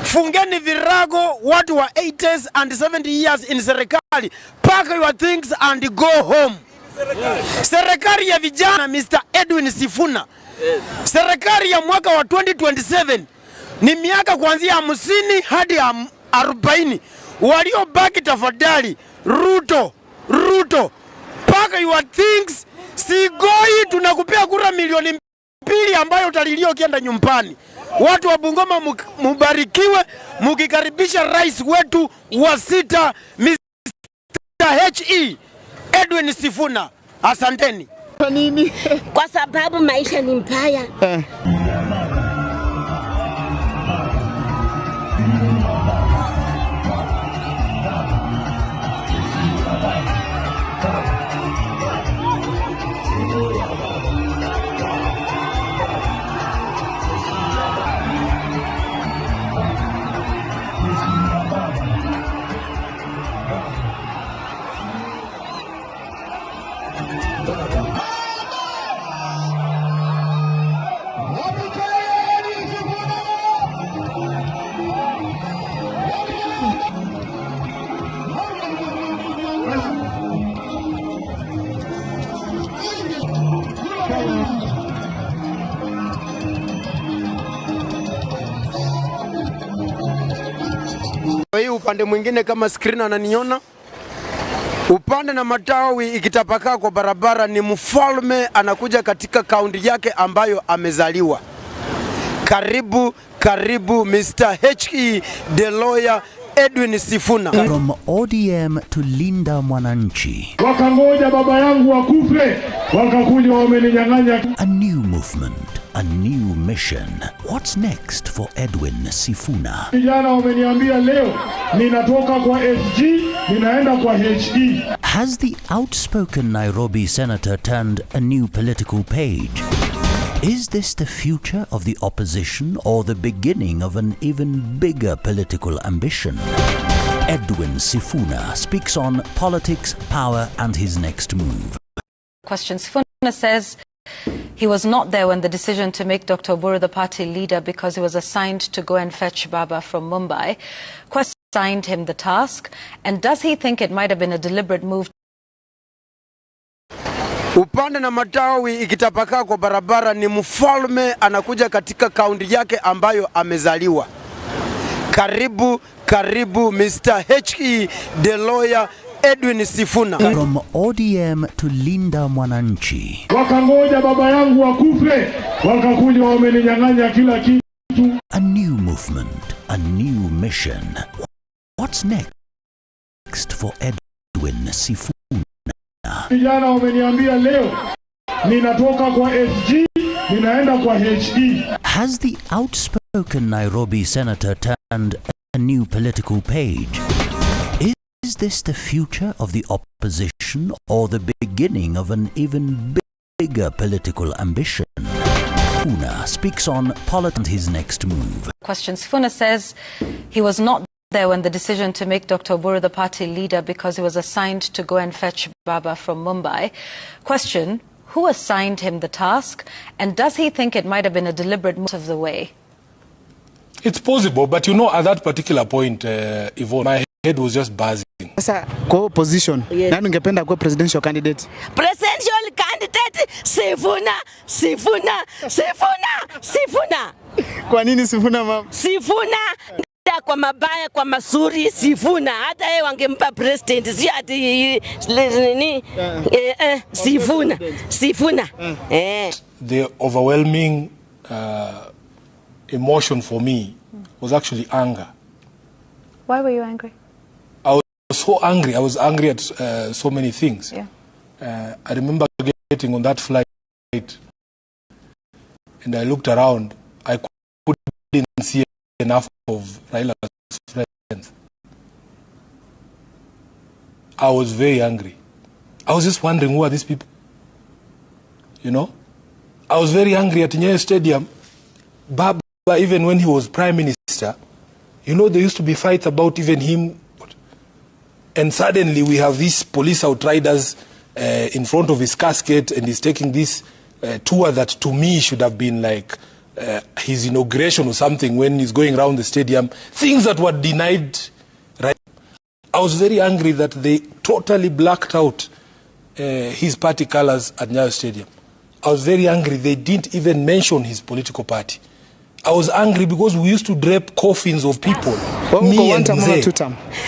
Fungeni virago watu wa 80s and 70 years in serikali. Pack your things and go home. Serikali ya vijana Mr. EDWIN SIFUNA. Serikali ya mwaka wa 2027 ni miaka kuanzia 50 hadi 40. Waliobaki tafadhali, Ruto, pack your things, Sigoi tunakupea kura milioni 2 ambayo utalilio kienda nyumbani. Watu wa Bungoma mubarikiwe mukikaribisha rais wetu wa 6 Mr. EDWIN SIFUNA. Asanteni. Kwa sababu maisha ni mbaya. Hii upande mwingine kama screen ananiona, upande na matawi ikitapakaa kwa barabara ni mfalme anakuja katika kaunti yake ambayo amezaliwa. Karibu Mr. the lawyer EDWIN SIFUNA. From ODM to Linda Mwananchi. Wakangoja baba yangu akufe, wakakuja wameninyang'anya. A new movement, a new mission. What's next for EDWIN SIFUNA? Vijana wameniambia leo ninatoka kwa SG ninaenda kwa HE. Has the outspoken Nairobi senator turned a new political page? Is this the future of the opposition or the beginning of an even bigger political ambition? EDWIN SIFUNA speaks on politics, power and his next move. Question. SIFUNA says he was not there when the decision to make Dr. Oburu the party leader because he was assigned to go and fetch Baba from Mumbai. Question assigned him the task, and does he think it might have been a deliberate move? Upande na matawi ikitapakaa kwa barabara ni mfalme anakuja katika kaunti yake ambayo amezaliwa. Karibu Mr. the lawyer EDWIN SIFUNA. From ODM to Linda Mwananchi. Wakangoja baba yangu akufe, wakakuja wameninyang'anya kila kitu. A new movement, a new mission. What's next for EDWIN SIFUNA? Vijana wameniambia leo ninatoka kwa SG ninaenda kwa HE. Has the outspoken Nairobi senator turned a new political page? Is this the future of the opposition or the beginning of an even bigger political ambition? SIFUNA speaks on politics and his next move. Question. SIFUNA says he was not there when the decision to make Dr. Oburu the party leader because he was assigned to go and fetch Baba from Mumbai. Question, who assigned him the task, and does he think it might have been a deliberate move of the way? It's possible, but you know, at that particular point, Yvonne, my head was just buzzing. Sasa kwa opposition, nani ungependa kuwa presidential candidate? Presidential candidate SIFUNA. Kwa nini SIFUNA mama? SIFUNA kwa mabaya kwa masuri SIFUNA. Hata yeye wangempa president, si ati nini SIFUNA. The overwhelming emotion for me was actually anger. Why were you angry? I was so angry. I was angry at so many things. Yeah. I remember getting on that flight and I looked around. I couldn't see enough of Raila's friends. I was very angry. I was just wondering, who are these people? you know. I was very angry at Nyayo Stadium. Baba, even when he was Prime Minister, you know, there used to be fights about even him. And suddenly we have these police outriders in front of his casket, and he's taking this tour that to me should have been like his inauguration or something when he's going around the stadium. Things that were denied. Right? I was very angry that they totally blacked out his party colors at Nyayo Stadium. I was very angry they didn't even mention his political party. I was angry because we used to drape coffins of people, me and Mzee,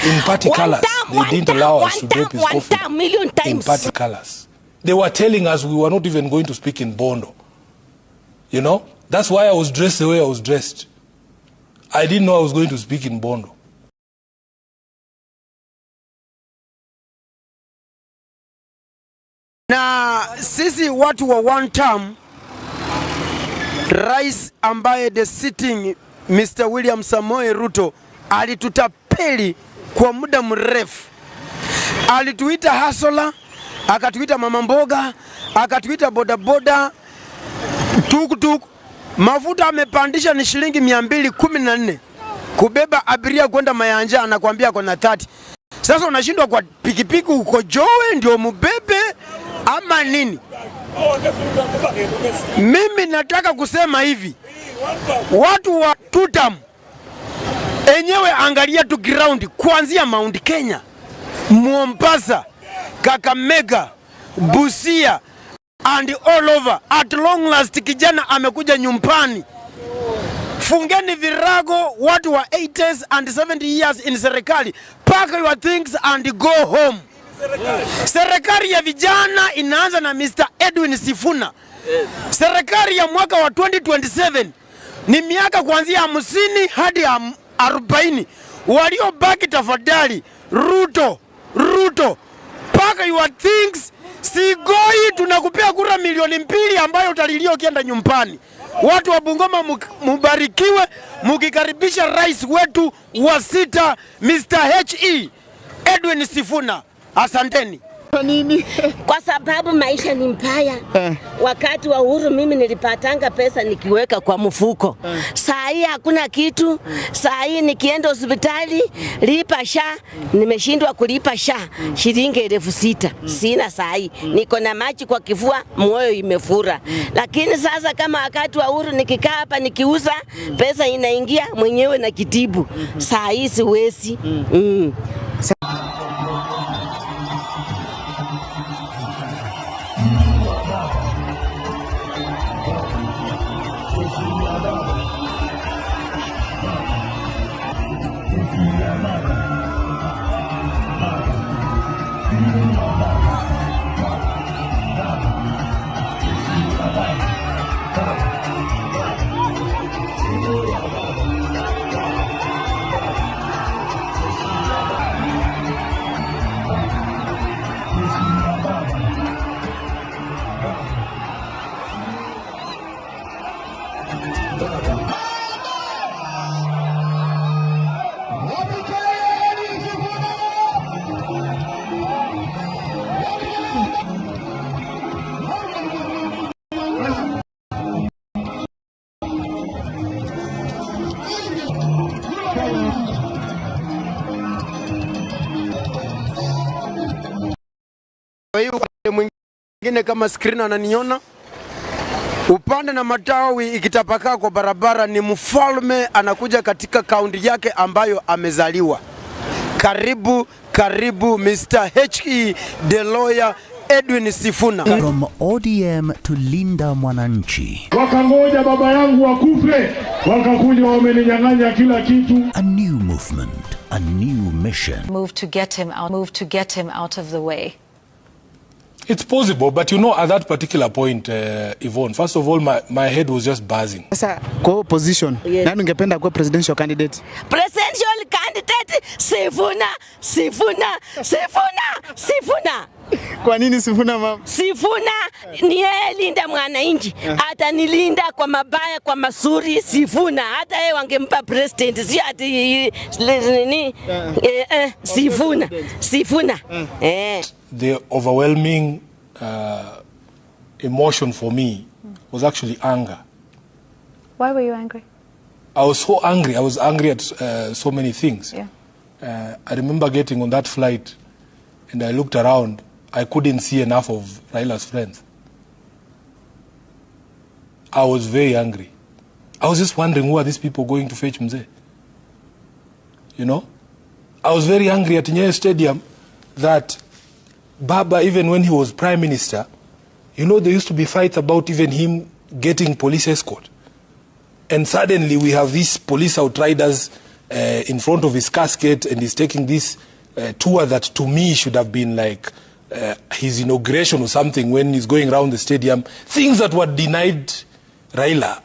in party colors. They didn't allow us to drape his coffin in party colors. They were telling us we were not even going to speak in Bondo. You know? That's why I was dressed the way I was dressed. I didn't know I was going to speak in Bondo. Na sisi watu wa one term, rais ambaye the sitting Mr. William Samoei Ruto alitutapeli kwa muda mrefu. Alituita hasola, akatuita mama mboga, akatuita bodaboda, tukutuku. Mafuta amepandisha ni shilingi 214. Kubeba abiria kwenda Mayanja anakuambia kuna 30. Sasa unashindwa kwa pikipiki uko Joe ndio mubebe ama nini? Mimi nataka kusema hivi, watu wa tutam enyewe angalia tu ground kuanzia Mount Kenya, Mombasa, Kakamega, Busia and all over. At long last kijana amekuja nyumbani. Fungeni virago watu wa 80s and 70 years in serikali. Pack your things and go home. Serikali ya vijana inaanza na Mr. EDWIN SIFUNA. Serikali ya mwaka wa 2027 ni miaka kuanzia 50 hadi 40. Waliobaki tafadhali, Ruto, pack your things. Sigoi tunakupea kura milioni 2 ambayo utalilio kienda nyumbani. Watu wa Bungoma mubarikiwe mukikaribisha rais wetu wa 6 Mr. EDWIN SIFUNA. Asanteni. Kwa sababu maisha ni mbaya. Wakati wa uhuru mimi nilipatanga pesa nikiweka kwa mfuko. Saa hii hakuna kitu. Saa hii nikienda hospitali lipa SHA, nimeshindwa kulipa SHA shilingi 6,000. Sina saa hii. Niko na maji kwa kifua, moyo imefura. Lakini sasa kama wakati wa uhuru nikikaa hapa nikiuza, pesa inaingia mwenyewe na kitibu. Saa hii siwezi. Kwa hiyo mwingine kama screen ananiona, upande na matawi ikitapakaa kwa barabara ni mfalme anakuja katika kaunti yake ambayo amezaliwa. Karibu Mr. the lawyer EDWIN SIFUNA. From ODM to Linda Mwananchi. Wakangoja baba yangu wakufe, wakakuja wameninyang'anya kila kitu. A new movement, a new mission. Move to get him out of the way. It's possible, but you know, at that particular point, Yvonne, first of all, my head was just buzzing. Sasa kwa position, nani ungependa kuwa presidential candidate? Presidential candidate SIFUNA. Kwa nini SIFUNA mama? SIFUNA ni yeye linda Mwananchi. Atanilinda kwa mabaya kwa mazuri SIFUNA. Hata yeye wangempa president, si ati nini? SIFUNA. The overwhelming emotion for me was actually anger. Why were you angry? I was so angry. I was angry at so many things. Yeah. I remember getting on that flight and I looked around. I couldn't see enough of Raila's friends. I was very angry. I was just wondering, who are these people going to fetch Mzee? You know? I was very angry at Nyayo Stadium that Baba, even when he was Prime Minister, you know, there used to be fights about even him getting police escort. And suddenly we have these police outriders in front of his casket, and he's taking this tour that to me should have been like his inauguration or something when he's going around the stadium. Things that were denied Raila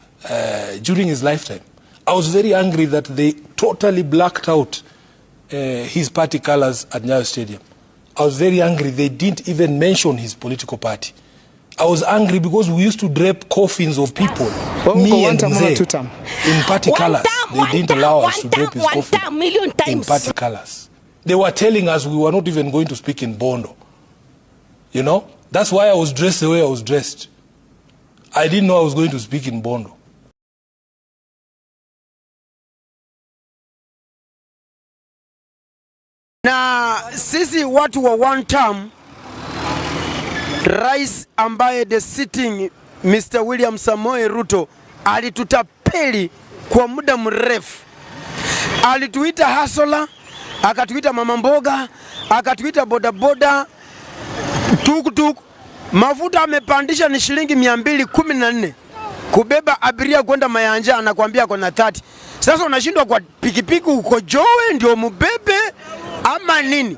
during his lifetime. I was very angry that they totally blacked out his party colors at Nyayo Stadium. I was very angry they didn't even mention his political party. I was angry because we used to drape coffins of people, me and Mzee, in party colors. They didn't allow us to drape his coffin in party colors. They were telling us we were not even going to speak in Bondo. You know? That's why I was dressed the way I was dressed. I didn't know I was going to speak in Bondo. Na sisi watu wa one term, rais ambaye the sitting Mr. William Samoei Ruto alitutapeli kwa muda mrefu. Alituita hasola, akatuita mama mboga, akatuita bodaboda, tukutuku. Mafuta amepandisha ni shilingi 214. Kubeba abiria kwenda Mayanja anakuambia kuna 30. Sasa unashindwa kwa pikipiki uko Joe ndio mubebe ama nini?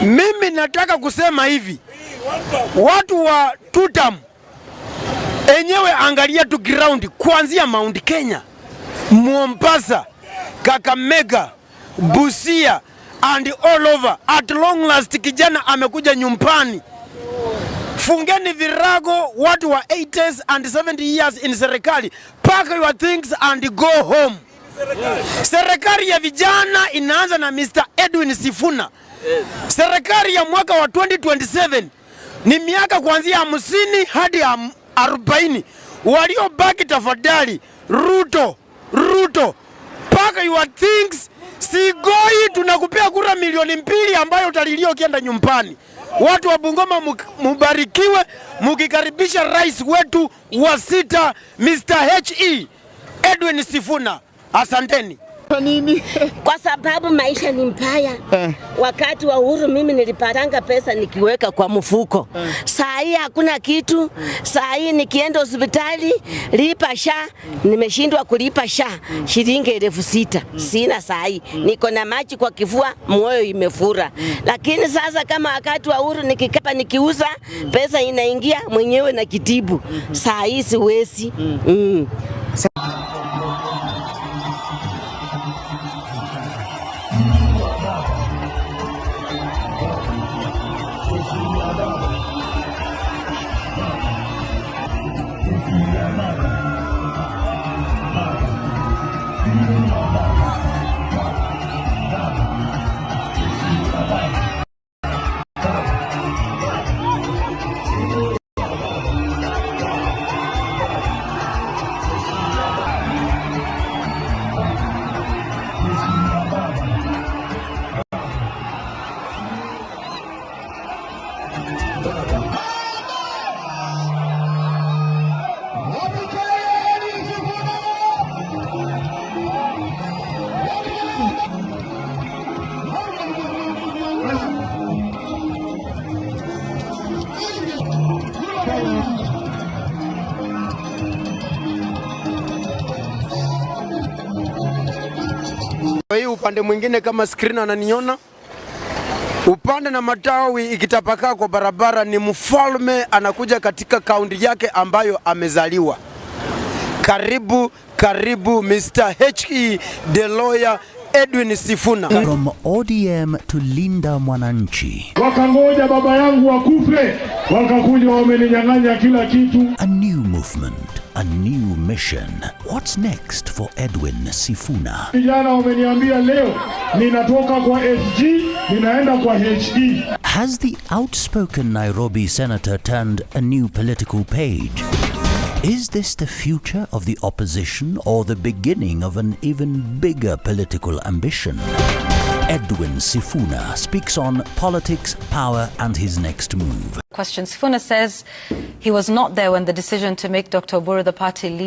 Mimi nataka kusema hivi, watu wa tutam enyewe angalia tu ground kuanzia Mount Kenya, Mombasa, Kakamega, Busia and all over. At long last kijana amekuja nyumbani. Fungeni virago watu wa 80s and 70 years in serikali. Pack your things and go home. Serikali ya vijana inaanza na Mr. EDWIN SIFUNA. Serikali ya mwaka wa 2027 ni miaka kuanzia 50 hadi 40. Waliobaki tafadhali, Ruto, pack your things. Sigoi tunakupea kura milioni 2 ambayo utalilio ukienda nyumbani. Watu wa Bungoma mubarikiwe mukikaribisha rais wetu wa 6 Mr. EDWIN SIFUNA. Asanteni. Kwa sababu maisha ni mbaya. Wakati wa uhuru mimi nilipatanga pesa nikiweka kwa mfuko. Saa hii hakuna kitu. Saa hii nikienda hospitali lipa SHA, nimeshindwa kulipa SHA shilingi 6,000. Sina saa hii. Niko na maji kwa kifua, moyo imefura. Lakini sasa kama wakati wa uhuru nikikapa nikiuza, pesa inaingia mwenyewe na kitibu. Saa hii siwezi. Hii upande mwingine kama screen ananiona, upande na matawi ikitapakaa kwa barabara ni mfalme anakuja katika kaunti yake ambayo amezaliwa. Karibu Mr. the lawyer EDWIN SIFUNA. From ODM to Linda Mwananchi. Wakangoja baba yangu akufe, wakakuja wameninyang'anya kila kitu. A new movement, a new mission. What's next for EDWIN SIFUNA? Vijana wameniambia leo ninatoka kwa SG, ninaenda kwa HE. Has the outspoken Nairobi senator turned a new political page? Is this the future of the opposition or the beginning of an even bigger political ambition? EDWIN SIFUNA speaks on politics, power and his next move. Question. SIFUNA says he was not there when the decision to make Dr. Oburu the party leader